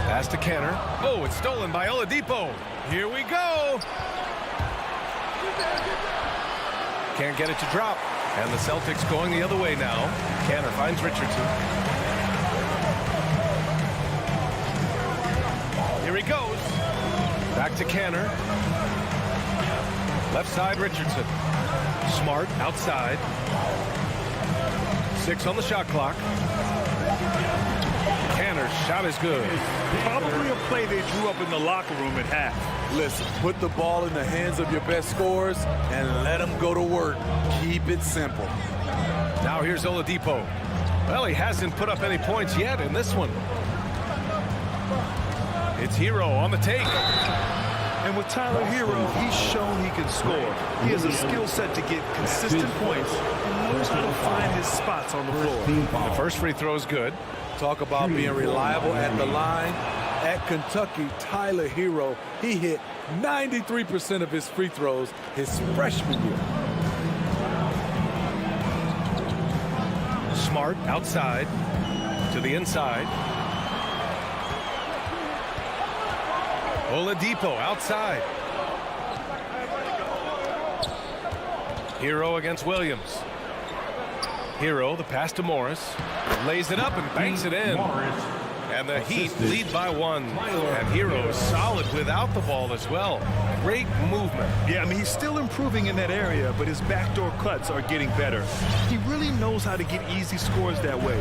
Pass to Kenner. Oh, it's stolen by Oladipo. Here we go. Can't get it to drop. And the Celtics going the other way now. Kenner finds Richardson. Here he goes. Back to Kenner. Left side, Richardson. Smart outside. 6 on the shot clock. Kenner's shot is good. Probably a play they drew up in the locker room at half. Listen, put the ball in the hands of your best scorers and let them go to work. Keep it simple. Now here's Oladipo. Well, he hasn't put up any points yet in this one. It's Hero on the take. And with Tyler Hero, he's shown he can score. He has a skill set to get consistent points and knows how to find his spots on the floor. The first free throw is good. Talk about being reliable at the line. At Kentucky, Tyler Hero, he hit 93% of his free throws his freshman year. Smart outside to the inside. Oladipo outside. Hero against Williams. Hero, the pass to Morris. Lays it up and banks it in. And the Heat lead by 1. And Hero solid without the ball as well. Great movement. Yeah, I mean, he's still improving in that area, but his backdoor cuts are getting better. He really knows how to get easy scores that way.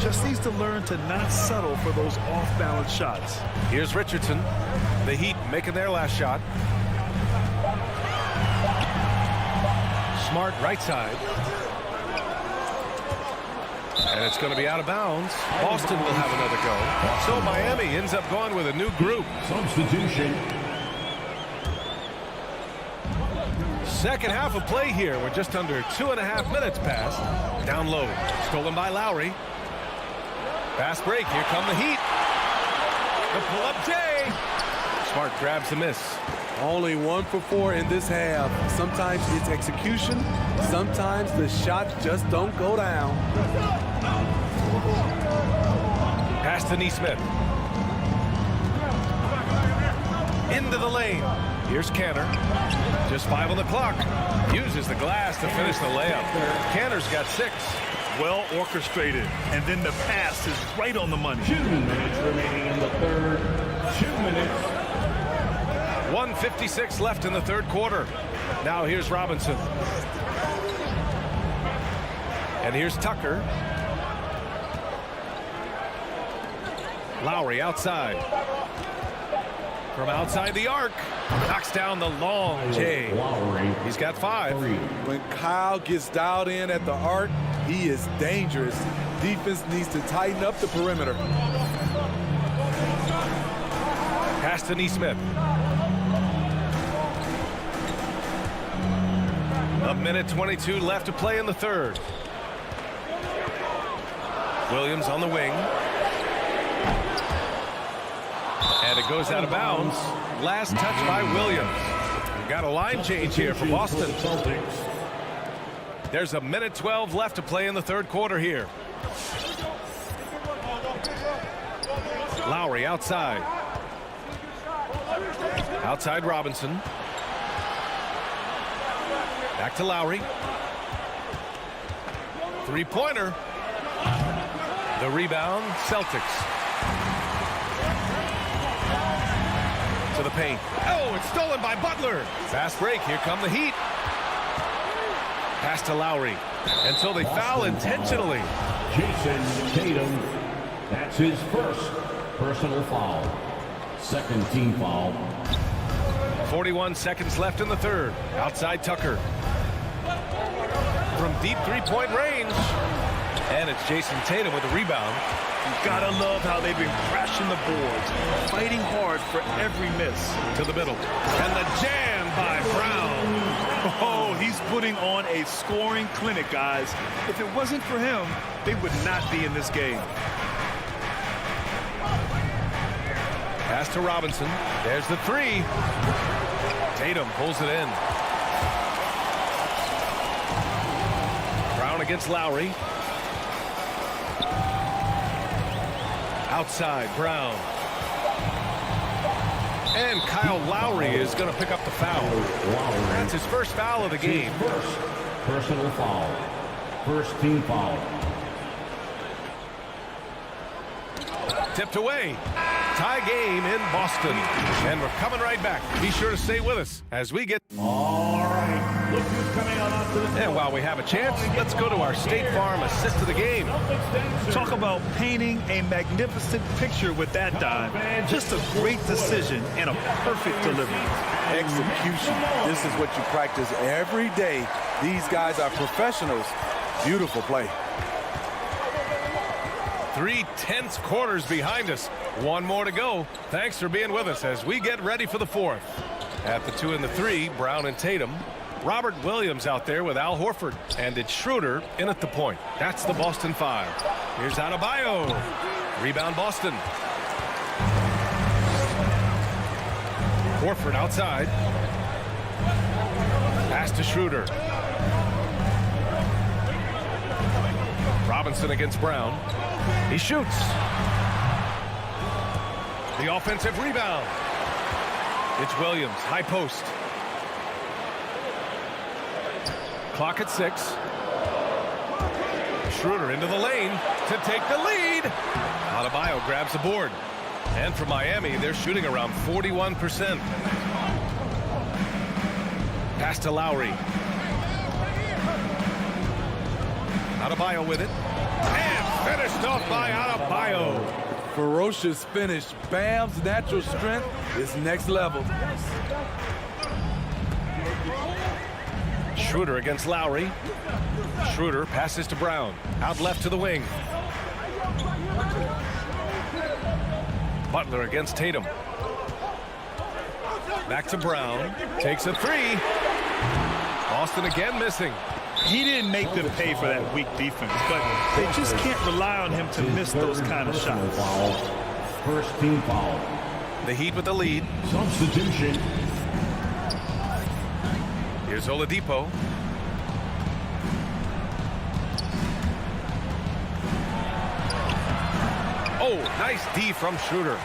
Just needs to learn to not settle for those off-balance shots. Here's Richardson. The Heat making their last shot. Smart right side. And it's going to be out of bounds. Boston will have another go. So Miami ends up going with a new group. Substitution. Second half of play here. We're just under 2.5 minutes past. Down low. Stolen by Lowry. Fast break. Here come the Heat. The pull-up Jay. Smart grabs the miss. Only 1 for 4 in this half. Sometimes it's execution. Sometimes the shots just don't go down. Pass to Neesmith. Into the lane. Here's Canner. Just 5 on the clock. Uses the glass to finish the layup. Canner's got 6. Well orchestrated. And then the pass is right on the money. 2 minutes remaining in the third. 2 minutes. 1:56 left in the third quarter. Now here's Robinson. And here's Tucker. Lowry outside. From outside the arc. Knocks down the long J. He's got 5. When Kyle gets dialed in at the arc, he is dangerous. Defense needs to tighten up the perimeter. Pass to Neesmith. 1:22 left to play in the third. Williams on the wing. And it goes out of bounds. Last touch by Williams. We've got a line change here for Boston. There's 1:12 left to play in the third quarter here. Lowry outside. Outside Robinson. Back to Lowry. Three-pointer. The rebound, Celtics. To the paint. Oh, it's stolen by Butler. Fast break. Here come the Heat. Pass to Lowry. Until they foul intentionally. Jason Tatum. That's his first personal foul. Second team foul. 41 seconds left in the third. Outside Tucker. From deep three-point range. And it's Jason Tatum with the rebound. You gotta love how they've been crashing the boards, fighting hard for every miss. To the middle. And the jam by Brown. Oh, he's putting on a scoring clinic, guys. If it wasn't for him, they would not be in this game. Pass to Robinson. There's the three. Tatum pulls it in. Brown against Lowry. Outside, Brown. And Kyle Lowry is going to pick up the foul. That's his first foul of the game. First personal foul. First team foul. Tipped away. Tie game in Boston. And we're coming right back. Be sure to stay with us as we get... All right. Look who's coming on to the... And while we have a chance, let's go to our State Farm assist of the game. Talk about painting a magnificent picture with that dive. Just a great decision and a perfect delivery. Execution. This is what you practice every day. These guys are professionals. Beautiful play. 3 tense quarters behind us. One more to go. Thanks for being with us as we get ready for the fourth. At the 2 and the 3, Brown and Tatum. Robert Williams out there with Al Horford. And it's Schroeder in at the point. That's the Boston 5. Here's Adebayo. Rebound Boston. Horford outside. Pass to Schroeder. Robinson against Brown. He shoots. The offensive rebound. It's Williams, high post. Clock at 6. Schroeder into the lane to take the lead. Adebayo grabs the board. And for Miami, they're shooting around 41%. Pass to Lowry. Adebayo with it. And finished off by Adebayo. Ferocious finish. Bam's natural strength is next level. Schroeder against Lowry. Schroeder passes to Brown. Out left to the wing. Butler against Tatum. Back to Brown. Takes a 3. Boston again missing. He didn't make them pay for that weak defense, but they just can't rely on him to miss those kind of shots. First team foul. The Heat with the lead. Substitution. Here's Oladipo. Oh, nice D from Schroeder.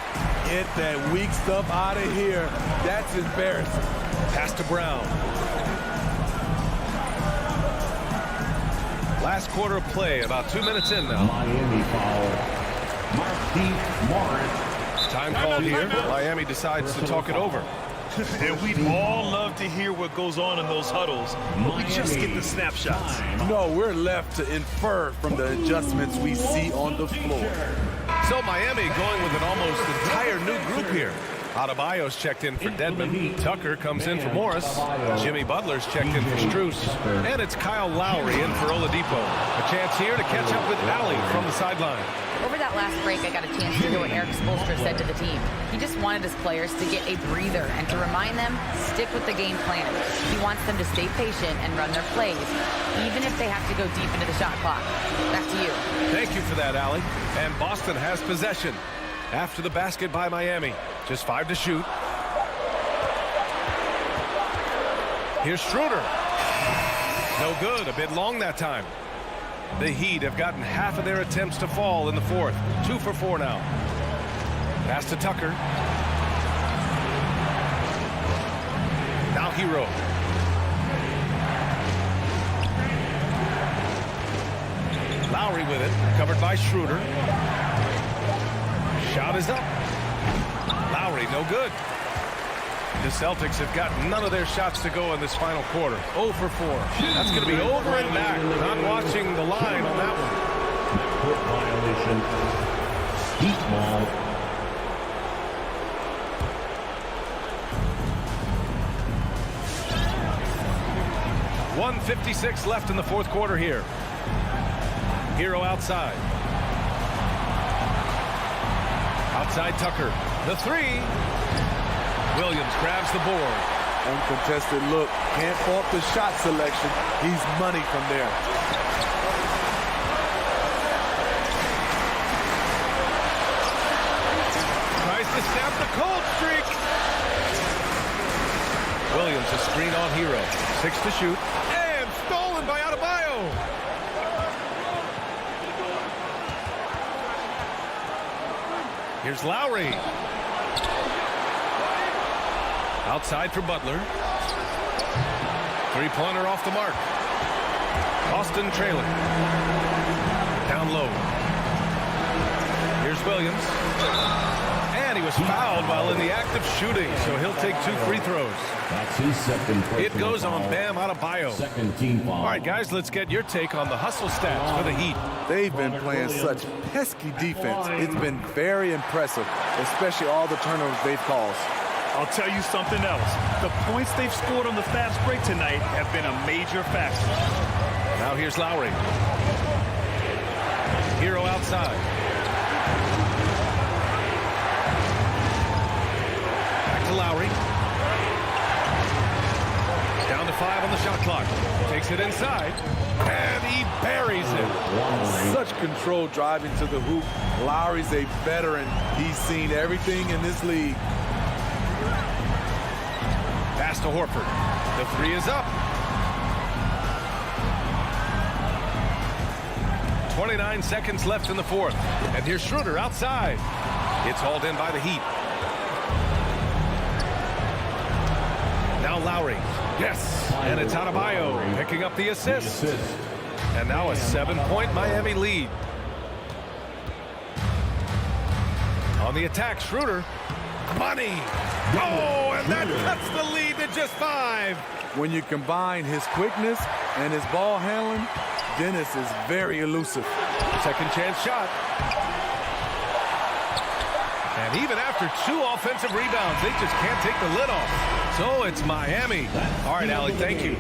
Get that weak stuff out of here. That's embarrassing. Pass to Brown. Last quarter of play, about 2 minutes in now. Miami foul. Marquise Morris. Time called here. Miami decides to talk it over. And we'd all love to hear what goes on in those huddles, but we just get the snapshots. No, we're left to infer from the adjustments we see on the floor. So Miami going with an almost entire new group here. Adebayo's checked in for Dedmon. Tucker comes in for Morris. Jimmy Butler's checked in for Strus. And it's Kyle Lowry in for Oladipo. A chance here to catch up with Allie from the sideline. Over that last break, I got a chance to hear what Eric Spoelstra said to the team. He just wanted his players to get a breather and to remind them, stick with the game plan. He wants them to stay patient and run their plays, even if they have to go deep into the shot clock. Back to you. Thank you for that, Allie. And Boston has possession after the basket by Miami. Just 5 to shoot. Here's Schroeder. No good. A bit long that time. The Heat have gotten half of their attempts to fall in the fourth. 2 for 4 now. Pass to Tucker. Now Hero. Lowry with it. Covered by Schroeder. Shot is up. Lowry, no good. The Celtics have got none of their shots to go in this final quarter. 0 for 4. That's going to be over and back. Not watching the line on that one. Court violation. Heat ball. .156 left in the fourth quarter here. Hero outside. Outside Tucker. The 3. Williams grabs the board. Uncontested look. Can't fault the shot selection. He's money from there. Tries to snap the cold streak. Williams a screen on Hero. 6 to shoot. And stolen by Adebayo. Here's Lowry. Outside for Butler. 3-pointer off the mark. Boston trailing. Down low. Here's Williams. And he was fouled while in the act of shooting, so he'll take 2 free throws. That's his second. It goes on Bam Adebayo. Second team foul. All right, guys, let's get your take on the hustle stats for the Heat. They've been playing such pesky defense. It's been very impressive, especially all the turnovers they've caused. I'll tell you something else. The points they've scored on the fast break tonight have been a major factor. Now here's Lowry. Hero outside. Back to Lowry. Down to 5 on the shot clock. Takes it inside. And he buries it. Such control driving to the hoop. Lowry's a veteran. He's seen everything in this league. Pass to Horford. The 3 is up. 29 seconds left in the fourth. And here's Schroeder outside. It's hauled in by the Heat. Now Lowry. Yes. And it's Adebayo picking up the assist. And now a 7-point Miami lead. On the attack, Schroeder. Money. Oh, and that cuts the lead to just 5. When you combine his quickness and his ball handling, Dennis is very elusive. Second chance shot. And even after 2 offensive rebounds, they just can't take the lid off. So it's Miami. All right, Allie, thank you.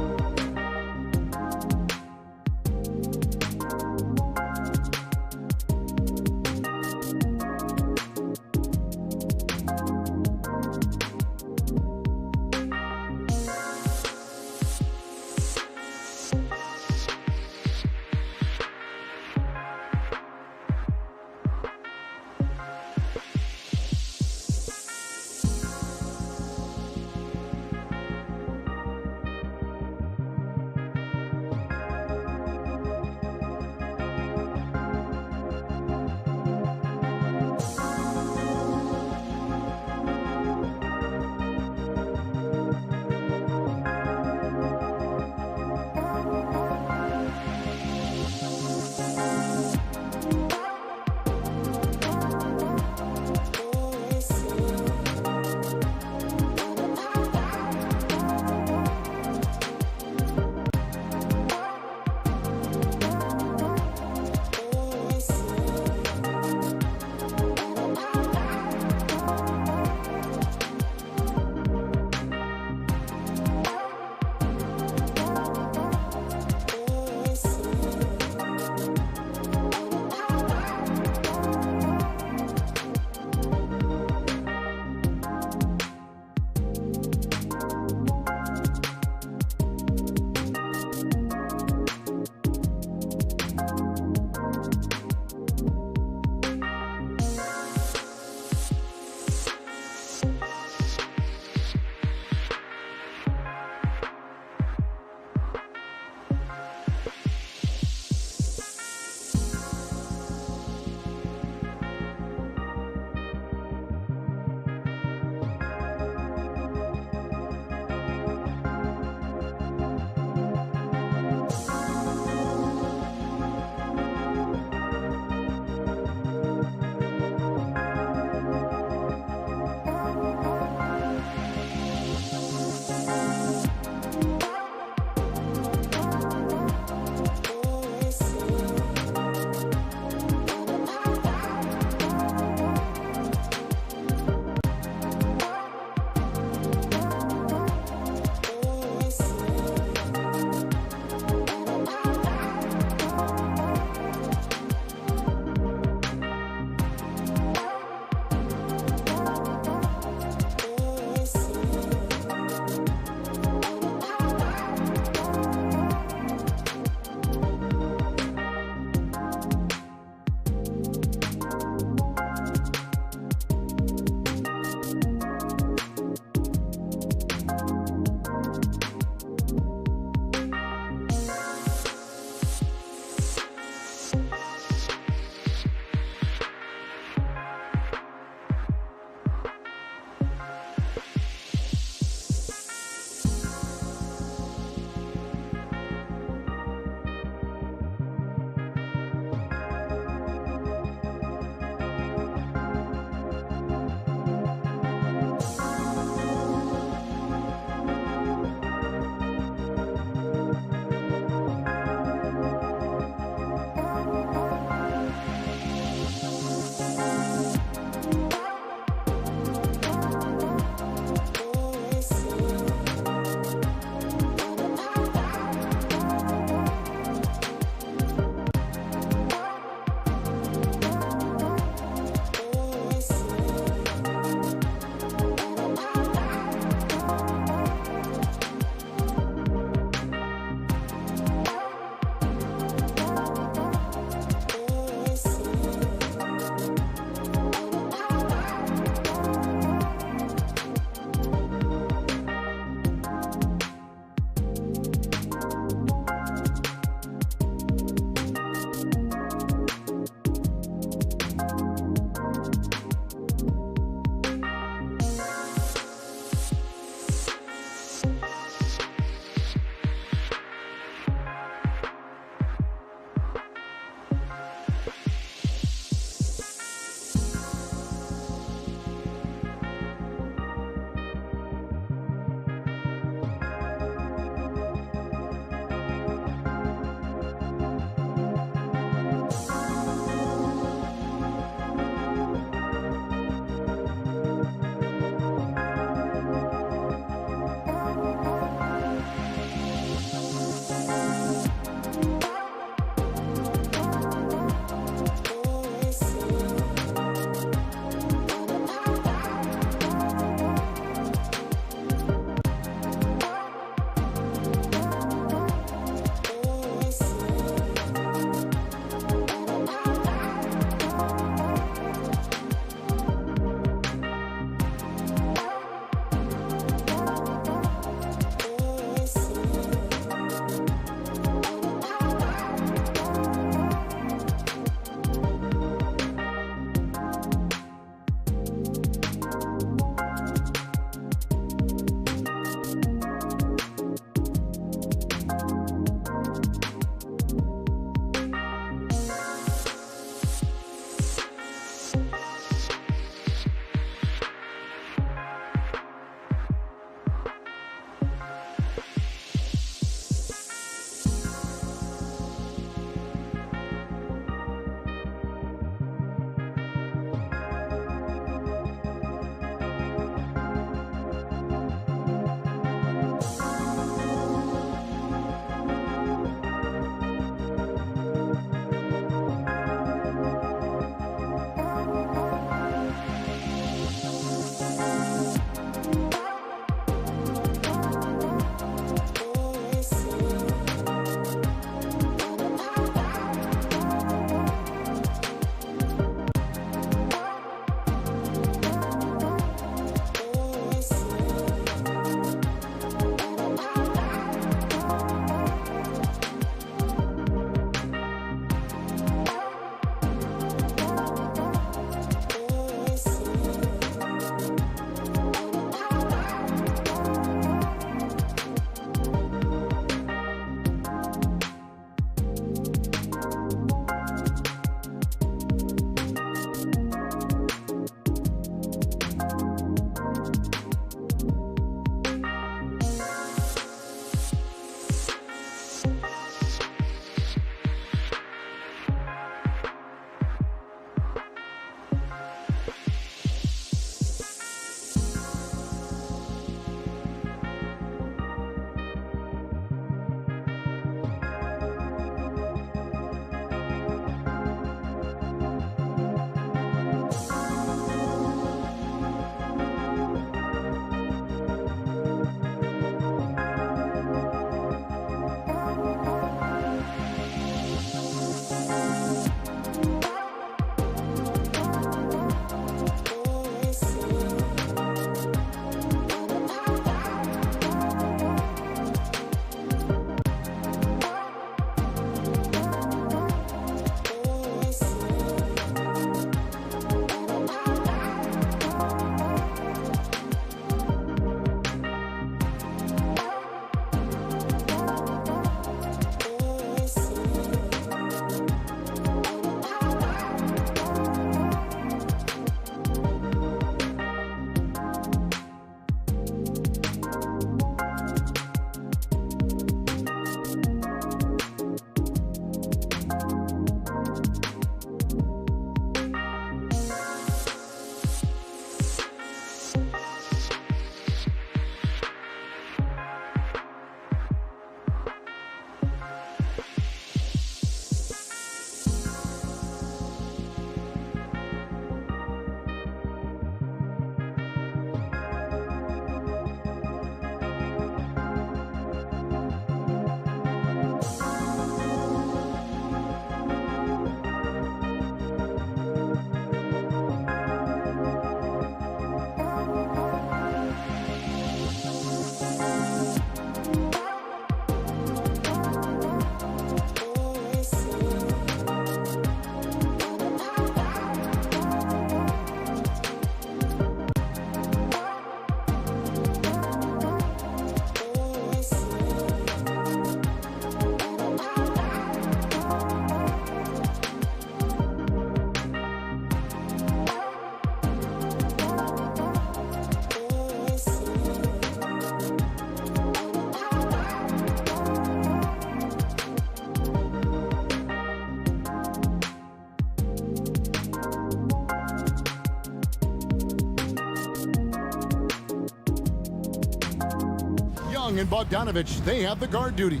Young and Bogdanovich, they have the guard duties.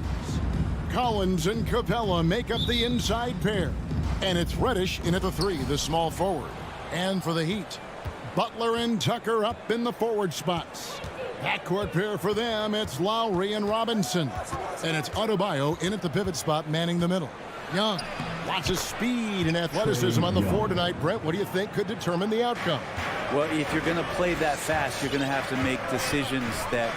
Collins and Capella make up the inside pair. And it's Reddish in at the 3, the small forward. And for the Heat, Butler and Tucker up in the forward spots. Backcourt pair for them, it's Lowry and Robinson. And it's Adebayo in at the pivot spot, manning the middle. Young, lots of speed and athleticism on the floor tonight. Brett, what do you think could determine the outcome? Well, if you're going to play that fast, you're going to have to make decisions that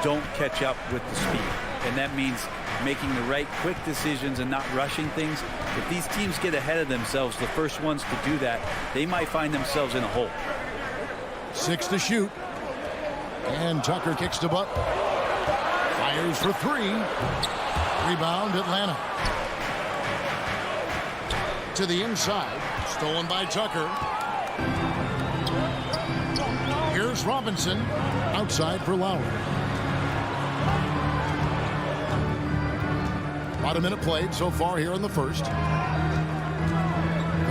don't catch up with the speed. And that means making the right quick decisions and not rushing things. If these teams get ahead of themselves, the first ones to do that, they might find themselves in a hole. 6 to shoot. And Tucker kicks to Butler. Fires for 3. Rebound Atlanta. To the inside. Stolen by Tucker. Here's Robinson. Outside for Lowry. About a minute played so far here in the first. The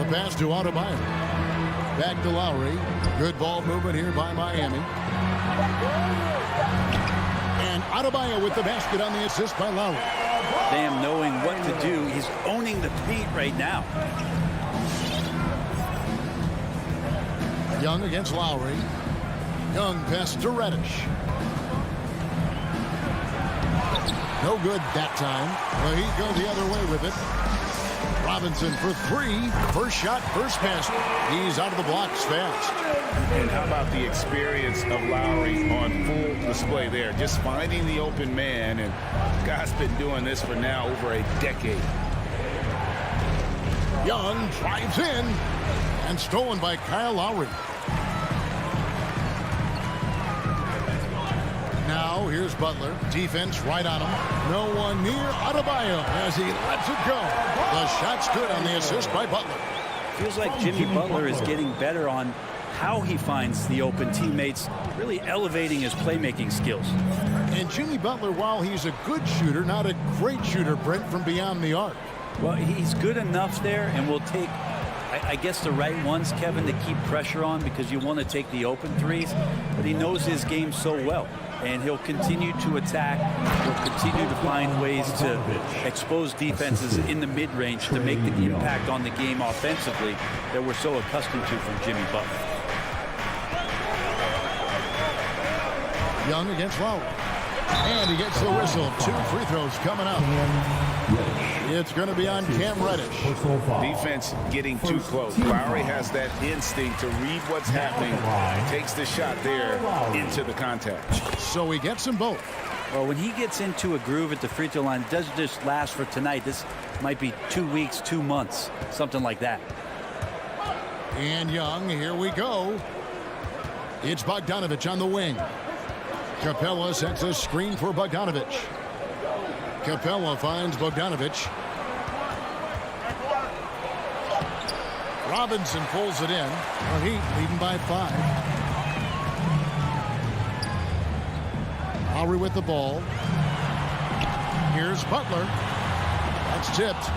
pass to Adebayo. Back to Lowry. Good ball movement here by Miami. And Adebayo with the basket on the assist by Lowry. Bam knowing what to do. He's owning the paint right now. Young against Lowry. Young pass to Reddish. No good that time. The Heat go the other way with it. Robinson for 3. First shot, first pass. He's out of the blocks fast. And how about the experience of Lowry on full display there? Just finding the open man, and guy's been doing this for now over a decade. Young drives in and stolen by Kyle Lowry. Now here's Butler. Defense right on him. No one near Adebayo as he lets it go. The shot's good on the assist by Butler. Feels like Jimmy Butler is getting better on how he finds the open teammates, really elevating his playmaking skills. And Jimmy Butler, while he's a good shooter, not a great shooter, Brent, from beyond the arc. Well, he's good enough there, and will take, I guess, the right ones, Kevin, to keep pressure on, because you want to take the open threes, but he knows his game so well. And he'll continue to attack. He'll continue to find ways to expose defenses in the mid-range to make the impact on the game offensively that we're so accustomed to from Jimmy Butler. Young against Lowry. And he gets the whistle. 2 free throws coming up. It's going to be on Cam Reddish. Defense getting too close. Lowry has that instinct to read what's happening. Takes the shot there into the contact. So he gets them both. Well, when he gets into a groove at the free throw line, it doesn't just last for tonight. This might be 2 weeks, 2 months, something like that. And Young, here we go. It's Bogdanovich on the wing. Capella sets a screen for Bogdanovich. Capella finds Bogdanovich. Robinson pulls it in. The Heat leading by 5. Lowry with the ball. Here's Butler. That's tipped.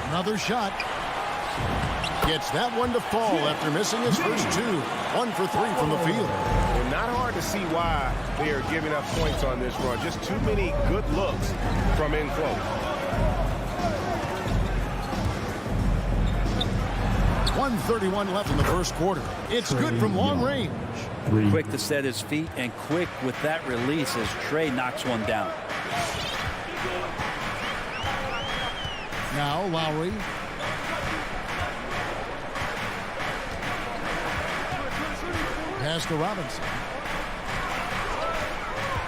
Another shot. Gets that one to fall after missing his first 2. 1 for 3 from the field. And not hard to see why they are giving up points on this run. Just too many good looks from in close. 1:31 left in the first quarter. It's good from long range. Quick to set his feet and quick with that release as Trey knocks one down. Now Lowry. Pass to Robinson.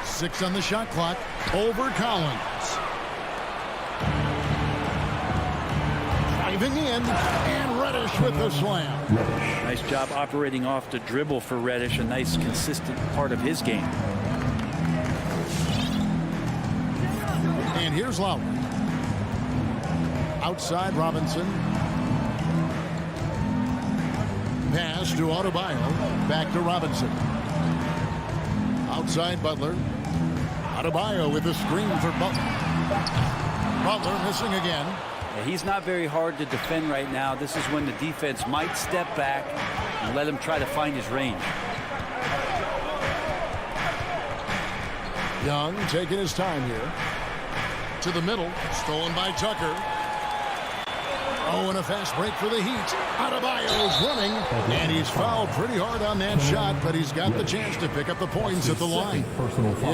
6 on the shot clock. Over Collins. Driving in, and Reddish with the slam. Nice job operating off the dribble for Reddish. A nice, consistent part of his game. And here's Lowry. Outside Robinson. Pass to Adebayo. Back to Robinson. Outside Butler. Adebayo with a screen for Butler. Butler missing again. Yeah, he's not very hard to defend right now. This is when the defense might step back and let him try to find his range. Young taking his time here. To the middle. Stolen by Tucker. Oh, and a fast break for the Heat. Adebayo's running, and he's fouled pretty hard on that shot, but he's got the chance to pick up the points at the line.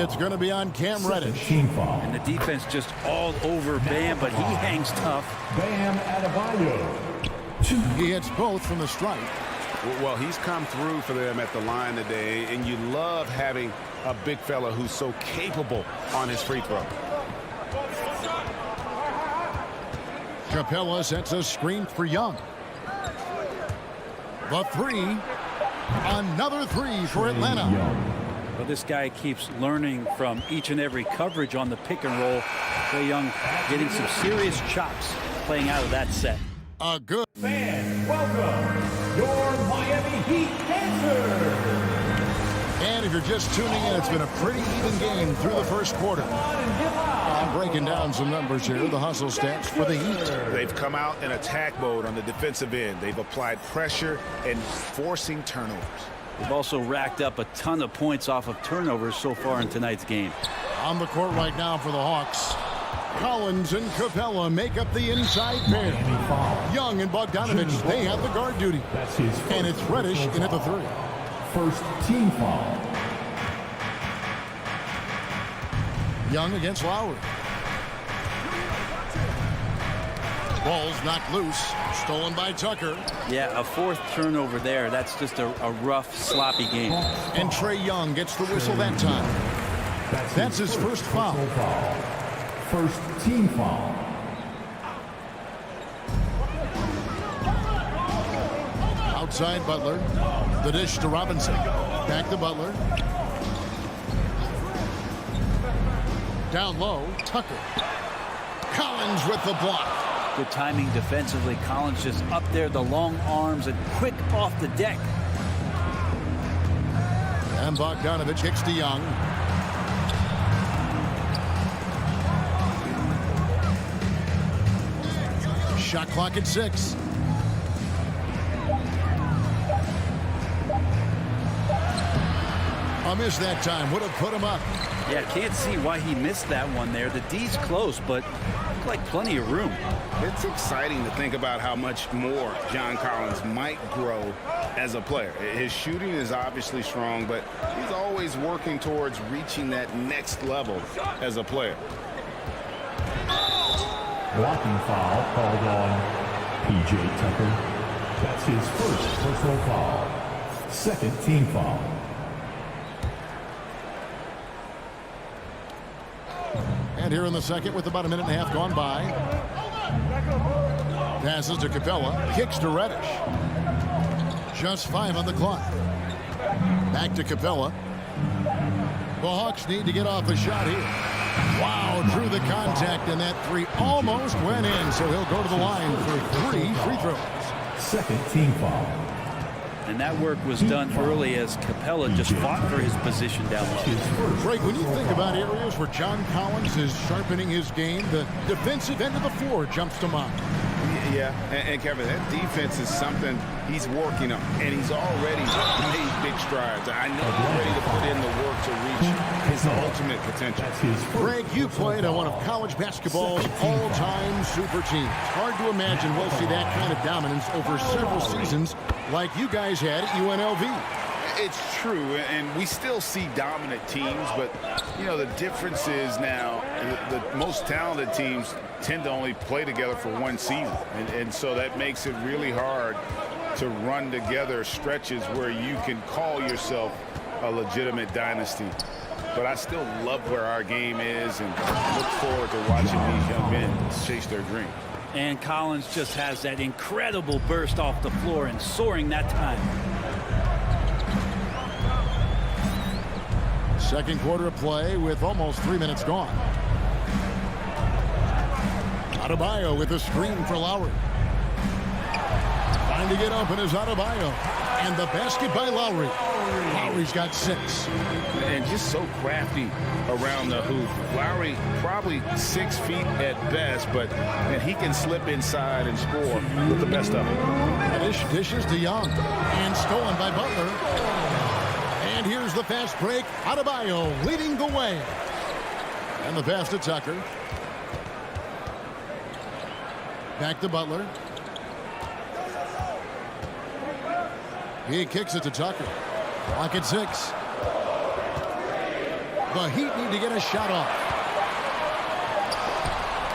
It's going to be on Cam Reddish. And the defense just all over Bam, but he hangs tough. Bam Adebayo. He hits both from the stripe. Well, he's come through for them at the line today, and you love having a big fella who's so capable on his free throw. Capella sets a screen for Young. The three. Another three for Atlanta. Well, this guy keeps learning from each and every coverage on the pick and roll. Trae Young getting some serious chops playing out of that set. A good. Fans, welcome your Miami Heat answer. And if you're just tuning in, it's been a pretty even game through the first quarter. I'm breaking down some numbers here, the hustle stats for the Heat. They've come out in attack mode on the defensive end. They've applied pressure and forcing turnovers. They've also racked up a ton of points off of turnovers so far in tonight's game. On the court right now for the Hawks. Collins and Capella make up the inside pair. Young and Bogdanovich, they have the guard duty. And it's Reddish in at the three. First team foul. Young against Lowry. Ball's knocked loose. Stolen by Tucker. Yeah, a fourth turnover there. That's just a rough, sloppy game. And Trae Young gets the whistle that time. That's his first foul. First team foul. Outside Butler. The dish to Robinson. Back to Butler. Down low, Tucker. Collins with the block. Good timing defensively. Collins just up there, the long arms, and quick off the deck. And Bogdanovich kicks to Young. Shot clock at 6. A miss that time. Would have put him up. Yeah, can't see why he missed that one there. The D's close, but looked like plenty of room. It's exciting to think about how much more John Collins might grow as a player. His shooting is obviously strong, but he's always working towards reaching that next level as a player. Blocking foul called on P.J. Tucker. That's his first personal foul. Second team foul. And here in the second with about a minute and a half gone by. Passes to Capella. Kicks to Reddish. Just 5 on the clock. Back to Capella. The Hawks need to get off the shot here. Wow, drew the contact, and that three almost went in, so he'll go to the line for 3 free throws. Second team foul. And that work was done early as Capella just fought for his position down low. Greg, when you think about areas where John Collins is sharpening his game, the defensive end of the floor jumps to mind. Yeah, and Kevin, that defense is something he's working on, and he's already made big strides. I know he's ready to put in the work to reach his ultimate potential. Greg, you played on one of college basketball's all-time super teams. Hard to imagine we'll see that kind of dominance over several seasons like you guys had at UNLV. It's true, and we still see dominant teams, but, you know, the difference is now the most talented teams tend to only play together for one season, and so that makes it really hard to run together stretches where you can call yourself a legitimate dynasty. But I still love where our game is and look forward to watching these young men chase their dream. And Collins just has that incredible burst off the floor and soaring that time. Second quarter of play with almost 3 minutes gone. Adebayo with a screen for Lowry. Trying to get open is Adebayo. And the basket by Lowry. Lowry's got 6. And just so crafty around the hoop. Lowry probably 6 feet at best, but man, he can slip inside and score with the best of them. Dishes to Young. And stolen by Butler. And here's the fast break. Adebayo leading the way. And the pass to Tucker. Back to Butler. He kicks it to Tucker. Clock at 6. The Heat need to get a shot off.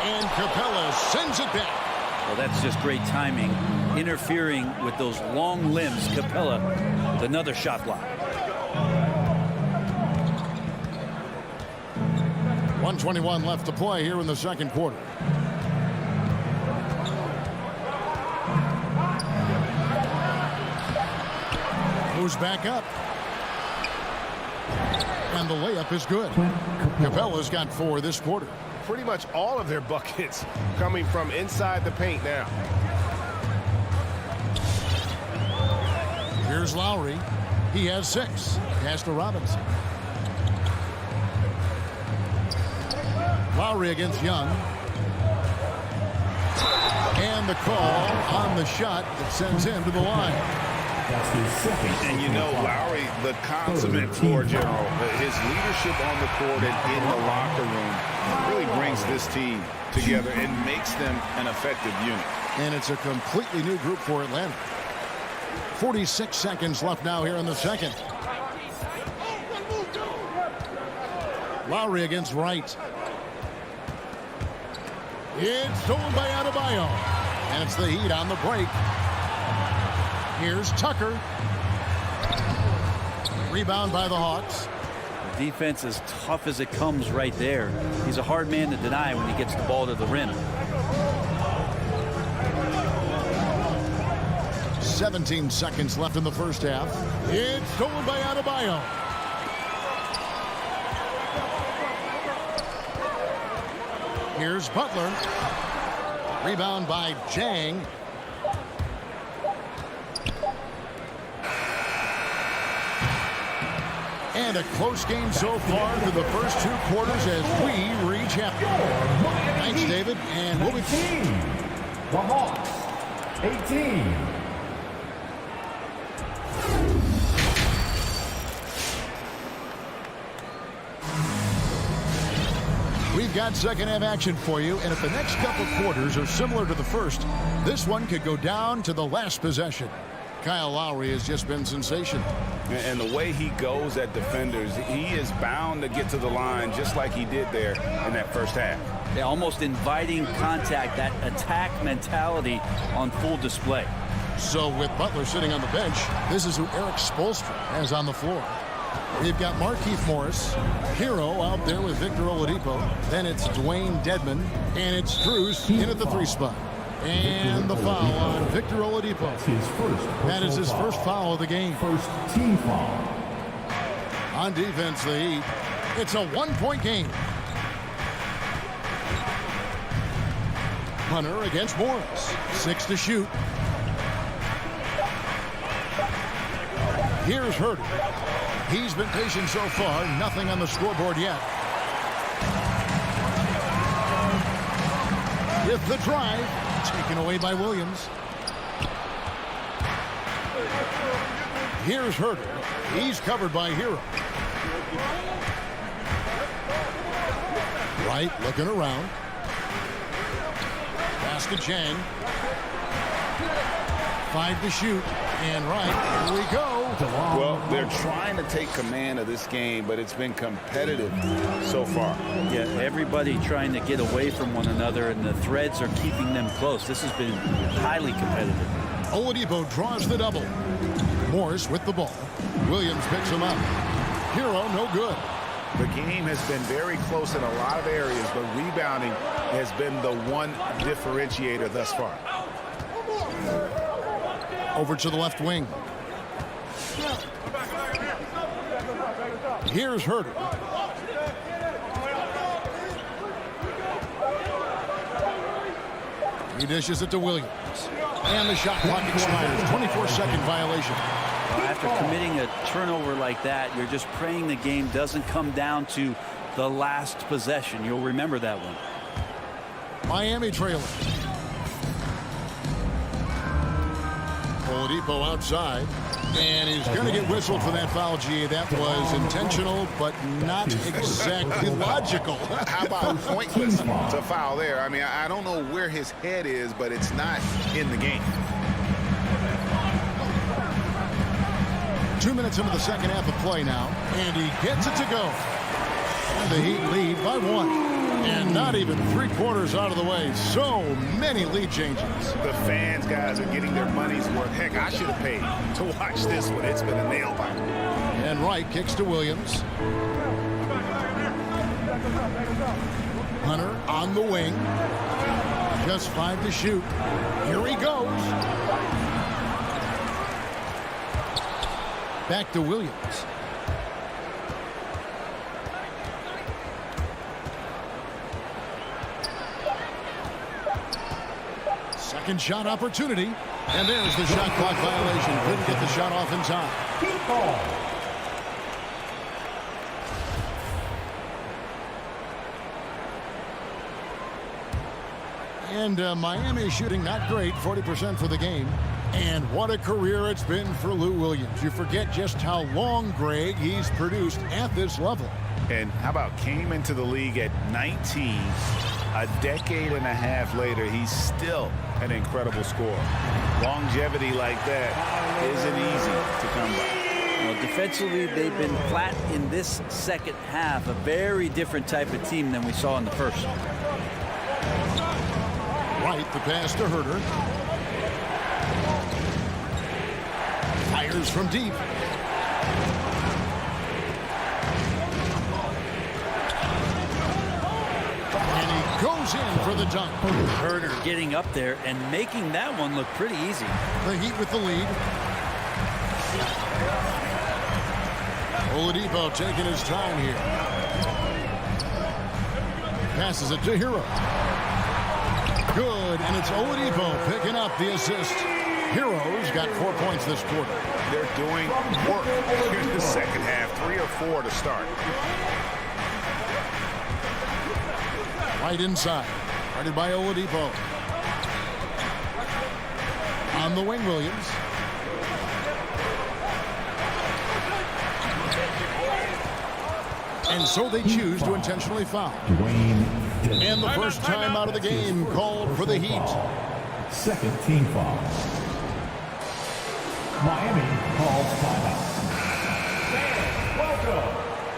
And Capella sends it back. Well, that's just great timing. Interfering with those long limbs. Capella with another shot block. 1:21 left to play here in the second quarter. Moves back up. And the layup is good. Capella's got 4 this quarter. Pretty much all of their buckets coming from inside the paint now. Here's Lowry. He has 6. Pass to Robinson. Lowry against Young. And the call on the shot that sends him to the line. That's his second. And you know, Lowry, the consummate floor general, his leadership on the court and in the locker room really brings this team together and makes them an effective unit. And it's a completely new group for Atlanta. 46 seconds left now here in the second. Lowry against Wright. It's stolen by Adebayo. And it's the Heat on the break. Here's Tucker. Rebound by the Hawks. The defense is tough as it comes right there. He's a hard man to deny when he gets the ball to the rim. 17 seconds left in the first half. It's stolen by Adebayo. Here's Butler. Rebound by Jang. And a close game so far through the first 2 quarters as we reach halftime. Thanks, David. And we'll be... The Hawks, 18. We've got second half action for you, and if the next couple quarters are similar to the first, this one could go down to the last possession. Kyle Lowry has just been sensational. And the way he goes at defenders, he is bound to get to the line just like he did there in that first half. Yeah, almost inviting contact, that attack mentality on full display. So with Butler sitting on the bench, this is who Eric Spoelstra has on the floor. We've got Markieff Morris, Hero out there with Victor Oladipo. Then it's Dwayne Dedmon, and it's Strus in at the 3 spot. And the foul on Victor Oladipo. That is his first foul of the game. First team foul. On defense, the Heat. It's a 1-point game. Hunter against Morris. 6 to shoot. Here's Herter. He's been patient so far. Nothing on the scoreboard yet. With the drive. Taken away by Williams. Here's Herter. He's covered by Hero. Wright looking around. Pass to Chang. 5 to shoot. And Wright, here we go. Well, they're trying to take command of this game, but it's been competitive so far. Yeah, everybody trying to get away from one another, and the threads are keeping them close. This has been highly competitive. Oladipo draws the double. Morris with the ball. Williams picks him up. Hero, no good. The game has been very close in a lot of areas, but rebounding has been the one differentiator thus far. Over to the left wing. Here's Herter. He dishes it to Williams. And the shot clock expires. 24-second violation. Well, after committing a turnover like that, you're just praying the game doesn't come down to the last possession. You'll remember that one. Miami trailing. Oladipo outside. And he's going to get whistled for that foul, G. That was intentional, but not exactly logical. How about pointless to foul there? I mean, I don't know where his head is, but it's not in the game. 2 minutes into the second half of play now, and he gets it to go. And the Heat lead by 1. And not even 3/4 out of the way. So many lead changes. The fans, guys, are getting their money's worth. Heck, I should have paid to watch this one. It's been a nail biter. And Wright kicks to Williams. Hunter on the wing. Just 5 to shoot. Here he goes. Back to Williams. Second shot opportunity. And there's the shot clock violation. Couldn't get the shot off in time. And Miami shooting not great, 40% for the game. And what a career it's been for Lou Williams. You forget just how long, Greg, he's produced at this level. And how about came into the league at 19. A decade and a half later, he's still an incredible scorer. Longevity like that isn't easy to come by. Well, defensively, they've been flat in this second half. A very different type of team than we saw in the first. Right, the pass to Herter. Fires from deep. And he goes in for the dunk. Herter getting up there and making that one look pretty easy. The Heat with the lead. Oladipo taking his time here. Passes it to Hero. Good, and it's Oladipo picking up the assist. Hero's got 4 points this quarter. They're doing work here in the second half. 3 or 4 to start. Right inside. Guarded by Oladipo. On the wing, Williams. And so they choose to intentionally foul. And the first time out of the game called for the Heat. Second team foul. Miami calls timeout. Welcome,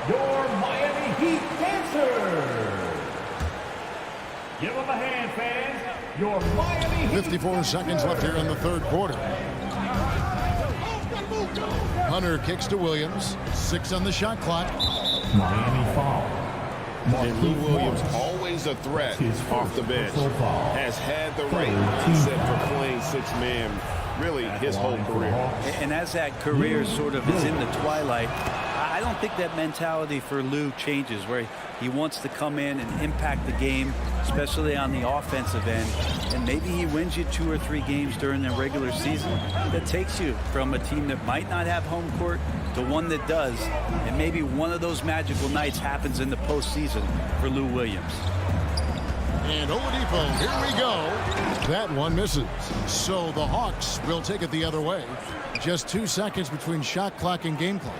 your Miami Heat dancers. Give them a hand, fans. Your Miami Heat. 54 seconds left here in the third quarter. Hunter kicks to Williams. 6 on the shot clock. Miami foul. And Lou Williams, always a threat off the bench, has had the right mindset for playing 6-man really his whole career. And as that career sort of is in the twilight, I don't think that mentality for Lou changes, where he wants to come in and impact the game, especially on the offensive end. And maybe he wins you 2 or 3 games during the regular season that takes you from a team that might not have home court to one that does. And maybe one of those magical nights happens in the postseason for Lou Williams. And Oladipo, here we go. That one misses. So the Hawks will take it the other way. Just 2 seconds between shot clock and game clock.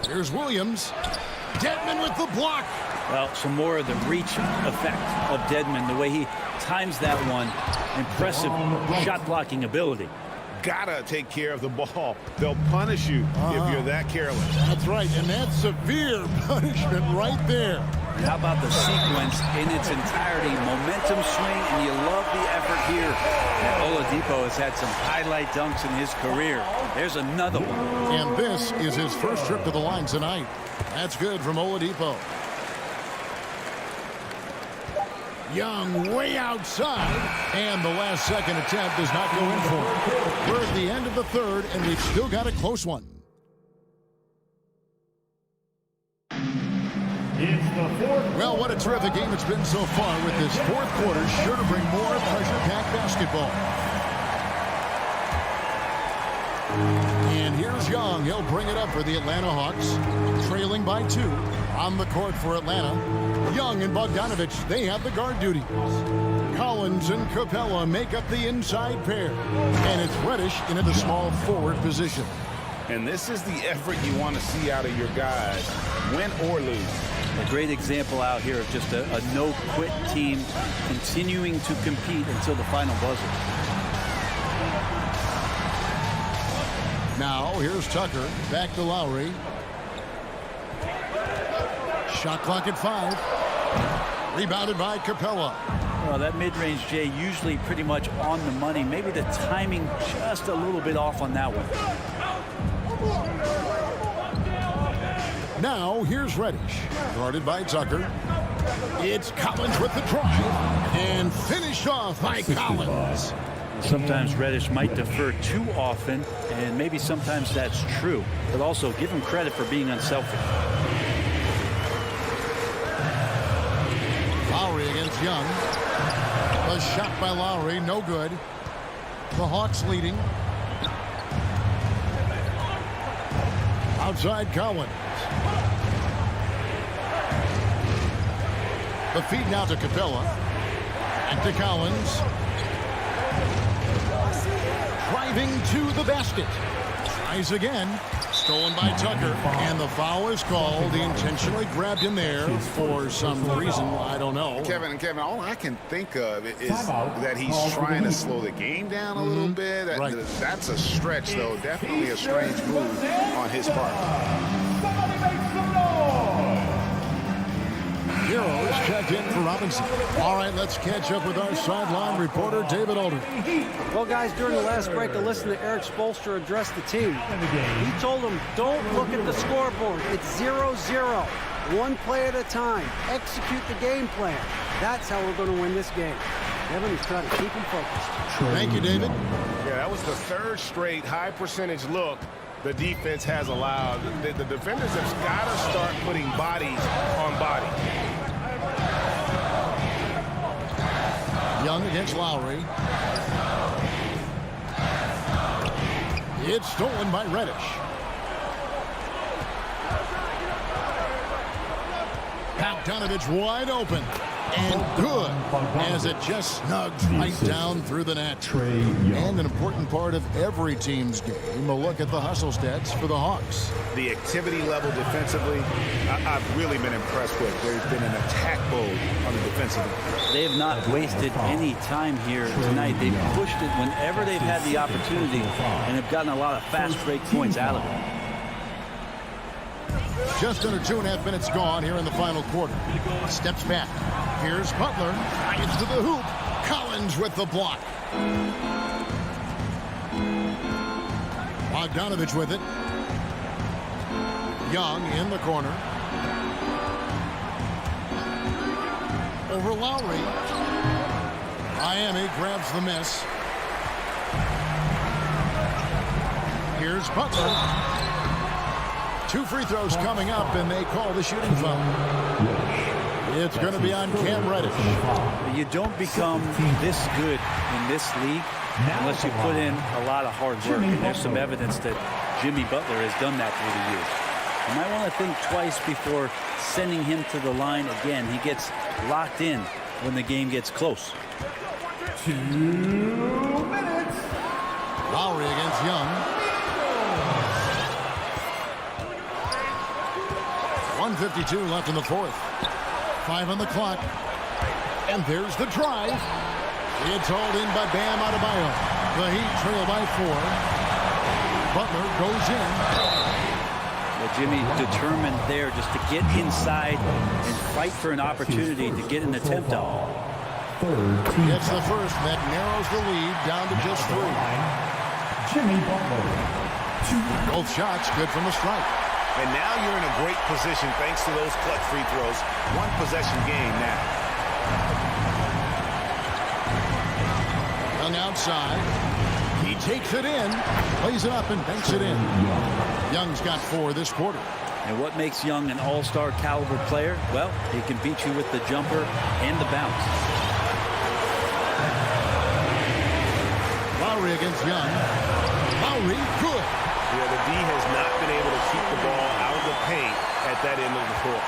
Here's Williams. Dedmon with the block. Well, some more of the reach effect of Dedmon, the way he times that one. Impressive shot blocking ability. Gotta take care of the ball. They'll punish you if you're that careless. That's right, and that's severe punishment right there. How about the sequence in its entirety? Momentum swing, and you love the effort here. And Oladipo has had some highlight dunks in his career. There's another one. And this is his first trip to the line tonight. That's good from Oladipo. Young way outside, and the last second attempt does not go in for him. We're at the end of the third, and we've still got a close one. Well, what a terrific game it's been so far, with this fourth quarter sure to bring more pressure-packed basketball. And here's Young. He'll bring it up for the Atlanta Hawks, trailing by 2 on the court for Atlanta. Young and Bogdanovich, they have the guard duties. Collins and Capella make up the inside pair. And it's Reddish into the small forward position. And this is the effort you want to see out of your guys, win or lose. A great example out here of just a no-quit team continuing to compete until the final buzzer. Now, here's Tucker. Back to Lowry. Shot clock at 5. Rebounded by Capella. Well, that mid-range, Jay, usually pretty much on the money. Maybe the timing just a little bit off on that one. Now, here's Reddish. Guarded by Tucker. It's Collins with the drive. And finished off by Collins. Sometimes Reddish might defer too often, and maybe sometimes that's true. But also, give him credit for being unselfish. Lowry against Young. A shot by Lowry, no good. The Hawks leading. Outside Collins. The feed now to Capella. And to Collins. Driving to the basket. Tries again. Stolen by Tucker. And the foul is called. He intentionally grabbed him there for some reason. I don't know. Kevin, all I can think of is that he's trying to slow the game down a little bit. That's a stretch, though. Definitely a strange move on his part. Hero is checked in for Robinson. All right, let's catch up with our sideline reporter, David Alder. Well, guys, during the last break, I listened to Eric Spoelstra address the team. He told them, don't look at the scoreboard. It's 0-0. One play at a time. Execute the game plan. That's how we're going to win this game. Kevin is trying to keep them focused. Thank you, David. Yeah, that was the third straight high percentage look the defense has allowed. The defenders have got to start putting bodies on body. Young against Lowry. It's stolen by Reddish. Bogdanovich wide open. And good, as it just snugs right down through the net. And an important part of every team's game, a look at the hustle stats for the Hawks. The activity level defensively, I've really been impressed with. There's been an attack mode on the defensive end. They have not wasted any time here tonight. They've pushed it whenever they've had the opportunity and have gotten a lot of fast break points out of it. Just under 2.5 minutes gone here in the final quarter. Steps back. Here's Butler. Drives to the hoop. Collins with the block. Bogdanovich with it. Young in the corner. Over Lowry. Miami grabs the miss. Here's Butler. 2 free throws coming up, and they call the shooting foul. It's going to be on Cam Reddish. You don't become this good in this league unless you put in a lot of hard work. And there's some evidence that Jimmy Butler has done that through the years. You might want to think twice before sending him to the line again. He gets locked in when the game gets close. 2 minutes. Lowry against Young. 1:52 left in the fourth. 5 on the clock. And there's the drive. It's hauled in by Bam Adebayo. The Heat trail by 4. Butler goes in. Well, Jimmy determined there just to get inside and fight for an opportunity to get an attempt out. Gets the first. That narrows the lead down to just 3. Jimmy Butler. Both shots good from the strike. And now you're in a great position thanks to those clutch free throws. 1 possession game now. Young outside. He takes it in, plays it up, and banks it in. Young's got 4 this quarter. And what makes Young an all-star caliber player? Well, he can beat you with the jumper and the bounce. Lowry against Young. Lowry, good. Yeah, the D has not been able to keep the ball out of the paint at that end of the court.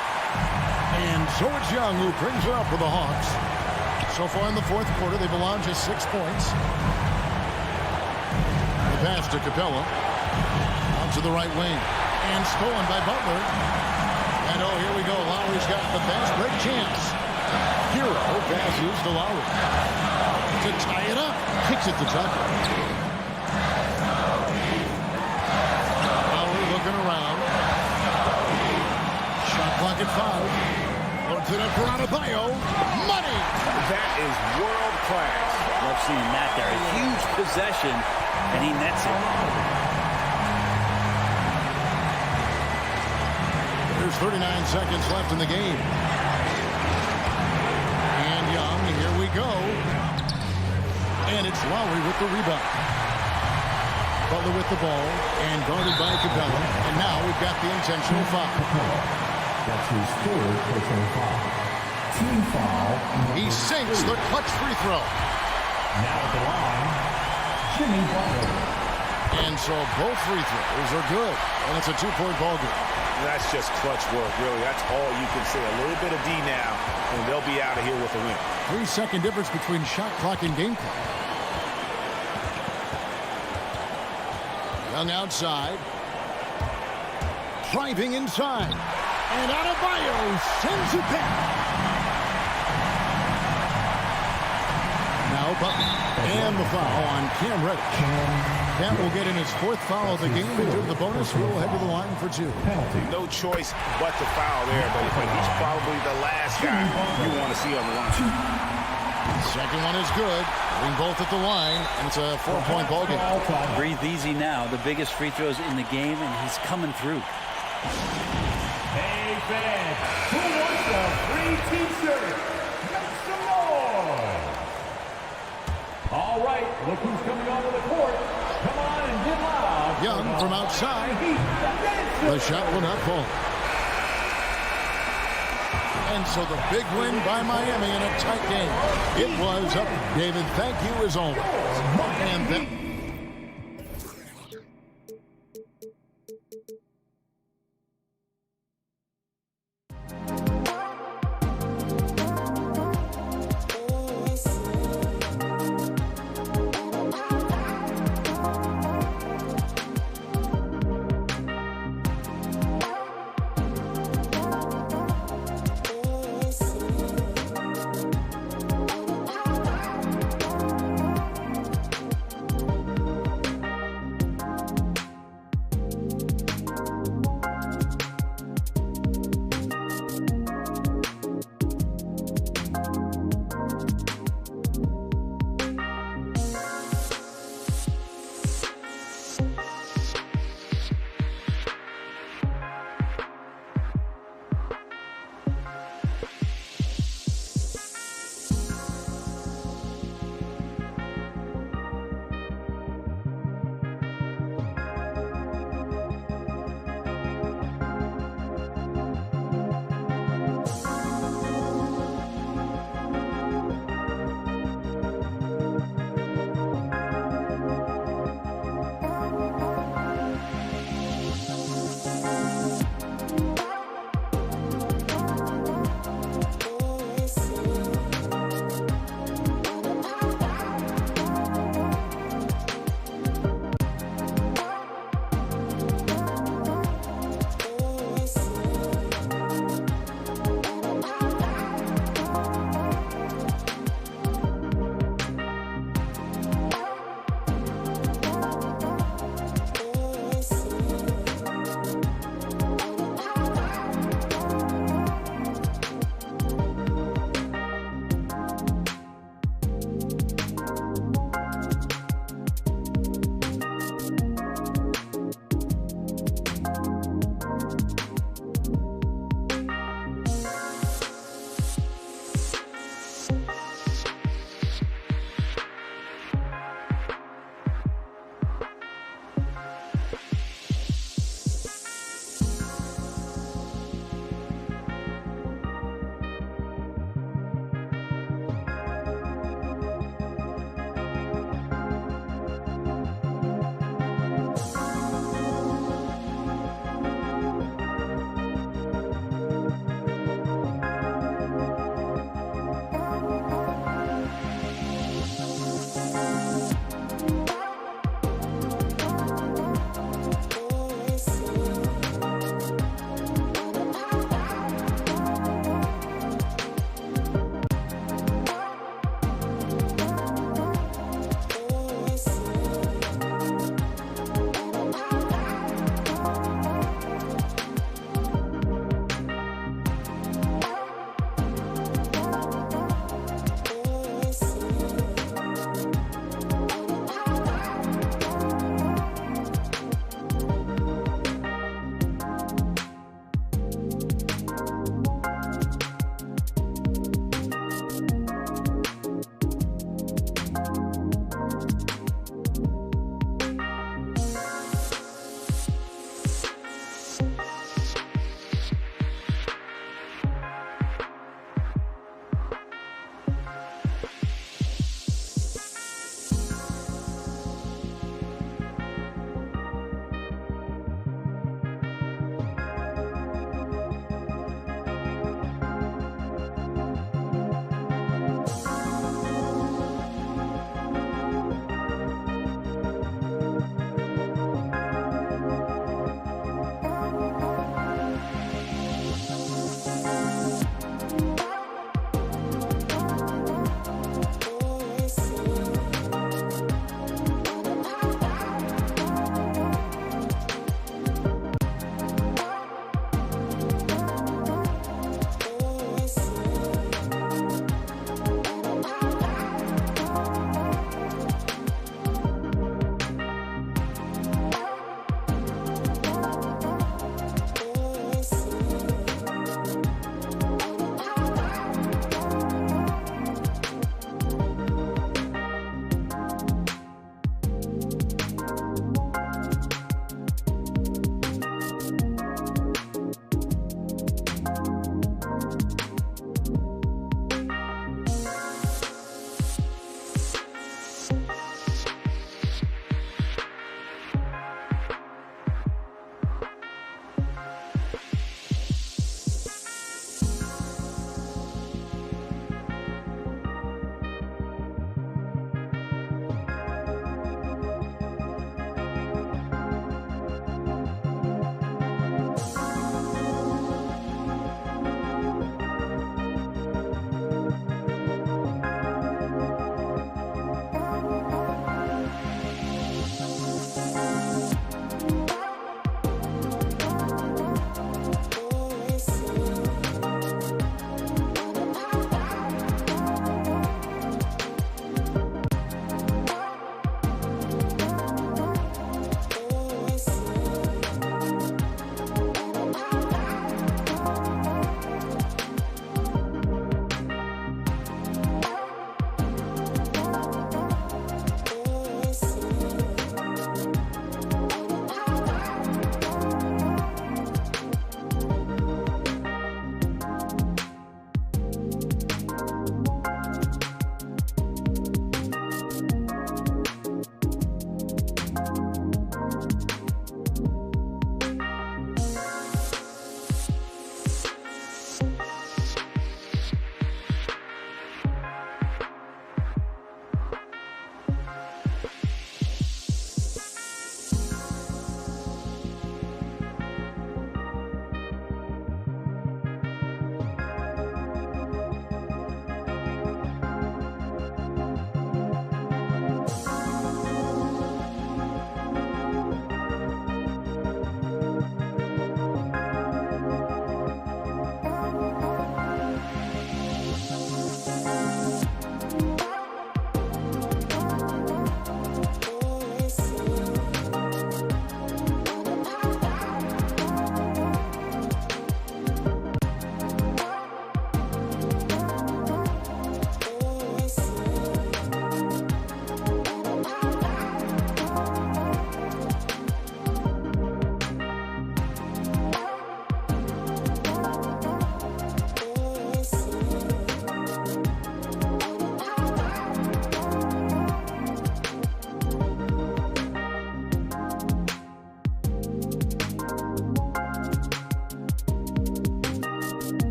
And so it's Young who brings it up for the Hawks. So far in the fourth quarter, they've allowed just 6 points. The pass to Capella. Out to the right wing. And stolen by Butler. And oh, here we go. Lowry's got the fast break chance. Hero passes to Lowry. To tie it up. Kicks it to Tucker. Lowry looking around. Shot clock at 5. Loads it up for Adebayo. Money! That is world class. Love seeing that there. A huge possession, and he nets it. There's 39 seconds left in the game. And Young, here we go. And it's Lowry with the rebound. Butler with the ball and guarded by Capella. And now we've got the intentional foul. That's his third personal foul. Team foul. He sinks the clutch free throw. Now at the line, Jimmy Butler. And so both free throws are good. And it's a 2-point ball game. That's just clutch work, really. That's all you can say. A little bit of D now, and they'll be out of here with a win. 3-second difference between shot clock and game clock. Young outside. Driving inside. And Adebayo sends it back. Now Butler. And the foul on Cam Reddish. That will get in his 4th foul of the game. And due to the bonus, we'll head to the line for 2. No choice but to foul there, but he's probably the last guy you want to see on the line. Second one is good. Bring both at the line, and it's a 4-point ball game. Breathe easy now. The biggest free throws in the game, and he's coming through. Hey, fans, who wants a free t-shirt? Make some noise. All right, look who's coming onto the court. Come on and get loud. Young from outside. The shot will not fall. And so the big win by Miami in a tight game. It was up. David, thank you as always. And then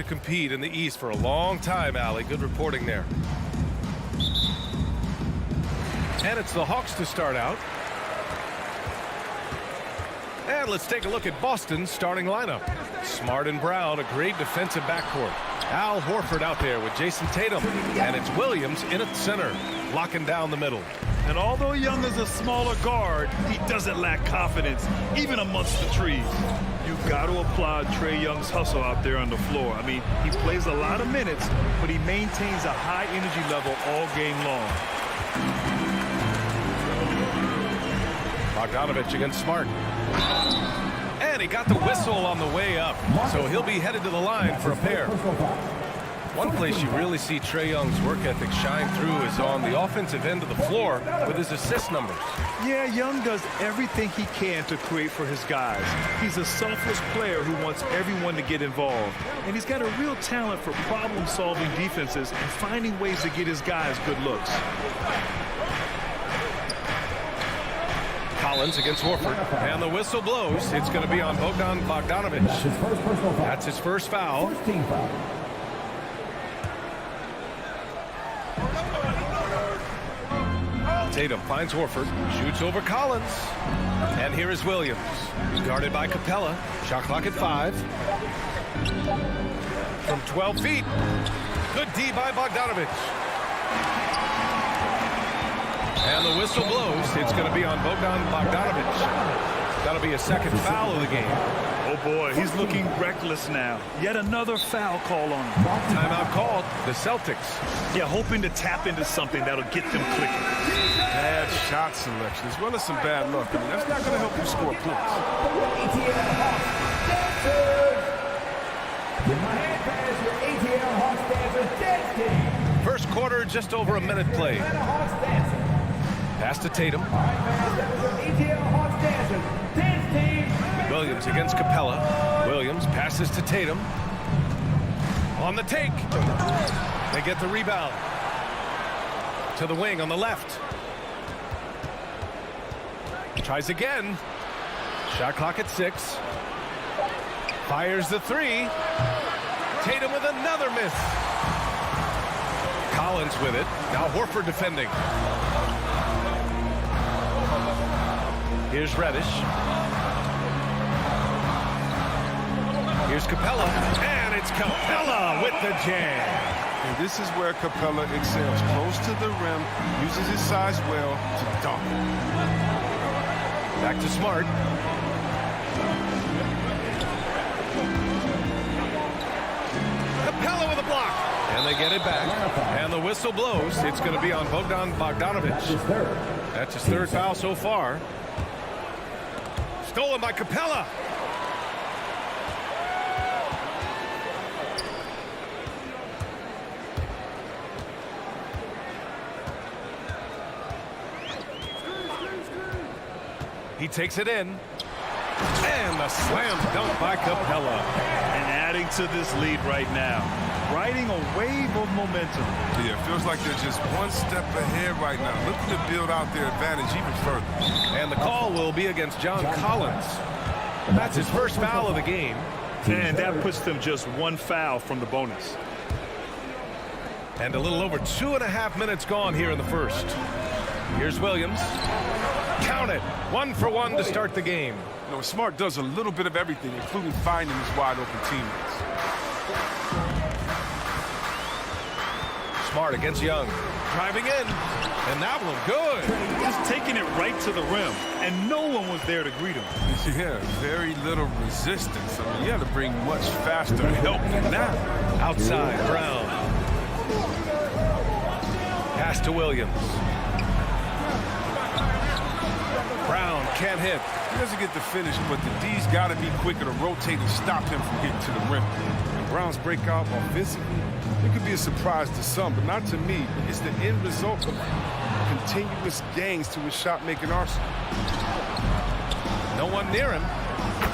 compete in the East for a long time, Allie. Good reporting there. And it's the Hawks to start out. And let's take a look at Boston's starting lineup. Smart and Brown, a great defensive backcourt. Al Horford out there with Jason Tatum. And it's Williams in at center, locking down the middle. And although Young is a smaller guard, he doesn't lack confidence, even amongst the trees. You've got to applaud Trae Young's hustle out there on the floor. I mean, he plays a lot of minutes, but he maintains a high energy level all game long. Bogdanovich against Smart. And he got the whistle on the way up, so he'll be headed to the line for a pair. One place you really see Trae Young's work ethic shine through is on the offensive end of the floor with his assist numbers. Yeah, Young does everything he can to create for his guys. He's a selfless player who wants everyone to get involved. And he's got a real talent for problem-solving defenses and finding ways to get his guys good looks. Collins against Horford, and the whistle blows. It's going to be on Bogdanovich. That's his first foul. Tatum finds Horford, shoots over Collins, and here is Williams. Guarded by Capella. Shot clock at 5. From 12 feet. Good D by Bogdanovich. And the whistle blows. It's going to be on Bogdanovich. That'll be a second foul of the game. Oh boy, he's looking reckless now. Yet another foul call on him. Timeout called. The Celtics. Yeah, hoping to tap into something that'll get them clicking. Bad shot selection as well as some bad luck. I mean, that's not going to help you score points. First quarter, just over a minute played. Pass to Tatum. Williams against Capella. Williams passes to Tatum. On the take. They get the rebound. To the wing on the left. Tries again. Shot clock at 6. Fires the 3. Tatum with another miss. Collins with it. Now Horford defending. Here's Reddish. Here's Capella. And it's Capella with the jam. And this is where Capella excels. Close to the rim, uses his size well to dunk. Back to Smart. Capella with a block. And they get it back. And the whistle blows. It's going to be on Bogdanovich. That's his third foul so far. Stolen by Capella. He takes it in. And the slam dunk by Capella. And adding to this lead right now. Riding a wave of momentum. Yeah, it feels like they're just one step ahead right now. Looking to build out their advantage even further. And the call will be against John Collins. That's his first foul of the game. And that puts them just one foul from the bonus. And a little over 2.5 minutes gone here in the first. Here's Williams. Count it. 1 for 1 to start the game. You know, Smart does a little bit of everything, including finding his wide open teammates. Smart against Young. Driving in. And that one good. Just taking it right to the rim. And no one was there to greet him. Yeah, very little resistance. I mean, you had to bring much faster help than that. Outside, Brown. Pass to Williams. Brown can't hit. He doesn't get the finish, but the D's got to be quicker to rotate and stop him from getting to the rim. And Brown's breakout offensively, it could be a surprise to some, but not to me. It's the end result of continuous gains to his shot-making arsenal. No one near him,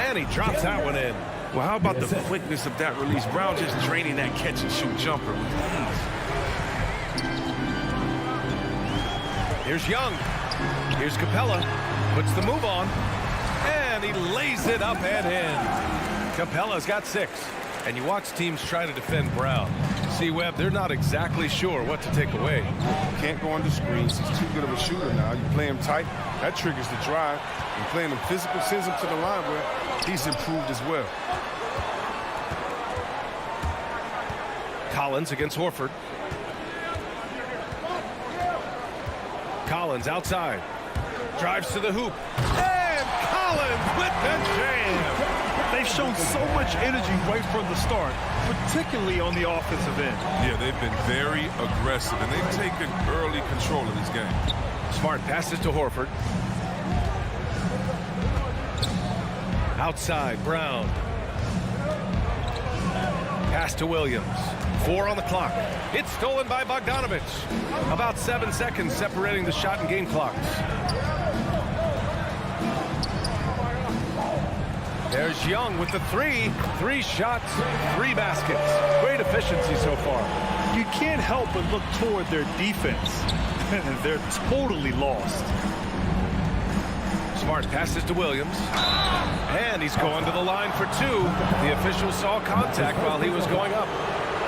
and he drops that one in. Well, how about the quickness of that release? Brown just draining that catch-and-shoot jumper. Here's Young. Here's Capella. Puts the move on. And he lays it up and in. Capella's got 6. And you watch teams try to defend Brown. See, Webb, they're not exactly sure what to take away. Can't go under screens. He's too good of a shooter now. You play him tight, that triggers the drive. And playing him physical sends him to the line where he's improved as well. Collins against Horford. Collins outside. Drives to the hoop. And Collins with the jam. They've shown so much energy right from the start, particularly on the offensive end. Yeah, they've been very aggressive, and they've taken early control of this game. Smart passes to Horford. Outside, Brown. Pass to Williams. 4 on the clock. It's stolen by Bogdanovich. About 7 seconds separating the shot and game clocks. There's Young with the 3. 3 shots, 3 baskets. Great efficiency so far. You can't help but look toward their defense. They're totally lost. Smart passes to Williams. And he's going to the line for 2. The official saw contact while he was going up.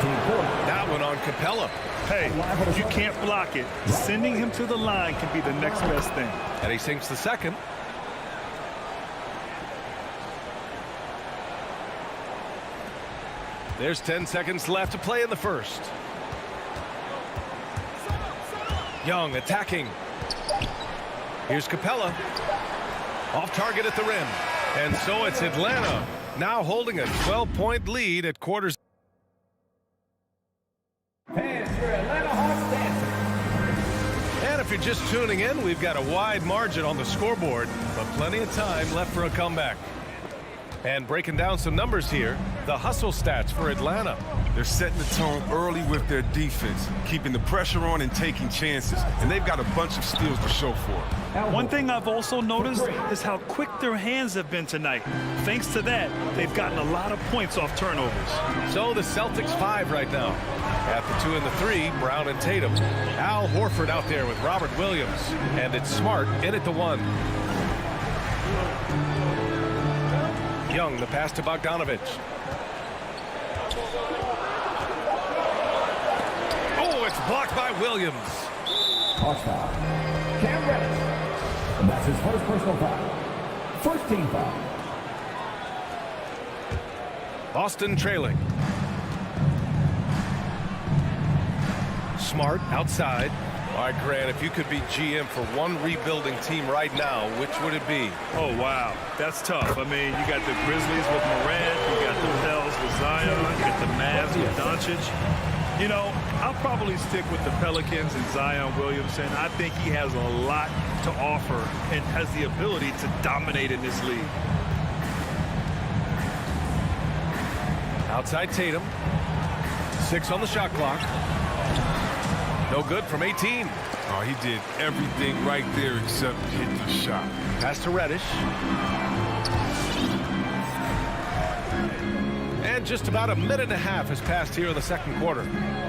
That one on Capella. Hey, if you can't block it, sending him to the line can be the next best thing. And he sinks the second. There's 10 seconds left to play in the first. Young attacking. Here's Capella. Off target at the rim. And so it's Atlanta now holding a 12-point lead at quarters. Fans for Atlanta Hawks dancing. And if you're just tuning in, we've got a wide margin on the scoreboard, but plenty of time left for a comeback. And breaking down some numbers here, the hustle stats for Atlanta. They're setting the tone early with their defense, keeping the pressure on and taking chances. And they've got a bunch of steals to show for it. One thing I've also noticed is how quick their hands have been tonight. Thanks to that, they've gotten a lot of points off turnovers. So the Celtics 5 right now. At the 2 and the 3, Brown and Tatum. Al Horford out there with Robert Williams. And it's Smart in at the 1. Young, the pass to Bogdanovich. Oh, it's blocked by Williams. Hawks foul. Cam Reddish. And that's his first personal foul. First team foul. Boston trailing. Smart outside. All right, Grant, if you could be GM for one rebuilding team right now, which would it be? Oh, wow. That's tough. I mean, you got the Grizzlies with Morant. You got the Pels with Zion. You got the Mavs with Doncic. You know, I'll probably stick with the Pelicans and Zion Williamson. I think he has a lot to offer and has the ability to dominate in this league. Outside Tatum. 6 on the shot clock. No good from 18. Oh, he did everything right there except hit the shot. Pass to Reddish. And just about a minute and a half has passed here in the second quarter.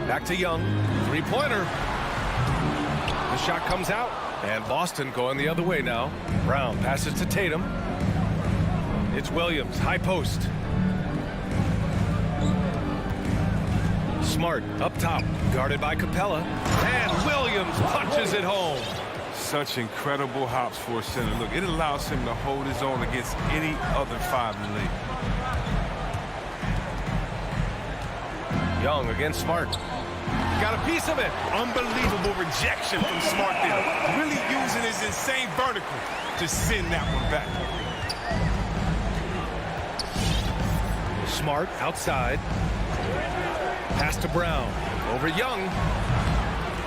Back to Young. 3-pointer. The shot comes out. And Boston going the other way now. Brown passes to Tatum. It's Williams. High post. Smart up top, guarded by Capella, and Williams punches it home. Such incredible hops for a center. Look, it allows him to hold his own against any other 5 in the league. Young against Smart. Got a piece of it. Unbelievable rejection from Smart there. Really using his insane vertical to send that one back. Smart outside. Pass to Brown. Over Young.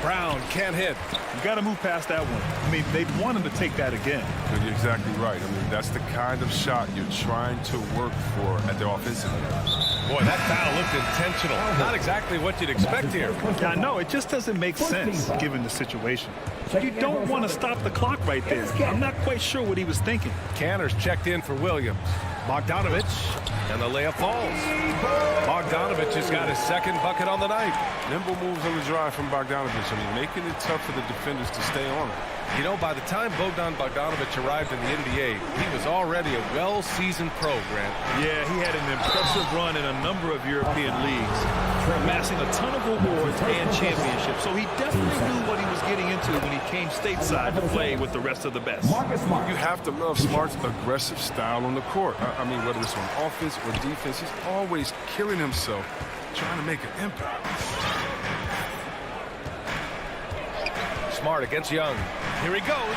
Brown can't hit. You got to move past that one. I mean, they want him to take that again. You're exactly right. I mean, that's the kind of shot you're trying to work for at the offensive end. Boy, that foul looked intentional. Not exactly what you'd expect here. I know. It just doesn't make sense given the situation. You don't want to stop the clock right there. I'm not quite sure what he was thinking. Canner's checked in for Williams. Bogdanovich, and the layup falls. Bogdanovich has got his second bucket on the night. Nimble moves on the drive from Bogdanovich. I mean, making it tough for the defenders to stay on him. You know, by the time Bogdan Bogdanovich arrived in the NBA, he was already a well-seasoned pro, Grant. Yeah, he had an impressive run in a number of European leagues, amassing a ton of awards and championships. So he definitely knew what he was getting into when he came stateside to play with the rest of the best. You have to love Smart's aggressive style on the court. I mean, whether it's on offense or defense, he's always killing himself trying to make an impact. Smart against Young. Here he goes.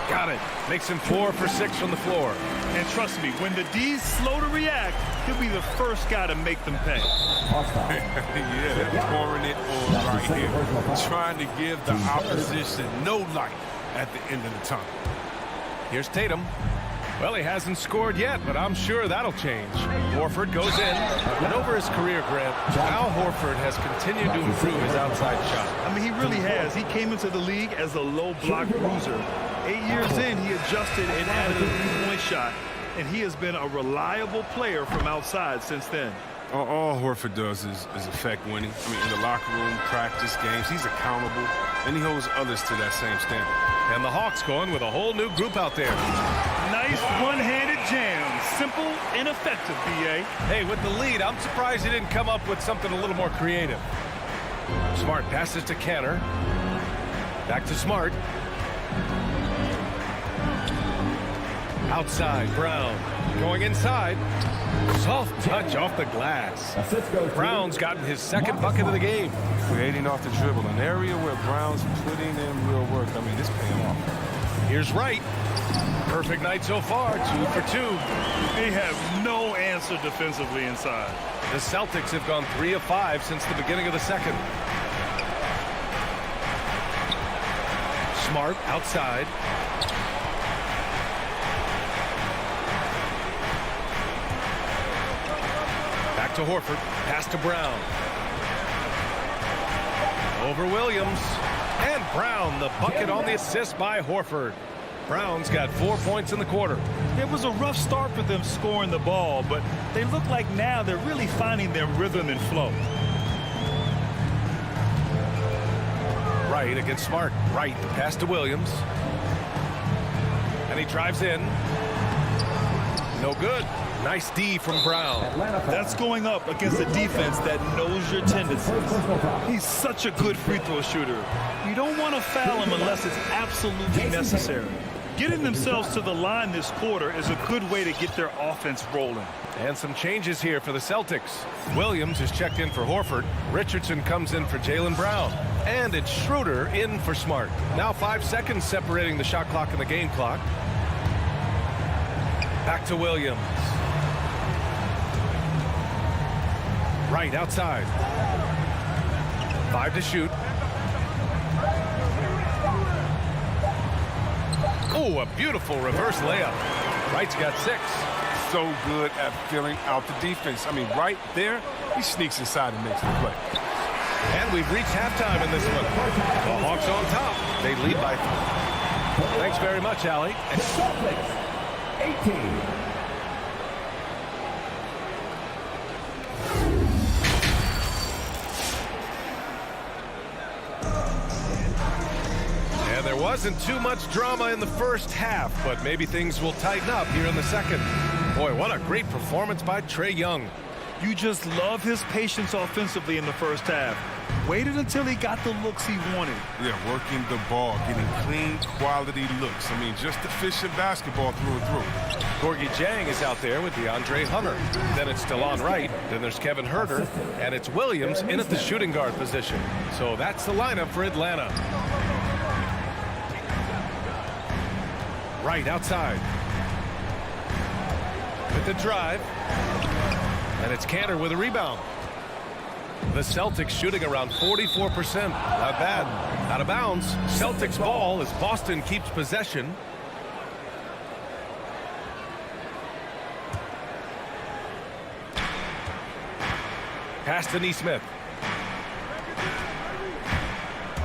Got it. Makes him 4 for 6 from the floor. And trust me, when the D's slow to react, he'll be the first guy to make them pay. Yeah, they're pouring it on right here. Trying to give the opposition no light at the end of the tunnel. Here's Tatum. Well, he hasn't scored yet, but I'm sure that'll change. Horford goes in. And over his career, Grant, Al Horford has continued to improve his outside shot. I mean, he really has. He came into the league as a low block bruiser. 8 years in, he adjusted and added a three-point shot, and he has been a reliable player from outside since then. All Horford does is affect winning. I mean, in the locker room, practice, games, he's accountable, and he holds others to that same standard. And the Hawks going with a whole new group out there. Nice one-handed jam. Simple and effective, B.A. Hey, with the lead, I'm surprised he didn't come up with something a little more creative. Smart passes to Canner. Back to Smart. Outside, Brown. Going inside. Soft touch off the glass. Brown's gotten his second bucket of the game. Creating off the dribble, an area where Brown's putting in real work. I mean, it's paying off. Here's Wright. Perfect night so far, 2 for 2. They have no answer defensively inside. The Celtics have gone 3 of 5 since the beginning of the second. Smart outside. Back to Horford. Pass to Brown. Over Williams. And Brown, the bucket on the assist by Horford. Brown's got 4 points in the quarter. It was a rough start for them scoring the ball, but they look like now they're really finding their rhythm and flow. Wright against Smart. Wright, pass to Williams. And he drives in. No good. Nice D from Brown. That's going up against a defense that knows your tendencies. He's such a good free throw shooter. You don't want to foul him unless it's absolutely necessary. Getting themselves to the line this quarter is a good way to get their offense rolling. And some changes here for the Celtics. Williams is checked in for Horford. Richardson comes in for Jaylen Brown. And it's Schroeder in for Smart. Now 5 seconds separating the shot clock and the game clock. Back to Williams. Right outside. 5 to shoot. Oh, a beautiful reverse layup. Wright's got 6. So good at filling out the defense. I mean, right there, he sneaks inside and makes the play. And we've reached halftime in this one. The Hawks on top. They lead by 3. Thanks very much, Allie. 18. There wasn't too much drama in the first half, but maybe things will tighten up here in the second. Boy, what a great performance by Trae Young. You just love his patience offensively in the first half. Waited until he got the looks he wanted. Yeah, working the ball, getting clean, quality looks. I mean, just efficient basketball through and through. Gorgie Jang is out there with DeAndre Hunter. Then it's DeLon Wright. Then there's Kevin Huerter. And it's Williams in at the shooting guard position. So that's the lineup for Atlanta. Right outside. With the drive. And it's Cantor with a rebound. The Celtics shooting around 44%. Not bad. Out of bounds. Celtics ball as Boston keeps possession. Pass to Nesmith.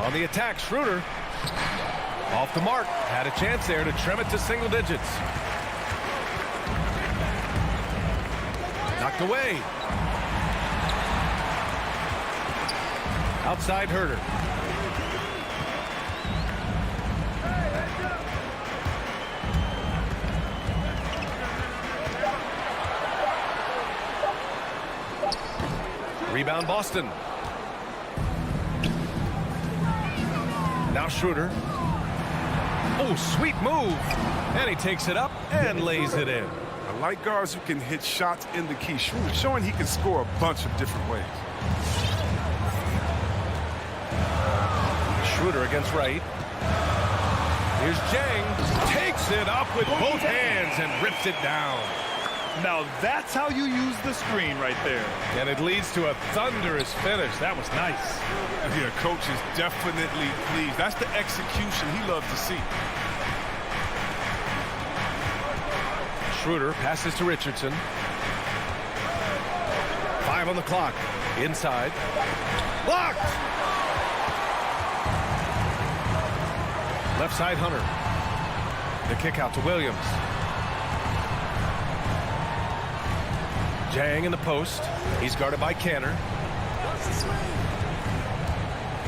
On the attack, Schroeder. Off the mark. Had a chance there to trim it to single digits. Knocked away. Outside Herder. Rebound Boston. Now Schroeder. Oh, sweet move. And he takes it up and lays it in. I like guards who can hit shots in the key. Schroeder showing he can score a bunch of different ways. Schroeder against Wright. Here's Jang. Takes it up with both hands and rips it down. Now that's how you use the screen right there. And it leads to a thunderous finish. That was nice. Yeah, coach is definitely pleased. That's the execution he loves to see. Schroeder passes to Richardson. 5 on the clock. Inside. Blocked! Left side Hunter. The kick out to Williams. Jang in the post. He's guarded by Canner.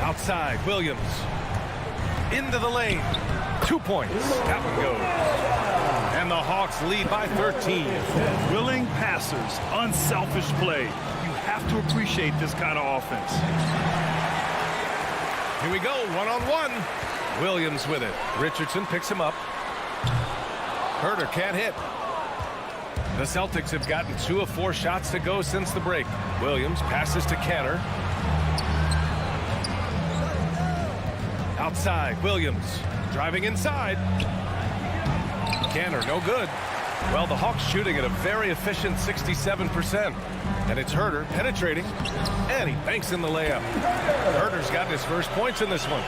Outside, Williams. Into the lane. 2 points. That one goes. And the Hawks lead by 13. Willing passers, unselfish play. You have to appreciate this kind of offense. Here we go, one-on-one. Williams with it. Richardson picks him up. Herder can't hit. The Celtics have gotten 2 of 4 shots to go since the break. Williams passes to Canner. Outside, Williams driving inside. Canner, no good. Well, the Hawks shooting at a very efficient 67%. And it's Herder penetrating. And he banks in the layup. Herder's gotten his first points in this one.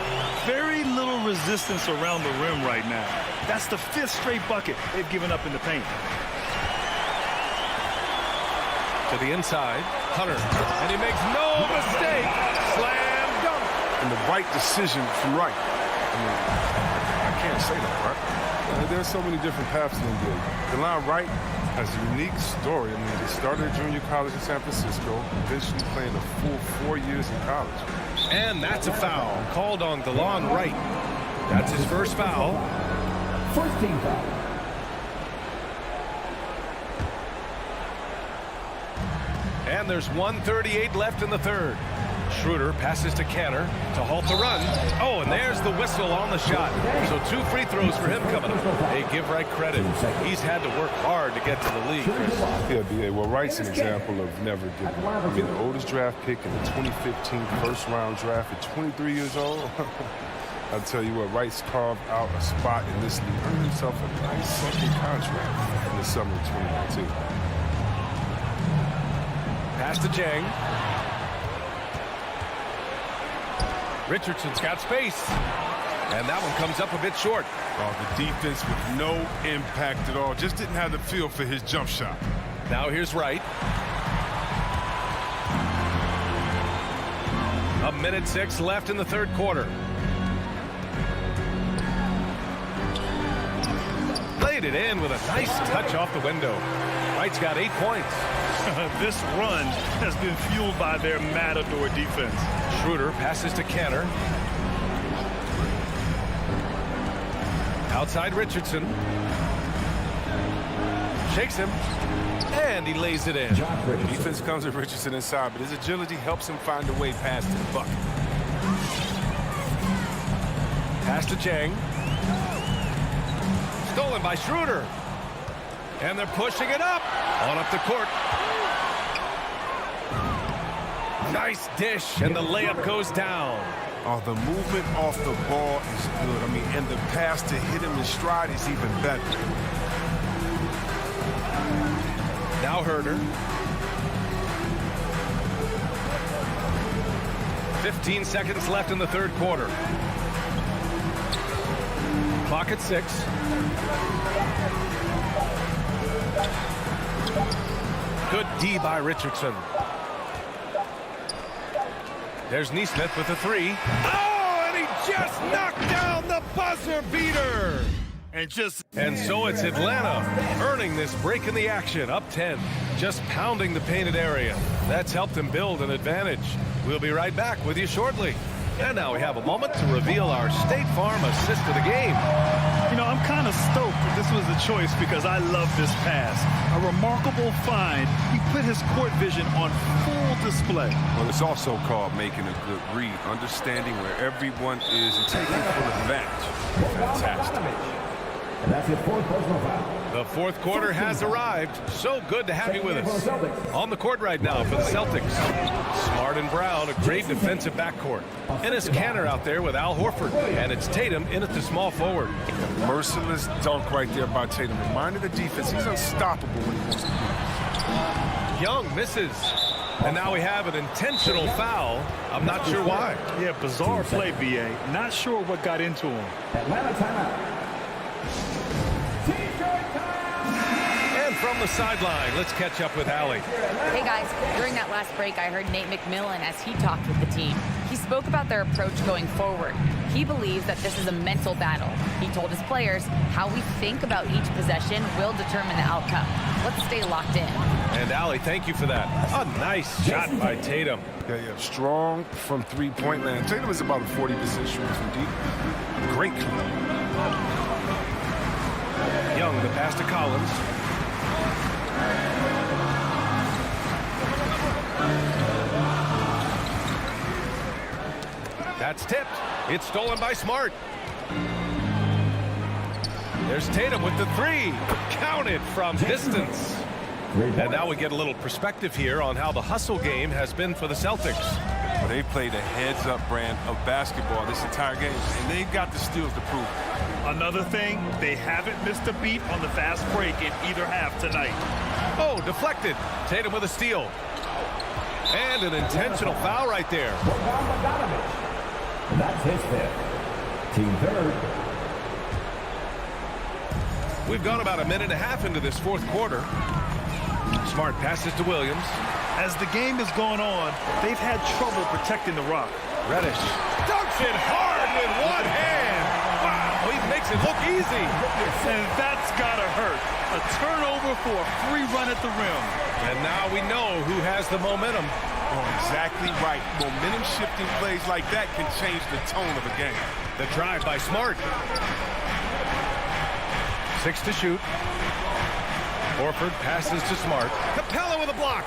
Very little resistance around the rim right now. That's the 5th straight bucket they've given up in the paint. To the inside, Hunter, and he makes no mistake. Slam dunk. And the right decision from Wright. I mean, I can't say that, right? There's so many different paths in the NBA. DeLon Wright has a unique story. I mean, he started at junior college in San Francisco, eventually playing a full 4 years in college. And that's a foul called on DeLon Wright. That's his first foul. First team foul. And there's 1:38 left in the third. Schroeder passes to Canner to halt the run. Oh, and there's the whistle on the shot. So 2 free throws for him coming up. Hey, give Wright credit. He's had to work hard to get to the league, Chris. Yeah, well, Wright's an example of never giving up. I mean, the oldest draft pick in the 2015 first-round draft at 23 years old. I'll tell you what, Wright's carved out a spot in this league. Earned himself a nice second contract in the summer of 2019. Pass to Jang. Richardson's got space. And that one comes up a bit short. Oh, the defense with no impact at all. Just didn't have the feel for his jump shot. Now here's Wright. 1:06 left in the third quarter. Laid it in with a nice touch off the window. Wright's got 8 points. This run has been fueled by their matador defense. Schroeder passes to Canner. Outside Richardson. Shakes him. And he lays it in. Defense comes with Richardson inside, but his agility helps him find a way past the bucket. Pass to Jang. Stolen by Schroeder. And they're pushing it up. On up the court. Nice dish, and the layup goes down. Oh, the movement off the ball is good. I mean, and the pass to hit him in stride is even better. Now Herder. 15 seconds left in the third quarter. Clock at 6. Good D by Richardson. There's Neesmith with a 3. Oh, and he just knocked down the buzzer beater. And so it's Atlanta earning this break in the action, up 10. just pounding the painted area. That's helped him build an advantage. We'll be right back with you shortly. And now we have a moment to reveal our State Farm assist of the game. You know, I'm kind of stoked that this was a choice because I love this pass. A remarkable find. He put his court vision on full display. Well, it's also called making a good read, understanding where everyone is and taking full advantage. Fantastic. And that's his fourth personal foul. The fourth quarter has arrived. So good to have you with us. On the court right now for the Celtics. Smart and Brown, a great defensive backcourt. And it's Canner out there with Al Horford. And it's Tatum in at the small forward. Merciless dunk right there by Tatum. Reminded the defense he's unstoppable when he wants to be. Young misses. And now we have an intentional foul. I'm not sure why. Yeah, bizarre play, BA. Not sure what got into him. Atlanta timeout. And from the sideline, let's catch up with Allie. Hey guys, during that last break, I heard Nate McMillan as he talked with the team. He spoke about their approach going forward. He believes that this is a mental battle. He told his players how we think about each possession will determine the outcome. Let's stay locked in. And Allie, thank you for that. A nice shot by Tatum. Yeah, strong from three-point land. Tatum is about a 40% shooter from deep. Great clean. Young, the pass to Collins. That's tipped. It's stolen by Smart. There's Tatum with the three. Counted from distance. And now we get a little perspective here on how the hustle game has been for the Celtics. Well, they played a heads-up brand of basketball this entire game, and they've got the steals to prove it. Another thing, they haven't missed a beat on the fast break in either half tonight. Oh, deflected. Tatum with a steal. And an intentional foul right there. That's his fifth. Team third. We've gone about a minute and a half into this fourth quarter. Smart passes to Williams. As the game has gone on, they've had trouble protecting the rock. Reddish dunks it hard with one hand. Wow, he makes it look easy. And that's gotta hurt. A turnover for a free run at the rim. And now we know who has the momentum. Oh, exactly right. Momentum-shifting plays like that can change the tone of a game. The drive by Smart. 6 to shoot. Horford passes to Smart. Capella with a block.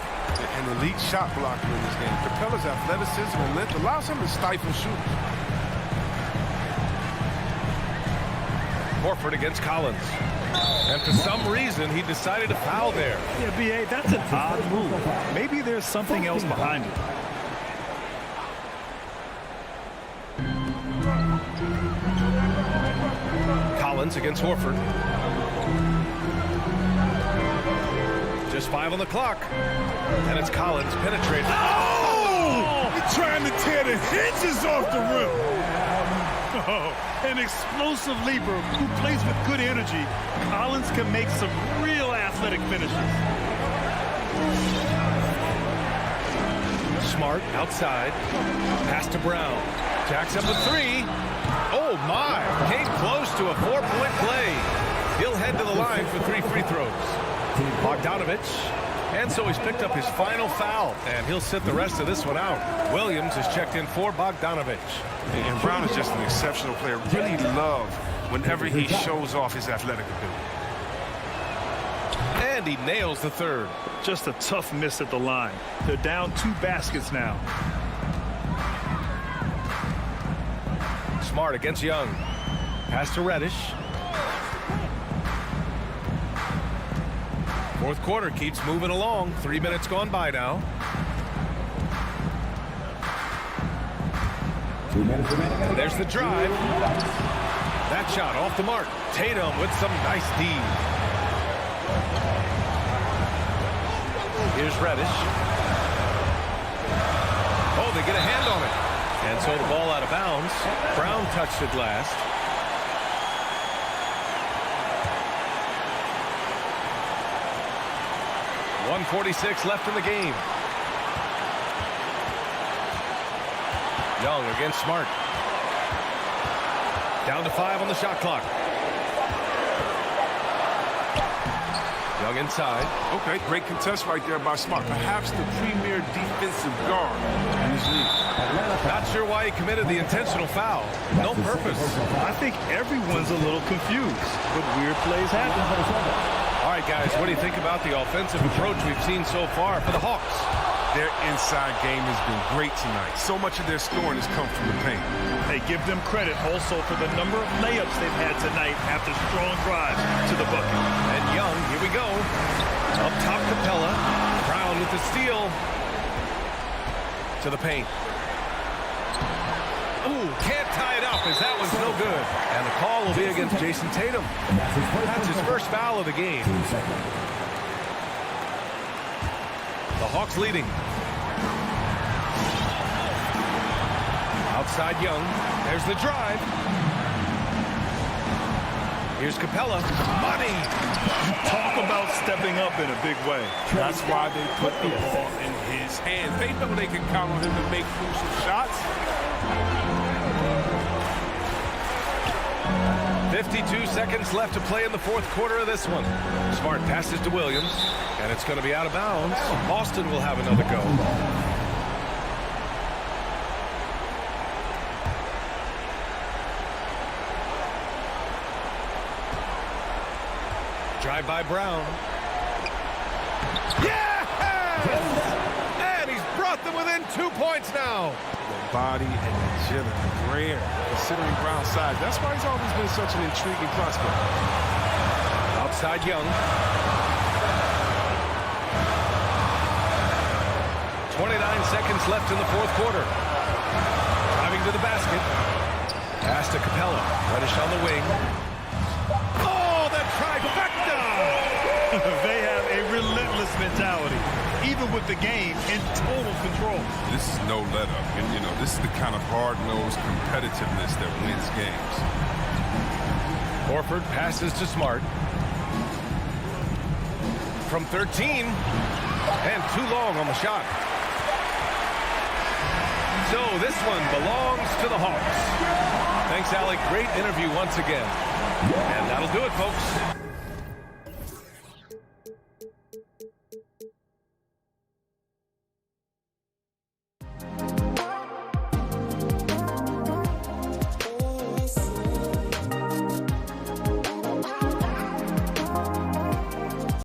An elite shot blocker in this game. Capella's athleticism and length allows him to stifle shooters. Horford against Collins. And for some reason, he decided to foul there. Yeah, B.A., that's an odd move. Maybe there's something else behind it. Collins against Horford. Just 5 on the clock. And it's Collins penetrating. Oh! He's trying to tear the hinges off the rim. Oh, an explosive leaper who plays with good energy. Collins can make some real athletic finishes. Smart outside. Pass to Brown. Jacks up a three. Oh, my. Came close to a 4-point play. He'll head to the line for 3 free throws. Bogdanovich. And so he's picked up his final foul, and he'll sit the rest of this one out. Williams is checked in for Bogdanovich. And Brown is just an exceptional player. Really love whenever he shows off his athletic ability. And he nails the third. Just a tough miss at the line. They're down 2 baskets now. Smart against Young. Pass to Reddish. Fourth quarter keeps moving along. 3 minutes gone by now. 2 minutes remaining. There's the drive. That shot off the mark. Tatum with some nice D. Here's Reddish. Oh, they get a hand on it. And so the ball out of bounds. Brown touched it last. .146 left in the game. Young against Smart. Down to 5 on the shot clock. Young inside. Okay, great contest right there by Smart. Perhaps the premier defensive guard in this league. Not sure why he committed the intentional foul. No purpose. I think everyone's a little confused, but weird plays happen. All right, guys, what do you think about the offensive approach we've seen so far for the Hawks? Their inside game has been great tonight. So much of their scoring has come from the paint. Hey, give them credit also for the number of layups they've had tonight after strong drives to the bucket. And Young, here we go. Up top, Capella. Brown with the steal. To the paint. Ooh, can't tie it up as that one's no good. And the call will be against Jason Tatum. That's his first foul of the game. The Hawks leading. Outside Young. There's the drive. Here's Capella. Money. Talk about stepping up in a big way. That's why they put the ball in his hands. They know they can count on him to make crucial shots. 52 seconds left to play in the fourth quarter of this one. Smart passes to Williams, and it's going to be out of bounds. Boston will have another go. Drive by Brown. Yes! And he's brought them within 2 points now. Body and agility, rare considering Brown's size. That's why he's always been such an intriguing prospect. Outside Young. 29 seconds left in the fourth quarter. Driving to the basket. Pass to Capella. Reddish on the wing. Oh, that trifecta! They have a relentless mentality, even with the game in total control. This is no let up. And, you know, this is the kind of hard-nosed competitiveness that wins games. Horford passes to Smart. From 13. And too long on the shot. So this one belongs to the Hawks. Thanks, Alec. Great interview once again. And that'll do it, folks.